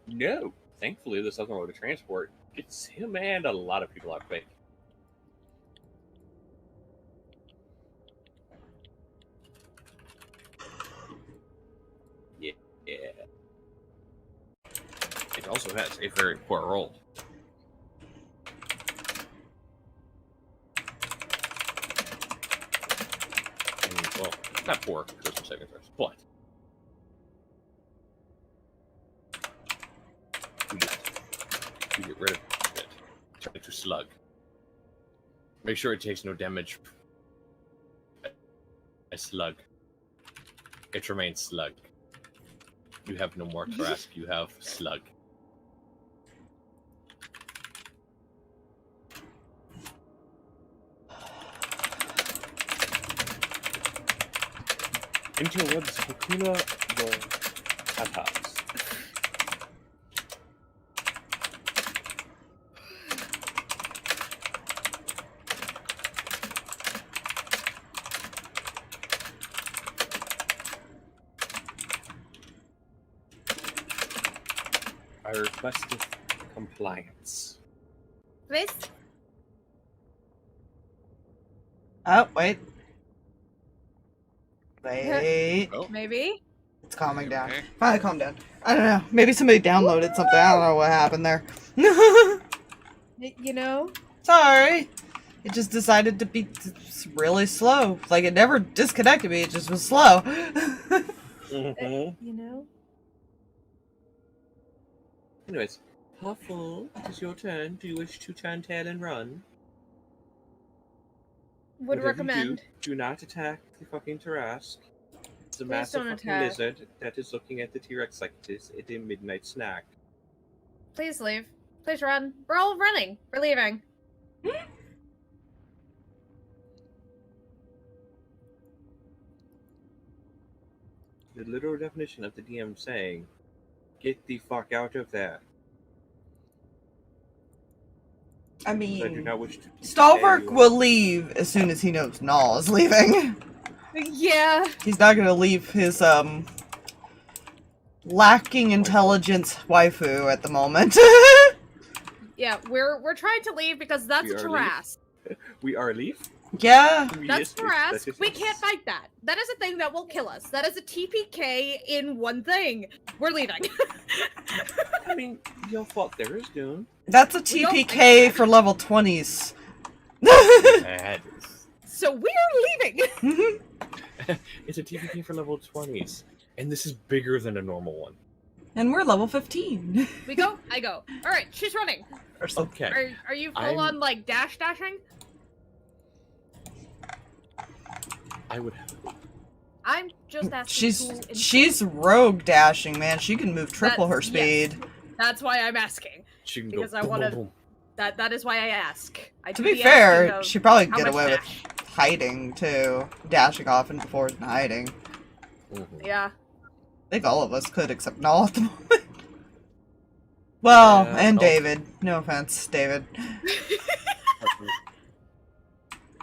No. Thankfully, this other mode of transport gets him and a lot of people out quick. Yeah. It also has a very poor roll. Well, not poor, first and second thrust, but you get rid of it. Turn it to slug. Make sure it takes no damage. A slug. It remains slug. You have no more Tarask, you have slug. Into woods, Hakuna no Tatas. I request compliance. This? Oh, wait. Wait. Oh, Maybe? It's calming down. okay. Finally calm down. I don't know. Maybe somebody downloaded something. I don't know what happened there. You know? Sorry. It just decided to be really slow. Like, it never disconnected me. It just was slow. You know? Anyways, Huffle, it is your turn. Do you wish to turn tail and run? Would Whatever you recommend. do not attack the fucking Tarask. It's a Please massive don't fucking attack. lizard that is looking at the T-Rex like it is a midnight snack. Please leave. Please run. We're all running. We're leaving. The literal definition of the DM saying, "Get the fuck out of there." I I do mean, not wish to. Stalverk will leave as soon as he knows Null is leaving. Yeah. He's not gonna leave his, lacking intelligence waifu at the moment. Yeah, we're trying to leave because that's We a are harass. We are leave. Yeah. That's harass. We can't fight that. That is a thing that will kill us. That is a TPK in one thing. We're leaving. I mean, your fault there is Dune. That's a We don't TPK think for level 20s. So we are leaving. It's a TPK for level 20s, and this is bigger than a normal one. And we're level 15. We go. I go. All right. She's running. Or something. Okay. Are you full on like dashing? I would have. I'm just asking. She's rogue dashing, man. She can move triple her speed. Yes. That's why I'm asking. She can Because go. I boom, wanna- boom, boom. That is why I ask. To be fair, she probably could how get much away with dash? hiding too. Dashing off and before and hiding. Mhm. Yeah. I think all of us could, except Null at the moment. Well, Yeah, and Null. David. No offense, David.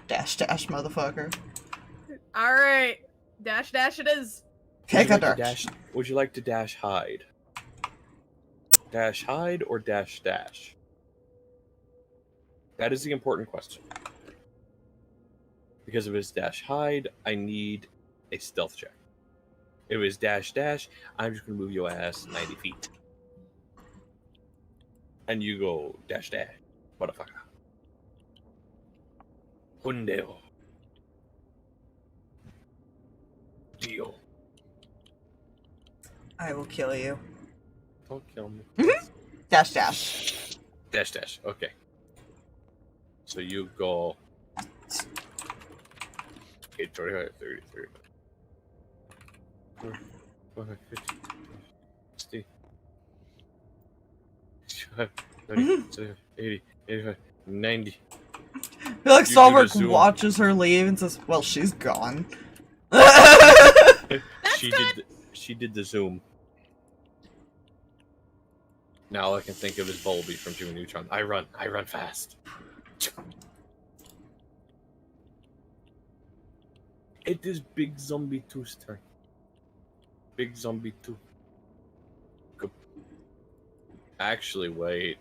Dash, motherfucker. All right. Dash it is. Pick a Would you like to direction. Would you like to dash hide? Dash hide or dash dash? That is the important question. Because if it's dash hide, I need a stealth check. If it's dash dash, I'm just gonna move your ass 90 feet. And you go dash dash, motherfucker. Hundeo. Deal. I will kill you. Don't kill me. Dash, dash. Dash dash. Okay. So you go. Okay, 25, 30, 30. 40, 50, 60, 65, 70, 75, 80, 85, 90. I feel like You do the Stalverk zoom. watches her leave and says, well, she's gone. She did the zoom. Now all I can think of is Volby from Jimmy Neutron. I run fast. It is Big Zombie 2's turn. Big Zombie 2. Go. Actually, wait.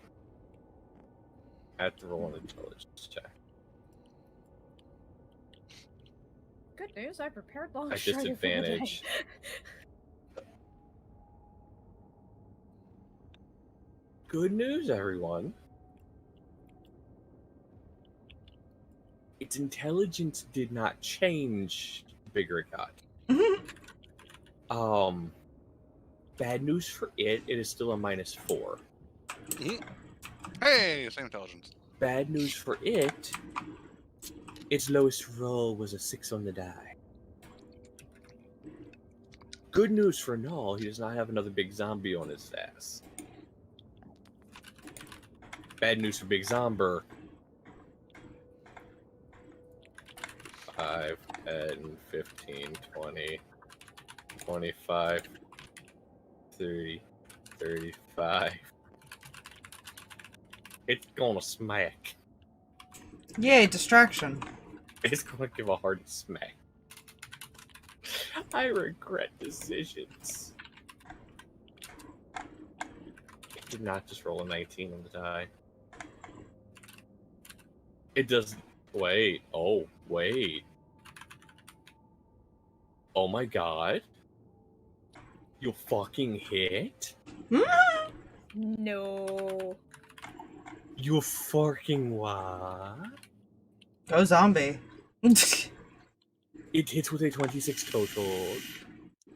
I have to roll an intelligence check. Good news. I prepared long. At disadvantage. Good news, everyone. Its intelligence did not change, Bigger God. Bad news for it, it is still a -4. Hey, same intelligence. Bad news for it, its lowest roll was a 6 on the die. Good news for Null, he does not have another big zombie on his ass. Bad news for Big Zomber. 5, 10, 15, 20, 25, 30, 35. It's gonna smack. Yay, distraction. It's gonna give a hard smack. I regret decisions. It did not just roll a 19 on the die. It does. Wait. Oh, wait. Oh my god. You fucking hit? No. You fucking what? Go zombie. It hits with a 26 total.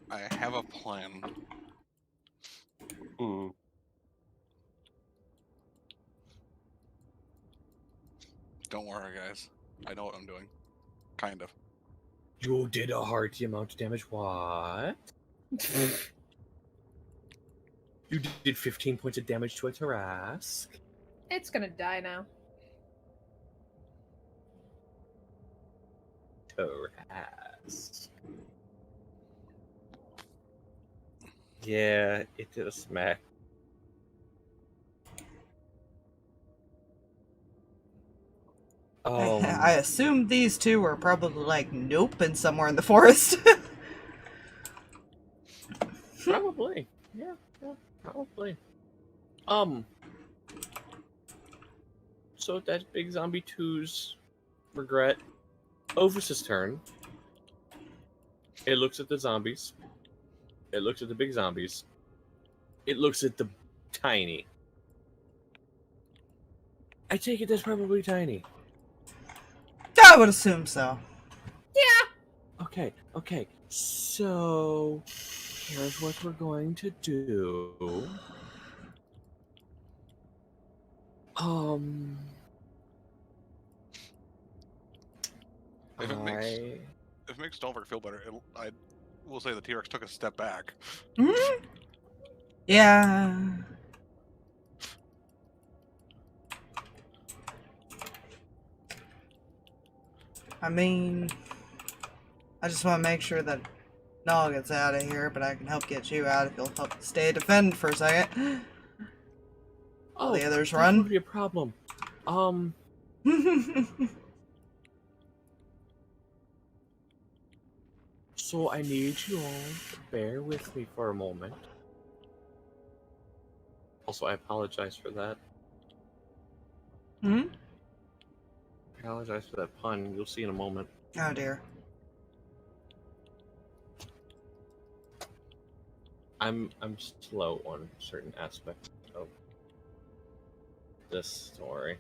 I have a plan. Don't worry, guys. I know what I'm doing. Kind of. You did a hearty amount of damage. What? You did 15 points of damage to a Tarask. It's gonna die now. Tarask. Yeah, it did a smack. I assume these two were probably like, nope, and somewhere in the forest. Probably. Yeah, probably. So that's Big Zombie 2's regret. Ovis's turn. It looks at the zombies. It looks at the big zombies. It looks at the tiny. I take it that's probably tiny. I would assume so. Yeah. Okay. So, here's what we're going to do. If it makes Stalverk feel better, I will say the T-Rex took a step back. Yeah. I mean, I just want to make sure that Null gets out of here, but I can help get you out if you'll help stay defend for a second. Oh, the others that run. would be a problem. So I need you all to bear with me for a moment. Also, I apologize for that. Hmm? I apologize for that pun. You'll see in a moment. Oh dear. I'm slow on certain aspects of this story.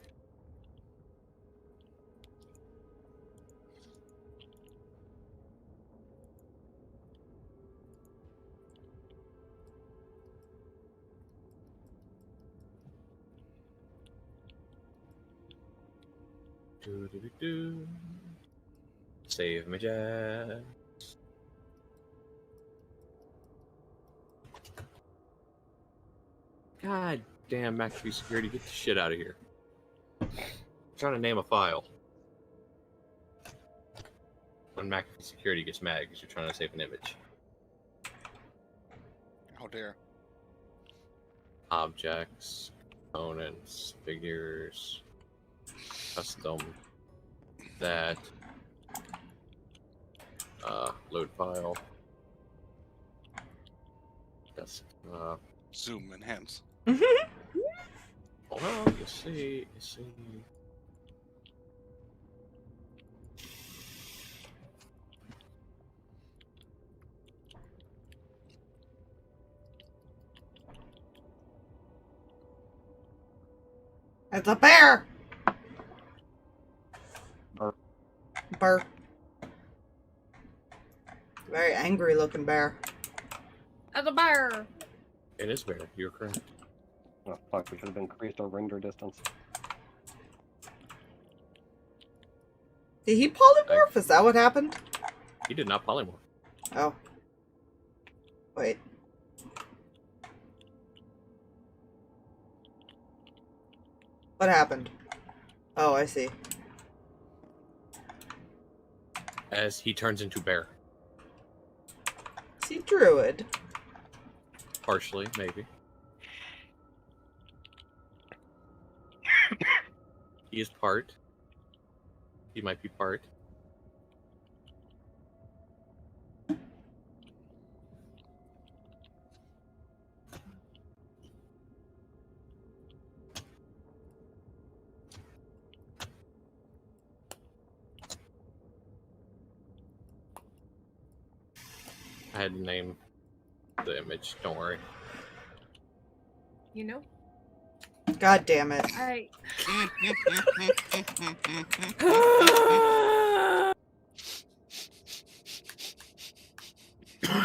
Do. Save my jazz. God damn, McAfee security, get the shit out of here. I'm trying to name a file. When McAfee security gets mad because you're trying to save an image. How dare. Objects, components, figures, custom, that, load file, desktop. Zoom enhance. Hold on, you see. It's a bear! Burp. Burp. Very angry looking bear. As a bear. It is bear, you're correct. Oh fuck, we should have increased our render distance. Did he polymorph? Is that what happened? He did not polymorph. Oh. Wait. What happened? Oh, I see. As he turns into bear. Is he druid? Partially, maybe. He is part. He might be part. I had to name the image, don't worry. You know? God damn it. I...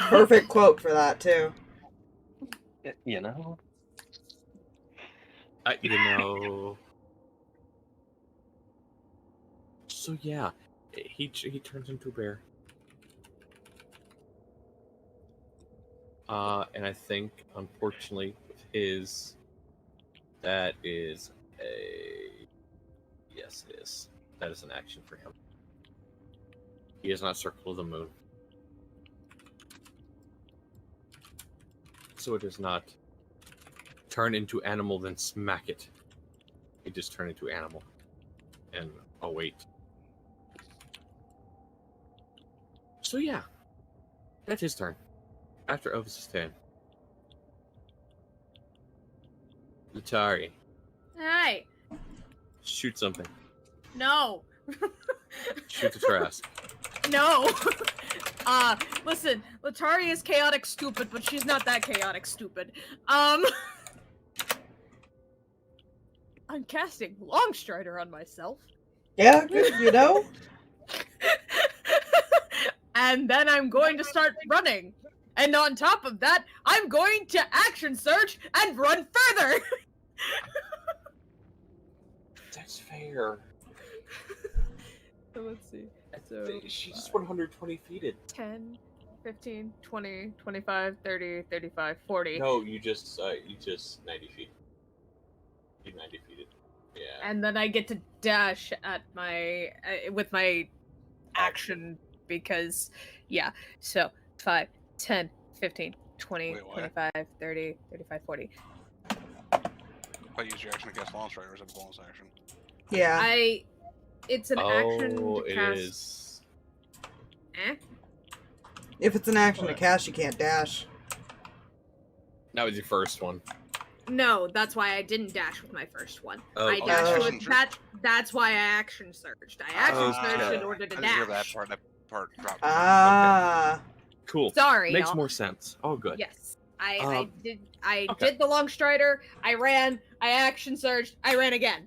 Perfect quote for that, too. You know? You know. So yeah, he turns into a bear. And I think, unfortunately, with is a yes, it is. That is an action for him. He has not circled the moon, so it does not turn into animal then smack it. It just turn into animal and wait. So yeah, that's his turn. After Ovis's turn, Letari, Hi. shoot something. No. Shoot the trash. No. Listen, Letari is chaotic stupid, but she's not that chaotic stupid. I'm casting Longstrider on myself. Yeah, good, you know? And then I'm going to start running. And on top of that, I'm going to action surge and run further. That's fair. So let's see. So She's just 120 feeted. 10, 15, 20, 25, 30, 35, 40. No, you just 90 feet. You 90 feet. Yeah. And then I get to dash at my with my action because yeah. So 5, 10, 15, 20, Wait, what? 25, 30, 35, 40. If I use your action against Launch Rider, is it a bonus action? Yeah. It's an action to it cast. is. If it's an action to cast, you can't dash. That was your first one. No, that's why I didn't dash with my first one. Oh, I okay. dashed Action with surge. that's why I action surged. I action surged Okay. in order to I didn't hear that dash. part. That part dropped. Ah. Cool. Sorry, Makes y'all. more sense. Oh, good. Yes. I Okay. did the long strider, I ran, I action surged, I ran again.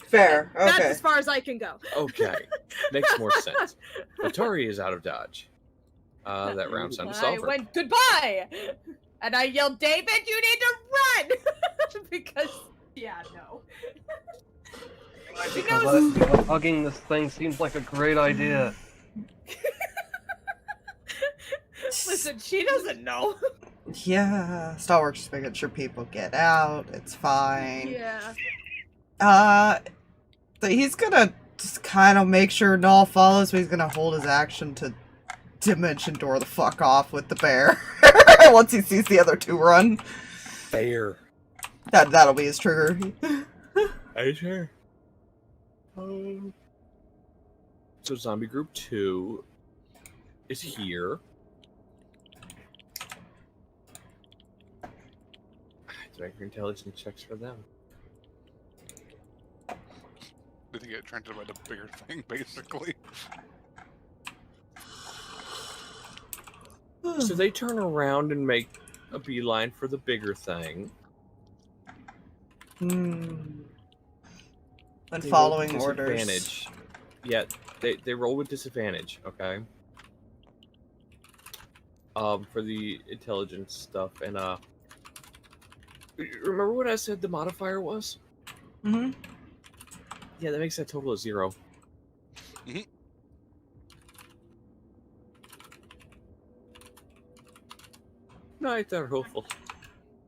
Fair. That's Okay. as far as I can go. Okay. Makes more sense. Letari is out of dodge. That round's down to I Stalverk. went goodbye, and I yelled, "David, you need to run!" because yeah, no. She knows. Hugging this thing seems like a great idea. Listen, she doesn't know. Yeah. Stalverk's just making sure people get out. It's fine. Yeah. So he's gonna just kind of make sure Null follows, but he's gonna hold his action to dimension door the fuck off with the bear once he sees the other two run. Fair. That'll be his trigger. Are you sure? So Zombie Group 2 is here. Did I make your intelligence checks for them? Did he get attracted by the bigger thing, basically? So they turn around and make a beeline for the bigger thing. And They roll following with orders. disadvantage. Yeah, they roll with disadvantage, okay? For the intelligence stuff, and remember what I said the modifier was? Mm-hmm. Yeah, that makes that total of 0. Mhm. Night there, Huffle.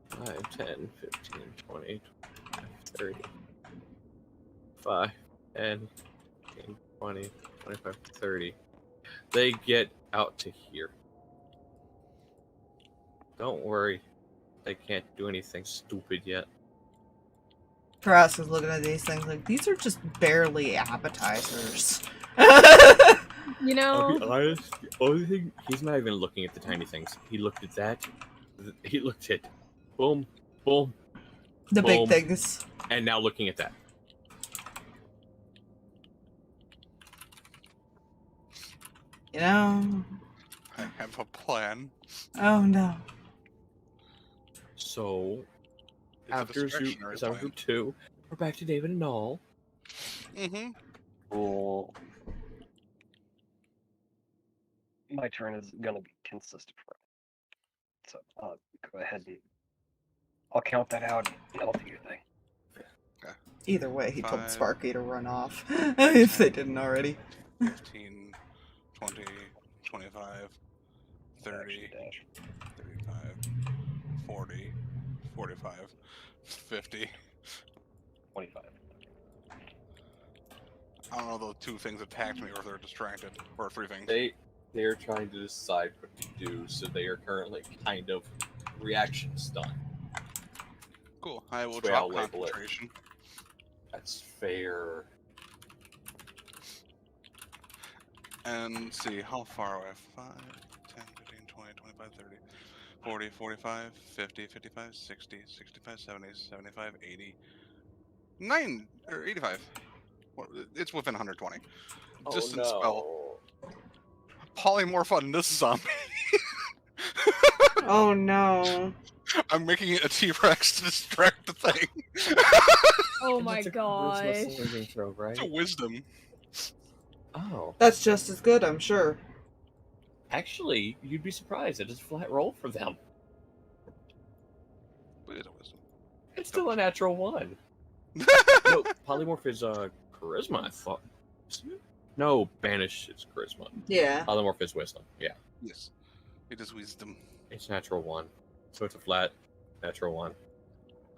5, 10, 15, 20, 30. 5, 10, 15, 20, 25, 30. They get out to here. Don't worry. They can't do anything stupid yet. Karask is looking at these things like, these are just barely appetizers. You I'll be know, honest, the only thing, he's not even looking at the tiny things. He looked at that. He looked at boom, boom, The big Boom. things. and now looking at that. You know? I have a plan. Oh no. So, It's a after discretionary Zombie plan. Group 2, we're back to David and Null. Mm-hmm. Cool. My turn is gonna be consistent for me. So I'll go ahead and I'll count that out and I'll do your thing. Either way, he told 5. Sparky to run off. If they didn't already. 15, 20, 25, 30, Actually, dash. 35, 40, 45, 50. 25. I don't know if those 2 things attacked me or if they're distracted. Or 3 things. They are trying to decide what to do, so they are currently kind of reaction stunned. Cool. I will That's the way drop I'll label it. concentration. That's fair. And see, how far away? 5, 10, 15, 20, 25, 30, 40, 45, 50, 55, 60, 65, 70, 75, 80, 9, or 85. It's within 120. Distance spell. Polymorph on this zombie. Oh no. I'm making it a T-Rex to distract the thing. Oh my god. Throw, right? It's a wisdom. Oh. That's just as good, I'm sure. Actually, you'd be surprised. It is a flat roll for them. But it's a wisdom. It's still a natural 1. No, polymorph is charisma, I thought. No, banish is charisma. Yeah. Polymorph is wisdom. Yeah. Yes. It is wisdom. It's natural 1. So it's a flat natural 1.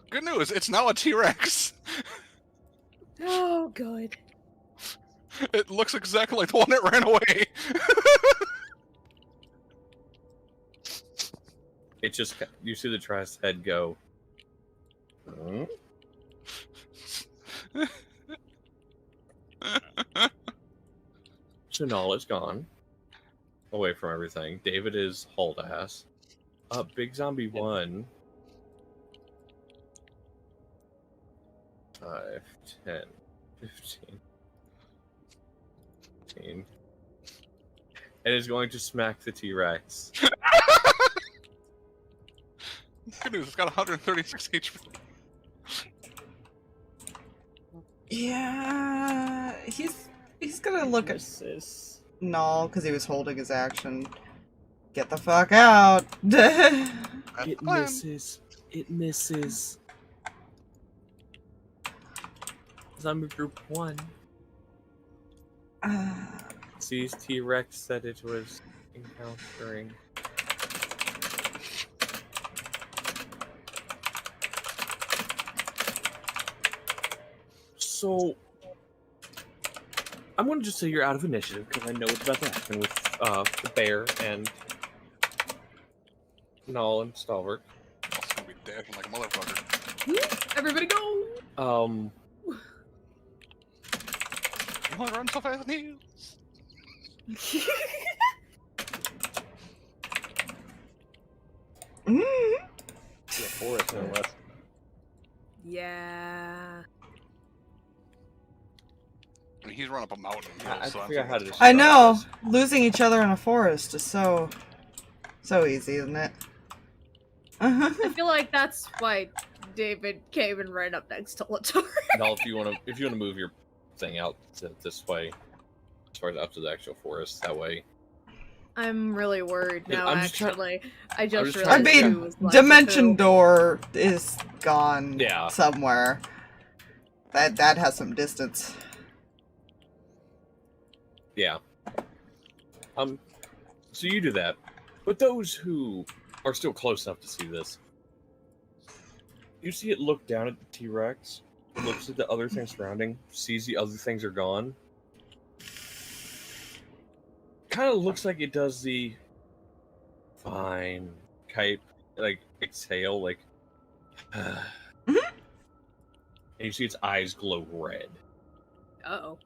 Good news, it's now a T-Rex. Oh, good. It looks exactly like the one that ran away. It just, you see the Tri's head go. Hmm? Chanel is gone. Away from everything. David is hauled ass. Big Zombie 1. 5, 10, 15, 15. And is going to smack the T-Rex. Good news, it's got 136 HP. Yeah, he's gonna look at Misses. no, because he was holding his action. Get the fuck out! It misses. It misses. Zombie group 1 sees T-Rex that it was encountering. So, I'm going to just say you're out of initiative because I know what's about to happen with the bear and Null and Stalverk. It's gonna be dashing like a motherfucker. Everybody go! You wanna run so fast, Niels? Yeah, forest no less. Yeah. I mean, he's run up a mountain. I so forgot how to I describe know. this. Losing each other in a forest is so easy, isn't it? I feel like that's why David came and ran up next to Letari. Null, if you want to move your thing out this way, as far as up to the actual forest, that way. I'm really worried Yeah, now, I'm just actually. I just just realized I mean, who was left Dimension with who. Door is gone Yeah. somewhere. That has some distance. Yeah. So you do that, but those who are still close enough to see this, you see it look down at the T-Rex, looks at the other things surrounding, sees the other things are gone. Kind of looks like it does the fine type, like exhale, like, and you see its eyes glow red. Uh-oh.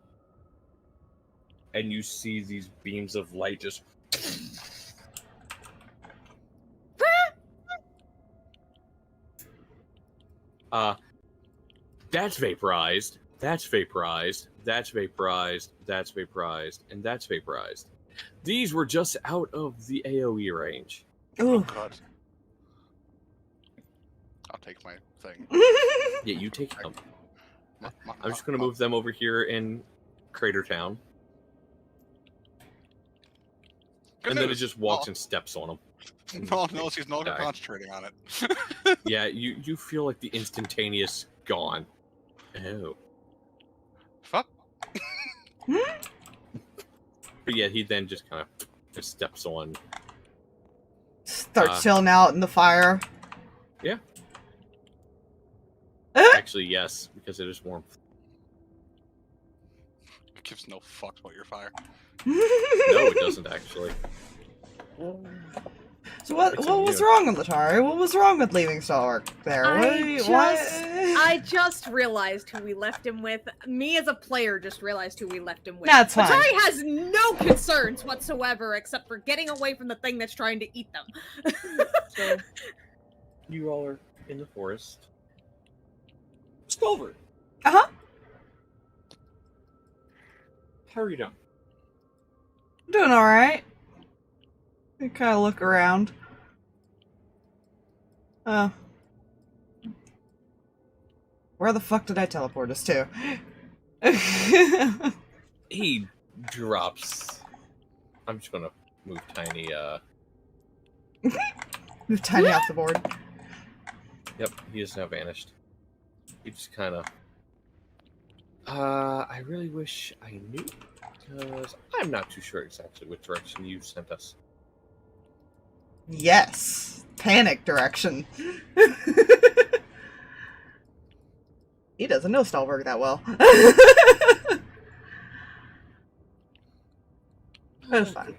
And you see these beams of light just that's vaporized, that's vaporized, that's vaporized, that's vaporized, and that's vaporized. These were just out of the AoE range. Oh Ooh. god. I'll take my thing. Yeah, you take them. My- I'm just gonna move them over here in Crater Town. Good And then it news. just walks and steps on them. No, she's no longer Die. concentrating on it. Yeah, you feel like the instantaneous gone. Oh. Fuck. But yeah, he then just kind of just steps on. Start chilling out in the fire. Actually, yes, because it is warmth. It gives no fucks about your fire. No, it doesn't actually. So what It's was immune. wrong with Letari? What was wrong with leaving Stalverk there? I just realized who we left him with. Me as a player just realized who we left him with. That's fine. Letari has no concerns whatsoever except for getting away from the thing that's trying to eat them. So, you all are in the forest. Stalverk, Uh-huh. how are you doing? Doing alright. I kind of look around. Where the fuck did I teleport us to? He drops. I'm just gonna move Tiny, Move Tiny off the board. Yep, he is now vanished. He just kinda... I really wish I knew, because I'm not too sure exactly what direction you sent us. Yes. Panic direction. He doesn't know Stalverk that well. That's fine.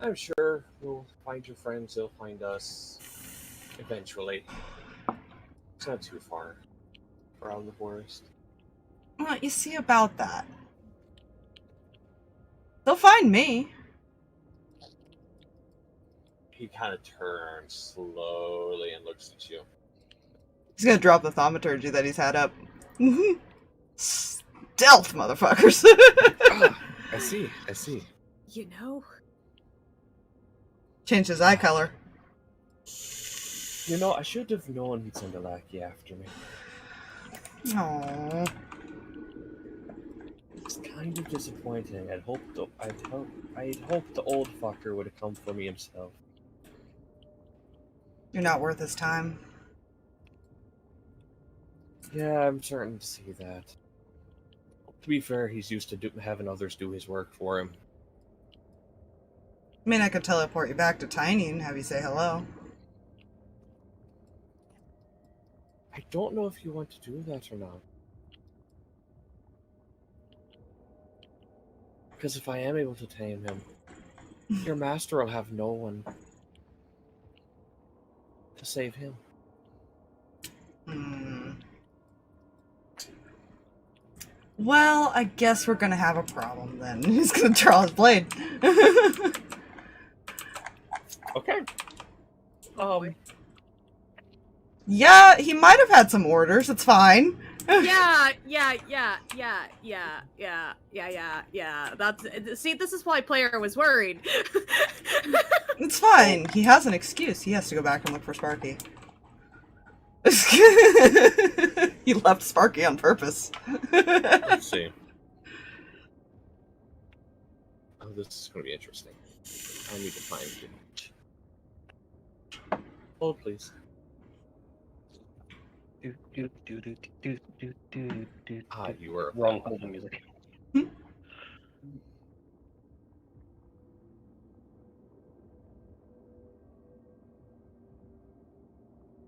I'm sure we'll find your friends, they'll find us eventually. It's not too far around the forest. Well, you see about that. They'll find me. He kind of turns slowly and looks at you. He's gonna drop the thaumaturgy that he's had up. Stealth, motherfuckers. I see. You know? Changed his eye color. You know, I should have known he'd send a lackey after me. Aww. It's kind of disappointing. I'd hoped the old fucker would have come for me himself. You're not worth his time. Yeah, I'm starting to see that. To be fair, he's used to having others do his work for him. I mean, I could teleport you back to Tiny and have you say hello. I don't know if you want to do that or not. Because if I am able to tame him, your master will have no one to save him. Well, I guess we're gonna have a problem then. He's gonna draw his blade. Okay. Yeah, he might have had some orders. It's fine. Yeah. See, this is why player was worried. It's fine. He has an excuse. He has to go back and look for Sparky. He left Sparky on purpose. Let's see. Oh, this is going to be interesting. I need to find you. Hold, please. Ah, you were Wrong holding music.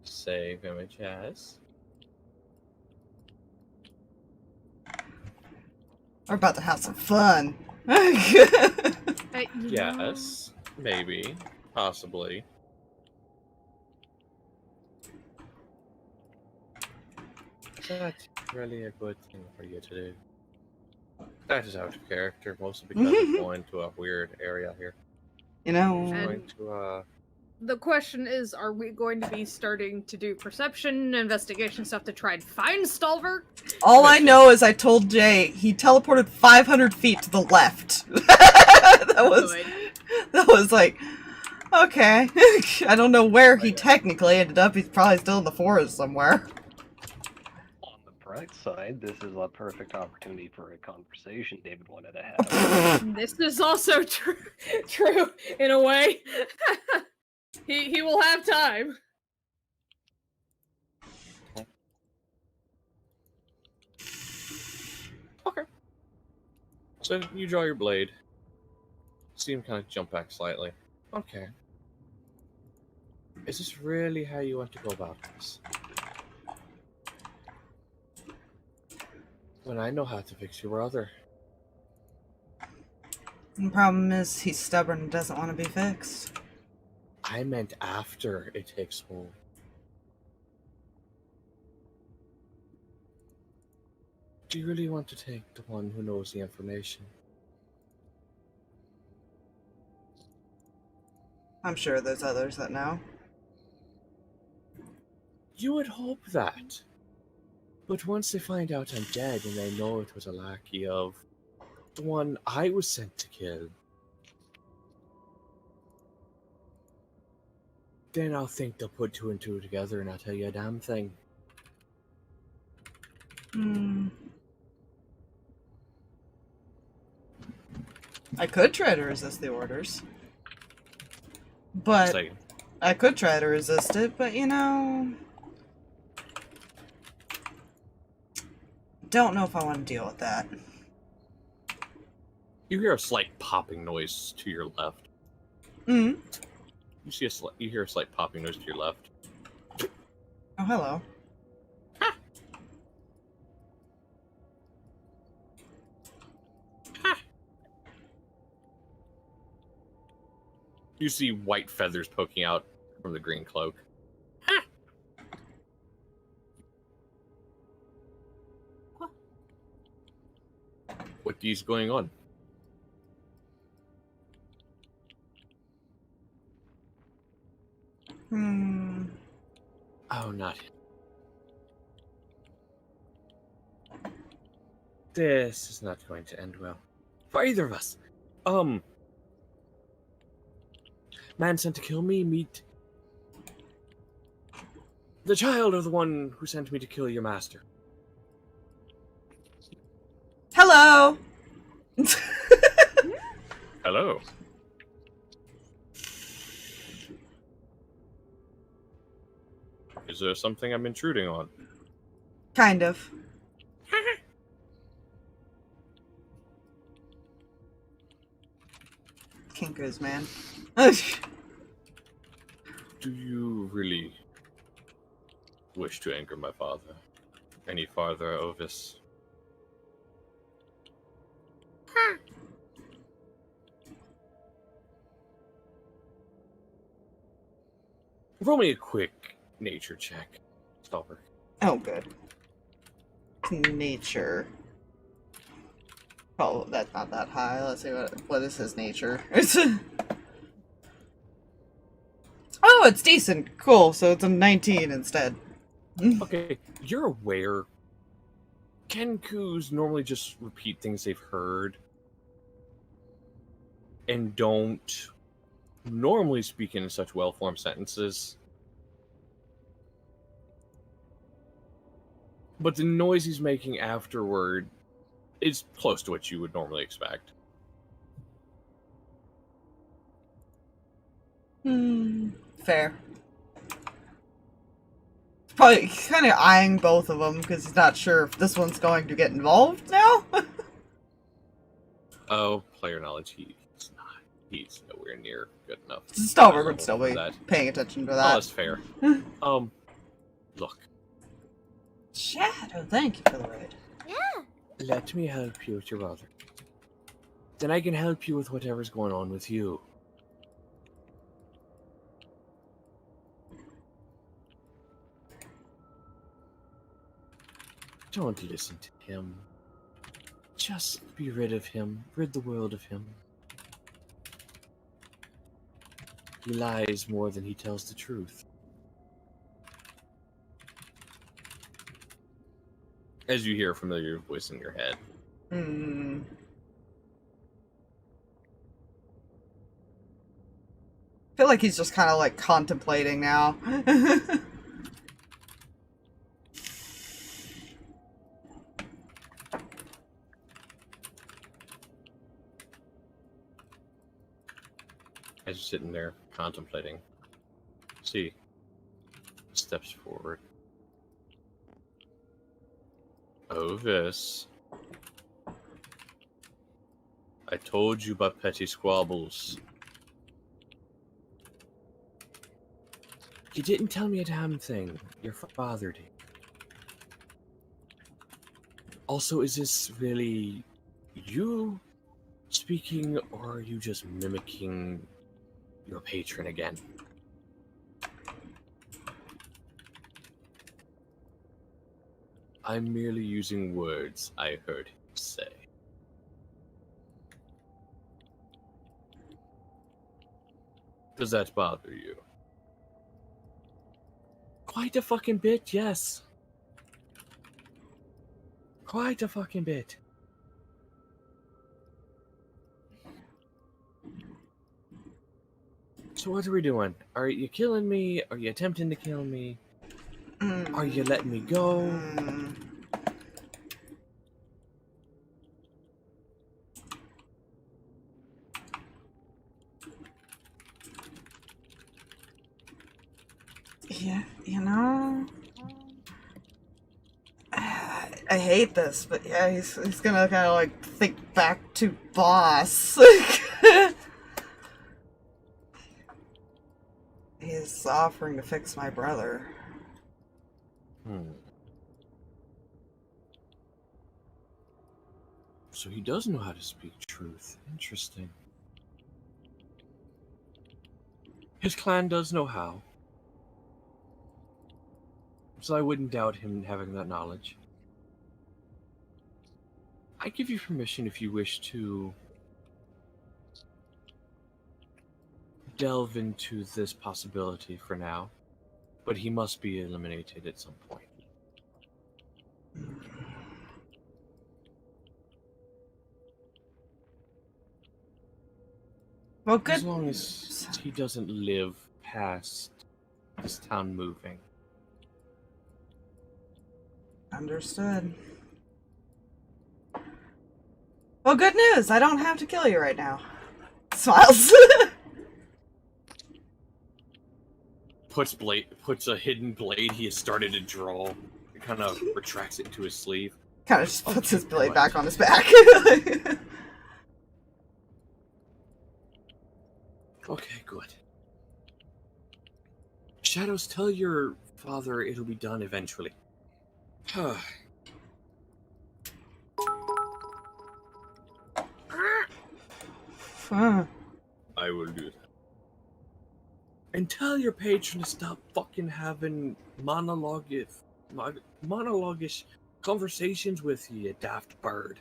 Save image as. We're about to have some fun. Yes, maybe, possibly. That's really a good thing for you to do. That is out of character, mostly because I'm going to a weird area here. You know. I'm going to, The question is, are we going to be starting to do perception, investigation stuff to try and find Stalverk? All I know is I told Jay he teleported 500 feet to the left. that was like, okay. I don't know where he technically ended up. He's probably still in the forest somewhere. On the bright side, this is a perfect opportunity for a conversation David wanted to have. This is also true in a way. He will have time. okay. So you draw your blade. See him kind of jump back slightly. Okay. Is this really how you want to go about this? When I know how to fix your brother. The problem is he's stubborn and doesn't want to be fixed. I meant after it takes hold. Do you really want to take the one who knows the information? I'm sure there's others that know. You would hope that. But once they find out I'm dead and they know it was a lackey of the one I was sent to kill, then I'll think they'll put two and two together and I'll tell you a damn thing. I could try to resist the orders. But Second. I could try to resist it, but you know, don't know if I want to deal with that. You hear a slight popping noise to your left. Mm. You hear a slight popping noise to your left. Oh, hello. You see white feathers poking out from the green cloak. What is going on? Oh, not him. This is not going to end well. For either of us. Man sent to kill me, meet the child of the one who sent me to kill your master. Hello! Hello. Is there something I'm intruding on? Kind of. Kinkers, man. Do you really wish to anger my father any farther, Ovis? Roll me a quick nature check, Stalverk. Oh, good. Nature. Oh, that's not that high. Let's see what is his nature. Oh, it's decent. Cool. So it's a 19 instead. Okay, you're aware Kenkus normally just repeat things they've heard and don't normally speak in such well-formed sentences. But the noise he's making afterward is close to what you would normally expect. Fair. Probably kind of eyeing both of them because he's not sure if this one's going to get involved now. Oh, player knowledge, he's not. He's nowhere near good enough. Stalverk would still be paying attention to Oh, that. that's fair. Look. Shadow, thank you for the raid. Yeah. Let me help you with your brother. Then I can help you with whatever's going on with you. Don't listen to him. Just be rid of him. Rid the world of him. He lies more than he tells the truth. As you hear a familiar voice in your head. I feel like he's just kind of like contemplating now. As you're sitting there contemplating, see, steps forward. Ovis, I told you about petty squabbles. You didn't tell me a damn thing. Your father did. Also, is this really you speaking, or are you just mimicking your patron again? I'm merely using words I heard him say. Does that bother you? Quite a fucking bit, yes. Quite a fucking bit. So what are we doing? Are you killing me? Are you attempting to kill me? Are you letting me go? Yeah, you know, I hate this, but yeah, he's gonna kind of like think back to boss. He's offering to fix my brother. So he does know how to speak truth. Interesting. His clan does know how. So I wouldn't doubt him having that knowledge. I give you permission if you wish to delve into this possibility for now, but he must be eliminated at some point. Well, good. As long as he doesn't live past this town moving. Understood. Well, good news. I don't have to kill you right now. Smiles. Puts a hidden blade he has started to draw. Kind of retracts it into his sleeve. Kind of just puts his blade back on his back. Okay, good. Shadows, tell your father it'll be done eventually. I will do that. And tell your patron to stop fucking having monologue-ish conversations with you daft bird.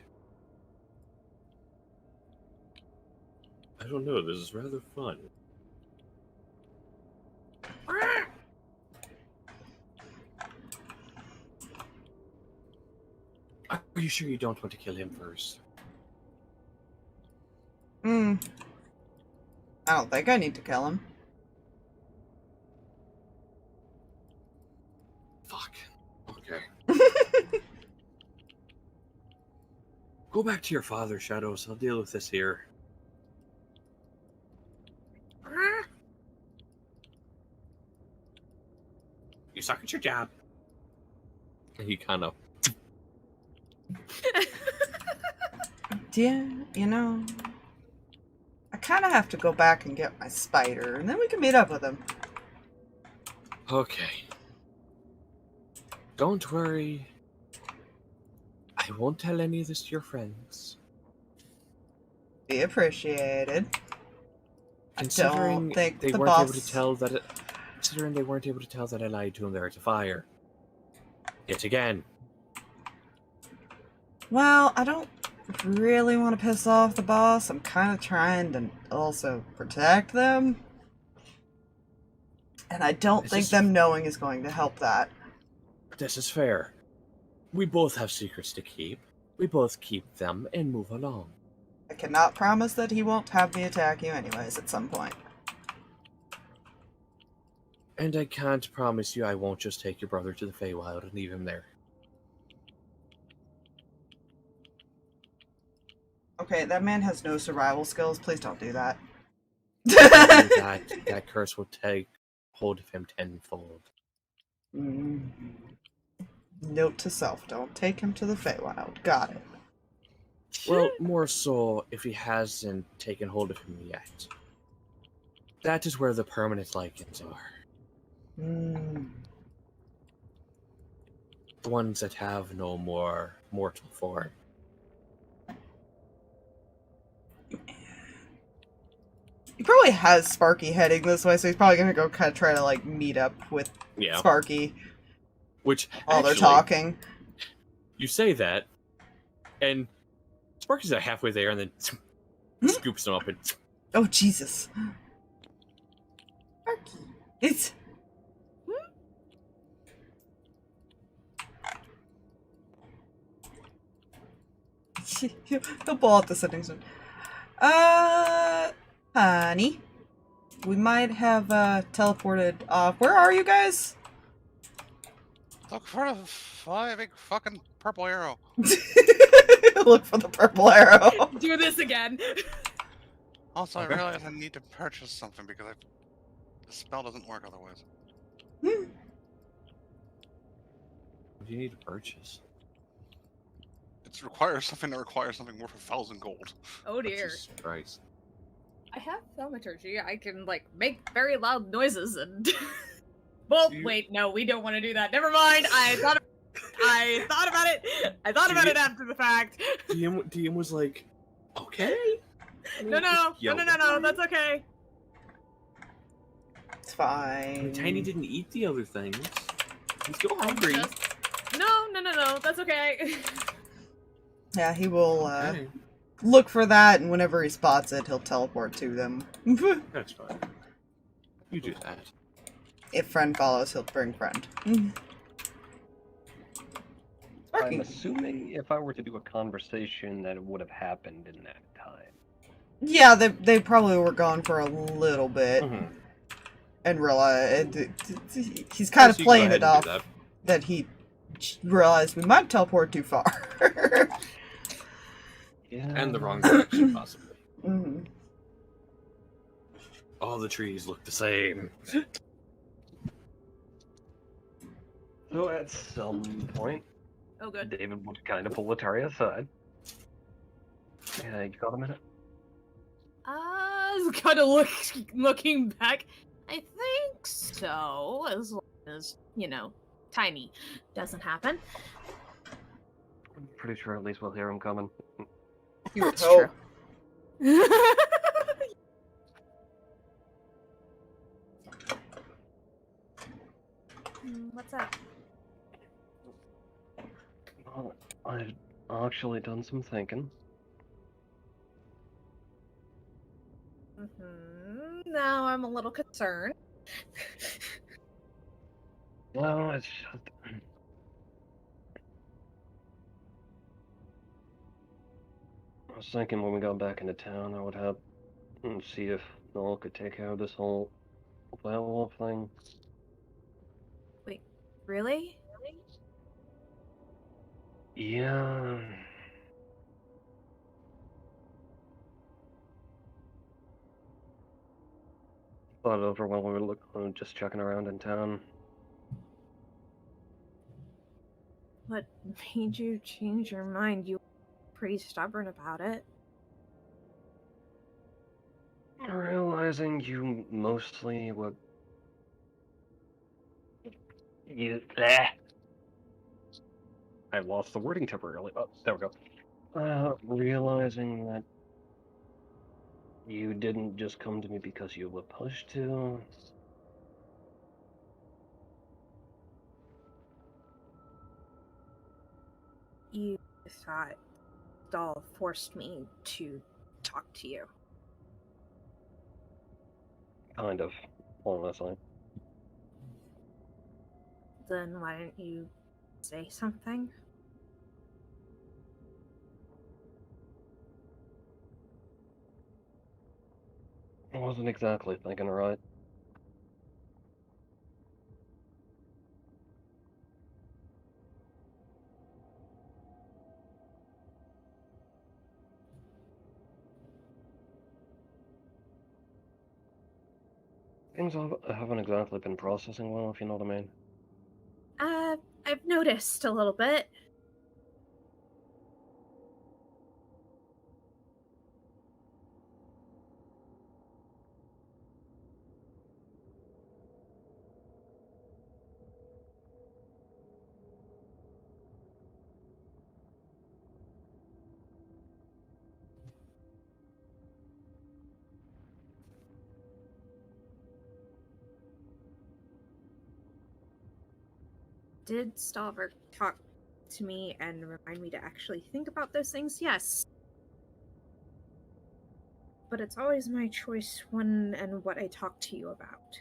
I don't know, this is rather fun. Are you sure you don't want to kill him first? I don't think I need to kill him. Fuck. Okay. Go back to your father, Shadows. I'll deal with this here. You suck at your job. And he kind of... Yeah, you know, I kind of have to go back and get my spider, and then we can meet up with him. Okay. Don't worry. I won't tell any of this to your friends. Be appreciated. Considering I don't think they the weren't boss... able to tell that considering they weren't able to tell that I lied to him there at the fire. Yet again. Well, I don't really want to piss off the boss. I'm kind of trying to also protect them. And I don't think them knowing is going to help that. This is fair. We both have secrets to keep. We both keep them and move along. I cannot promise that he won't have me attack you anyways at some point. And I can't promise you I won't just take your brother to the Feywild and leave him there. Okay, that man has no survival skills. Please don't do that. that curse will take hold of him tenfold. Note to self, don't take him to the Feywild. Got it. Well, more so if he hasn't taken hold of him yet. That is where the permanent lichens are. The ones that have no more mortal form. He probably has Sparky heading this way, so he's probably gonna go kind of try to like meet up with Sparky Which while they're actually, talking. You say that, and Sparky's about halfway there, and then scoops him up and. Oh Jesus! Sparky, it's. He'll pull out the settings. Honey, we might have teleported off. Where are you guys? Look for the big fucking purple arrow. Look for the purple arrow. Do this again. Also, Okay. I realize I need to purchase something because the spell doesn't work otherwise. What do you need to purchase? It requires something that requires something worth 1,000 gold. Oh dear. Jesus Christ. I have thaumaturgy. I can like make very loud noises and. Well, wait, no, we don't want to do that. Never mind. I thought about it. I thought about it after the fact. DM was like, okay. No, that's okay. It's fine. Tiny didn't eat the other things. He's still hungry. No, that's okay. Yeah, he will Okay. look for that, and whenever he spots it, he'll teleport to them. That's fine. You do that. If friend follows, he'll bring friend. I'm assuming if I were to do a conversation that it would have happened in that time. Yeah, they probably were gone for a little bit, and realized he's kind of playing it off that he realized we might teleport too far. Yeah. And the wrong direction, possibly. Mhm. All the trees look the same. So at some point, Oh, good. David would kind of pull Letari aside. Yeah, you got a minute? Kind of looking back. I think so, as long as, Tiny doesn't happen. I'm pretty sure at least we'll hear him coming. That's true. What's up? Well, I've actually done some thinking. Now I'm a little concerned. Well, it's just... I was thinking when we got back into town, I would have see if Noel could take care of this whole werewolf thing. Wait, really? Yeah. Thought it over while we were just checking around in town. What made you change your mind? You were pretty stubborn about it. Realizing you mostly were... I lost the wording temporarily. Oh, there we go. Realizing that you didn't just come to me because you were pushed to. You thought Dahl forced me to talk to you. Kind of, honestly. Then why didn't you say something? I wasn't exactly thinking right. Things haven't exactly been processing well, if you know what I mean. I've noticed a little bit. Did Stalverk talk to me and remind me to actually think about those things? Yes. But it's always my choice when and what I talk to you about.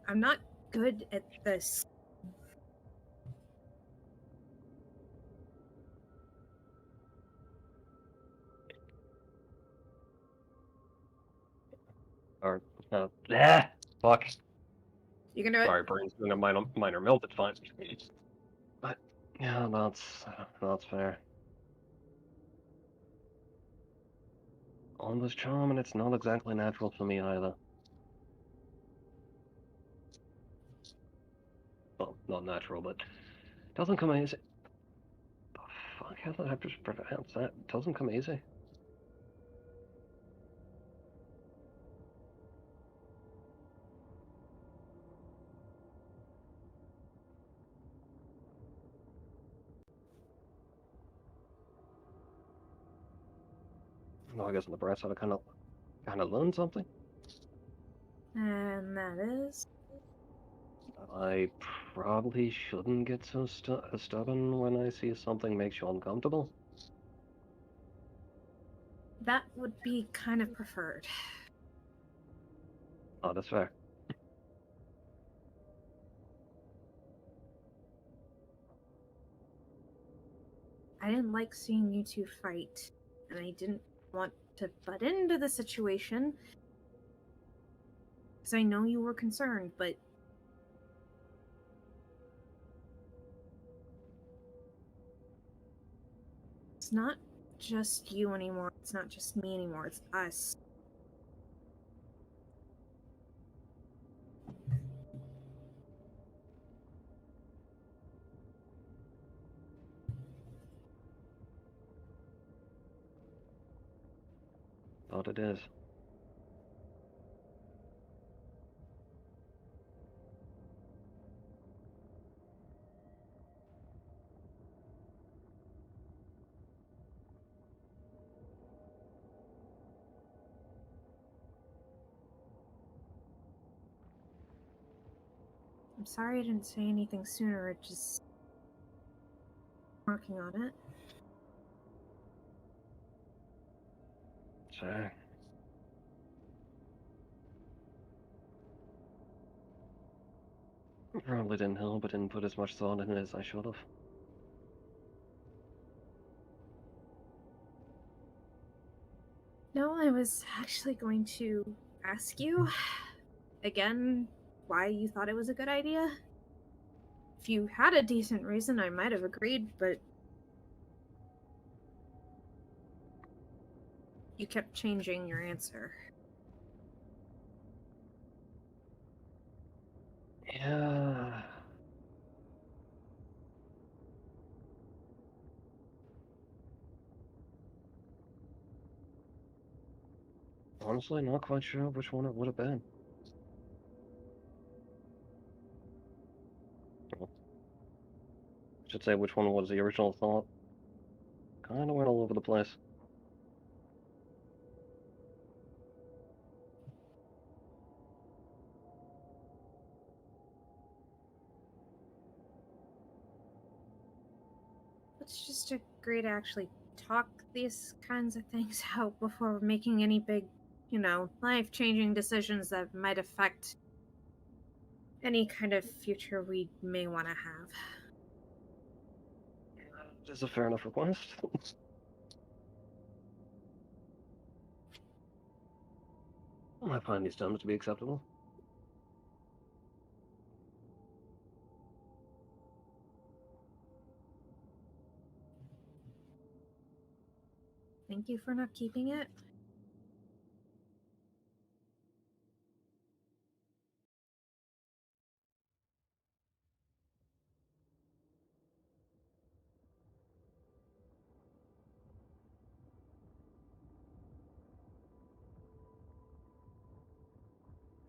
I'm not good at this. Or, fuck. You can do it. Sorry, brain's doing a minor melt, it's fine. But, yeah, that's fair. On this charm, and it's not exactly natural for me either. Well, not natural, but doesn't come easy. The fuck, how did I just pronounce that? Doesn't come easy. No, I guess on the bright side, I kind of learned something. And that is? I probably shouldn't get so stubborn when I see something makes you uncomfortable. That would be kind of preferred. Oh, that's fair. I didn't like seeing you two fight, and I didn't want to butt into the situation, because I know you were concerned, but it's not just you anymore, it's not just me anymore, it's us. Thought it is. I'm sorry I didn't say anything sooner, just working on it. Sure. Probably didn't help, but didn't put as much thought in it as I should have. No, I was actually going to ask you, again, why you thought it was a good idea. If you had a decent reason, I might have agreed, but you kept changing your answer. Yeah. Honestly, not quite sure which one it would have been. I should say which one was the original thought. Kind of went all over the place. Let's just agree to actually talk these kinds of things out before making any big, life-changing decisions that might affect any kind of future we may want to have. Is a fair enough request. I find these terms to be acceptable. Thank you for not keeping it.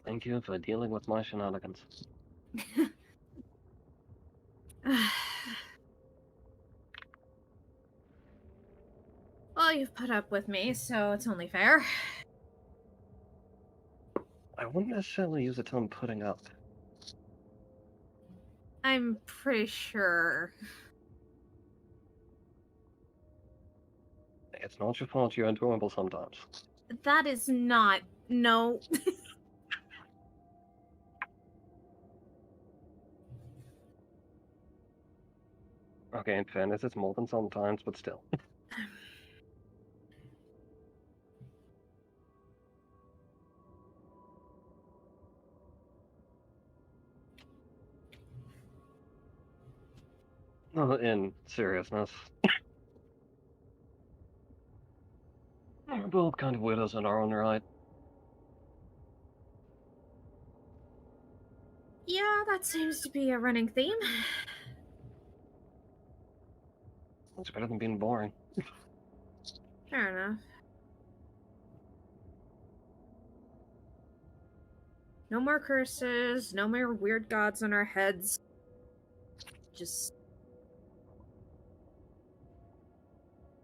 Thank you for dealing with my shenanigans. Well, you've put up with me, so it's only fair. I wouldn't necessarily use the term putting up. I'm pretty sure. It's not your fault you're adorable sometimes. That is not. No. Okay, in fairness, it's more than sometimes, but still. No, in seriousness. We're both kind of widows in our own right. Yeah, that seems to be a running theme. It's better than being boring. Fair enough. No more curses, no more weird gods on our heads. Just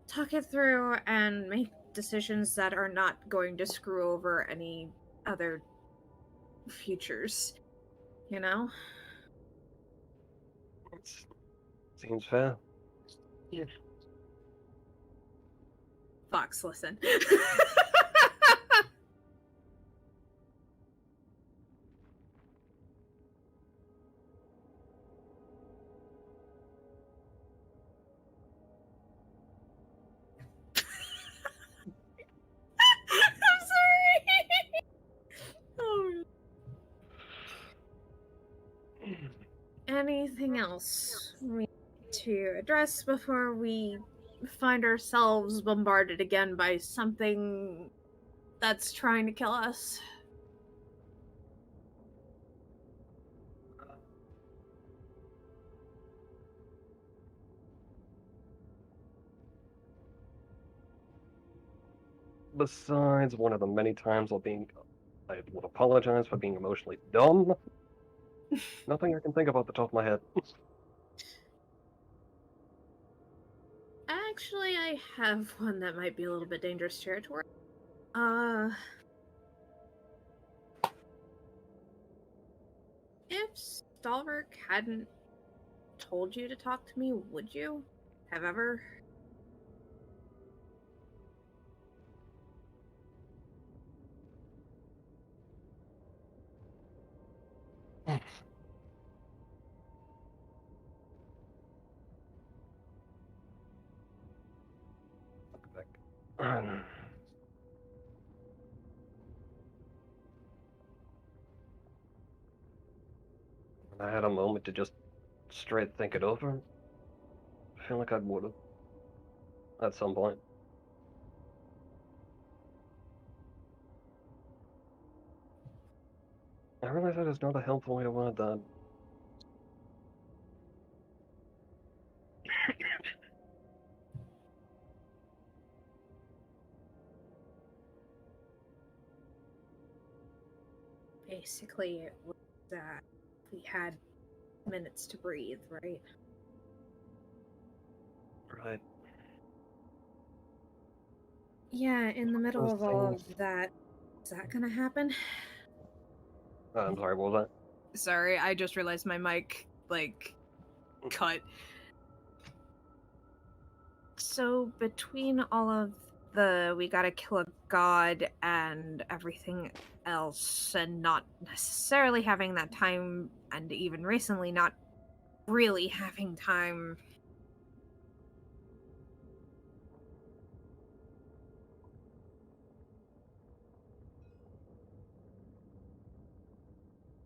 talk it through and make decisions that are not going to screw over any other futures. You know? Seems fair. Yeah. Fox, listen. I'm sorry. Oh. Anything else we need to address before we find ourselves bombarded again by something that's trying to kill us? Besides one of the many times I would apologize for being emotionally dumb. Nothing I can think of off the top of my head. Actually, I have one that might be a little bit dangerous territory. If Stalverk hadn't told you to talk to me, would you have ever? I had a moment to just straight think it over. I feel like I would have. At some point. I realize that is not a helpful way to word that. Basically, it was that we had minutes to breathe, right? Right. Yeah, in the middle Those of all things- of that, is that gonna happen? I'm sorry, what was Sorry, I just realized my mic, cut. So, between all of the we gotta kill a god and everything else, and not necessarily having that time, and even recently not really having time.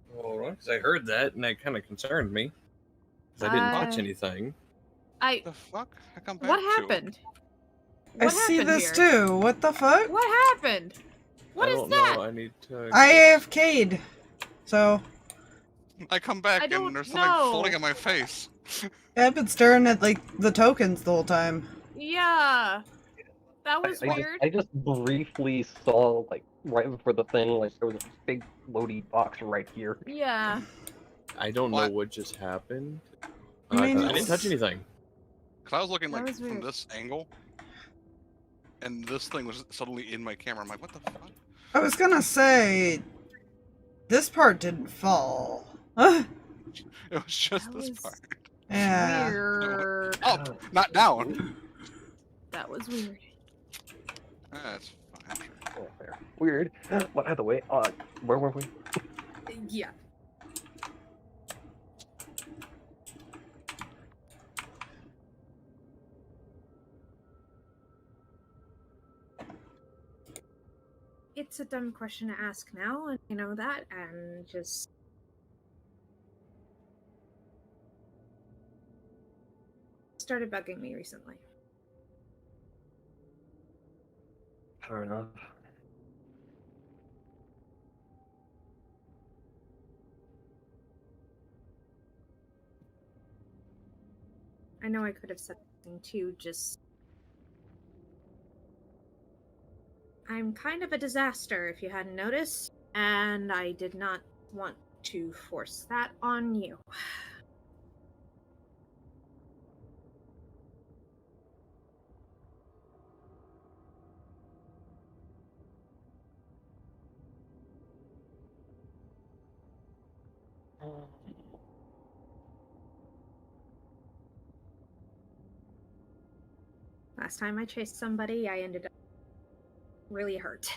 Well, because I heard that, and that kind of concerned me. Because I didn't touch anything. The fuck? I come back What to? happened? I What see happened this here? too. What the fuck? What happened? What I is don't that? know. I need to. I AFK'd. So, I come back I don't and there's something know. floating on my face. I've been staring at, the tokens the whole time. Yeah. That was I weird. I just briefly saw, right before the thing, there was a big loady box right here. Yeah. I don't know What? what just happened. I mean, 'Cause I didn't touch anything. Cause I was looking That was from weird. this angle, and this thing was suddenly in my camera. I'm like, what the fuck? I was gonna say, this part didn't fall. It was just That this was part. Yeah. weird. Up, not down. That was weird. That's fine. Oh, there. Weird. But by the way, where were we? Yeah. It's a dumb question to ask now, and you know that, and just started bugging me recently. Fair enough. I know I could have said something too, just I'm kind of a disaster if you hadn't noticed, and I did not want to force that on you. Last time I chased somebody, I ended up really hurt.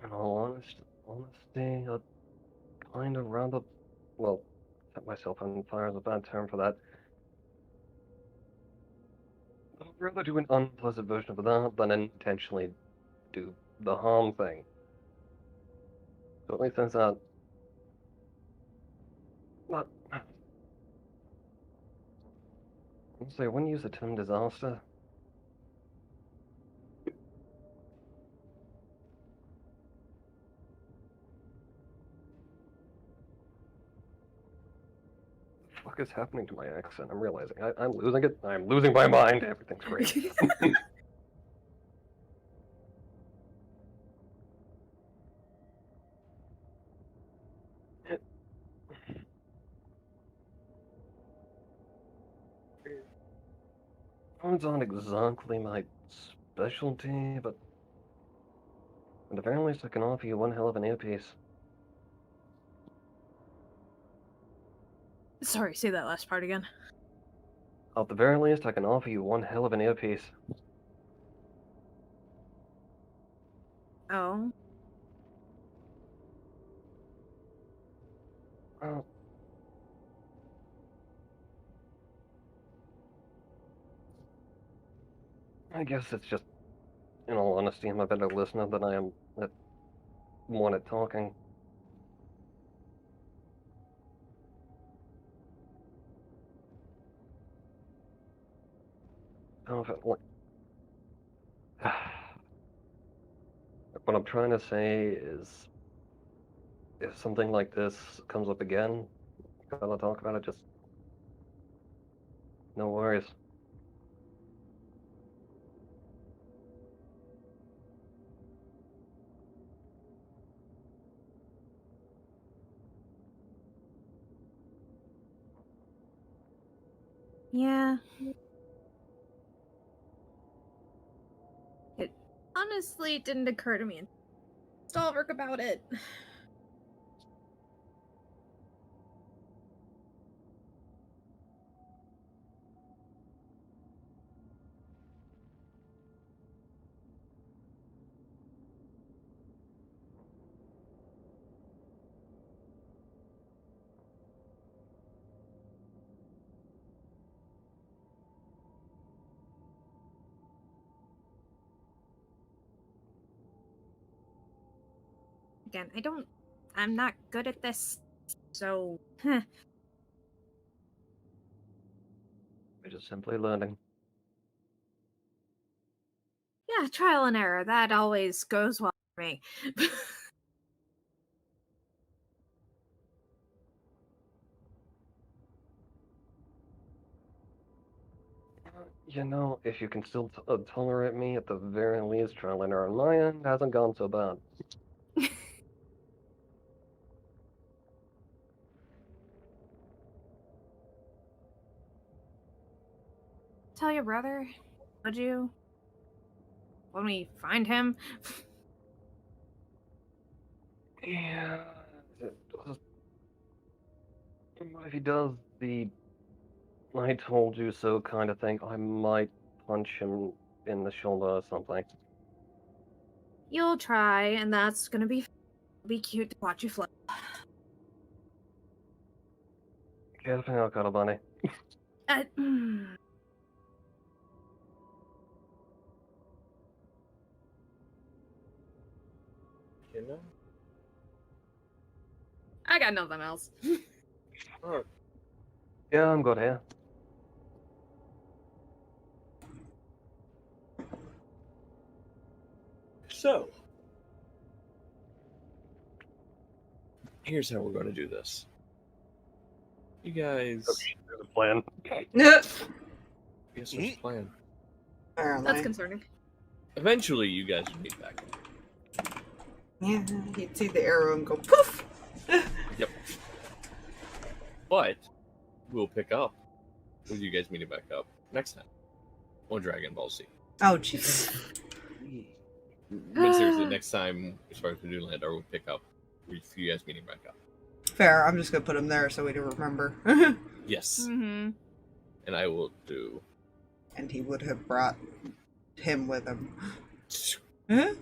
In all honesty, I'd kind of rather, well, set myself on fire is a bad term for that. I'd rather do an unpleasant version of that than intentionally do the harm thing. So at least there's that. But, honestly, I wouldn't use the term disaster. What the fuck is happening to my accent? I'm realizing I'm losing it. I'm losing my mind. Everything's great. Phones aren't exactly my specialty, but at the very least I can offer you one hell of an earpiece. Sorry, say that last part again. At the very least I can offer you one hell of an earpiece. Oh. Well, I guess it's just, in all honesty, I'm a better listener than I am at one at talking. Oh, if it, like, what I'm trying to say is, if something like this comes up again, gotta talk about it, just no worries. Yeah. It honestly didn't occur to me until Stalverk about it. Again, I'm not good at this, so, We're just simply learning. yeah, trial and error, that always goes well for me. You know, if you can still tolerate me, at the very least, trial and error on my end hasn't gone so bad. Tell your brother, would you? when we find him. Yeah. What if he does the "I told you so" kind of thing? I might punch him in the shoulder or something. You'll try, and that's gonna be cute to watch you flip. Careful now, Cuddle Bunny. You know? I got nothing else. Alright. Yeah, I'm good here. So, here's how we're going to do this. You guys... Okay, there's a plan. Guess what's the plan? That's concerning. Eventually, you guys will meet back. Yeah, you'd see the arrow and go poof! Yep. But, we'll pick up with you guys meeting back up next time on Dragon Ball Z. Oh, jeez. But seriously, next time, as far as we do Landar, we'll pick up with you guys meeting back up. Fair, I'm just gonna put him there so we do remember. Yes. Mm-hmm. And I will do... And he would have brought him with him. Huh?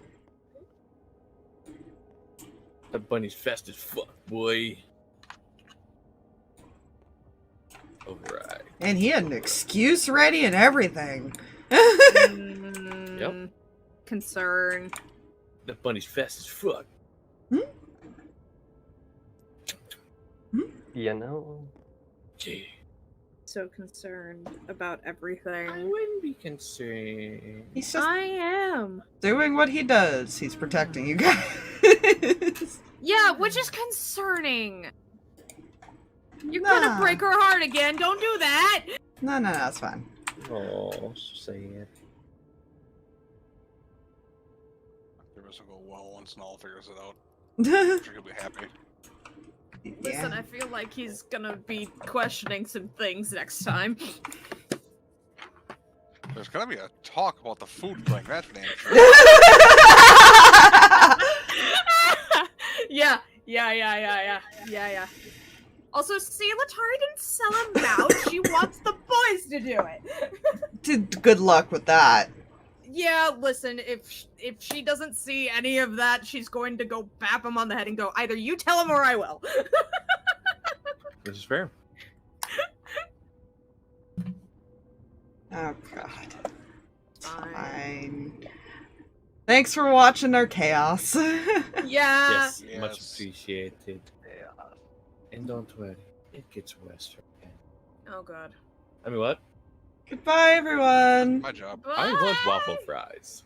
That bunny's fast as fuck, boy. Alright. And he had an excuse ready and everything. Yep. Concern. That bunny's fast as fuck. You know? Yeah. So concerned about everything. I wouldn't be concerned. He's just I am. doing what he does. He's protecting you guys. Yeah, which is concerning. You're Nah. gonna break her heart again. Don't do that. No, it's fine. Oh, sad. This will go well once Null figures it out. I'm sure he'll be happy. Listen, I feel like he's gonna be questioning some things next time. There's gonna be a talk about the food thing, that's for damn sure. Yeah. Also, see, Letari didn't sell him out. She wants the boys to do it. Good luck with that. Yeah, listen, if she doesn't see any of that, she's going to go bap him on the head and go, either you tell him or I will. This is fair. Oh, God. Fine. Thanks for watching our chaos. Yeah. Yes, Yes. much appreciated. And don't worry, it gets worse again. Oh, God. I mean, what? Goodbye, everyone. My job. I want Bye. waffle fries.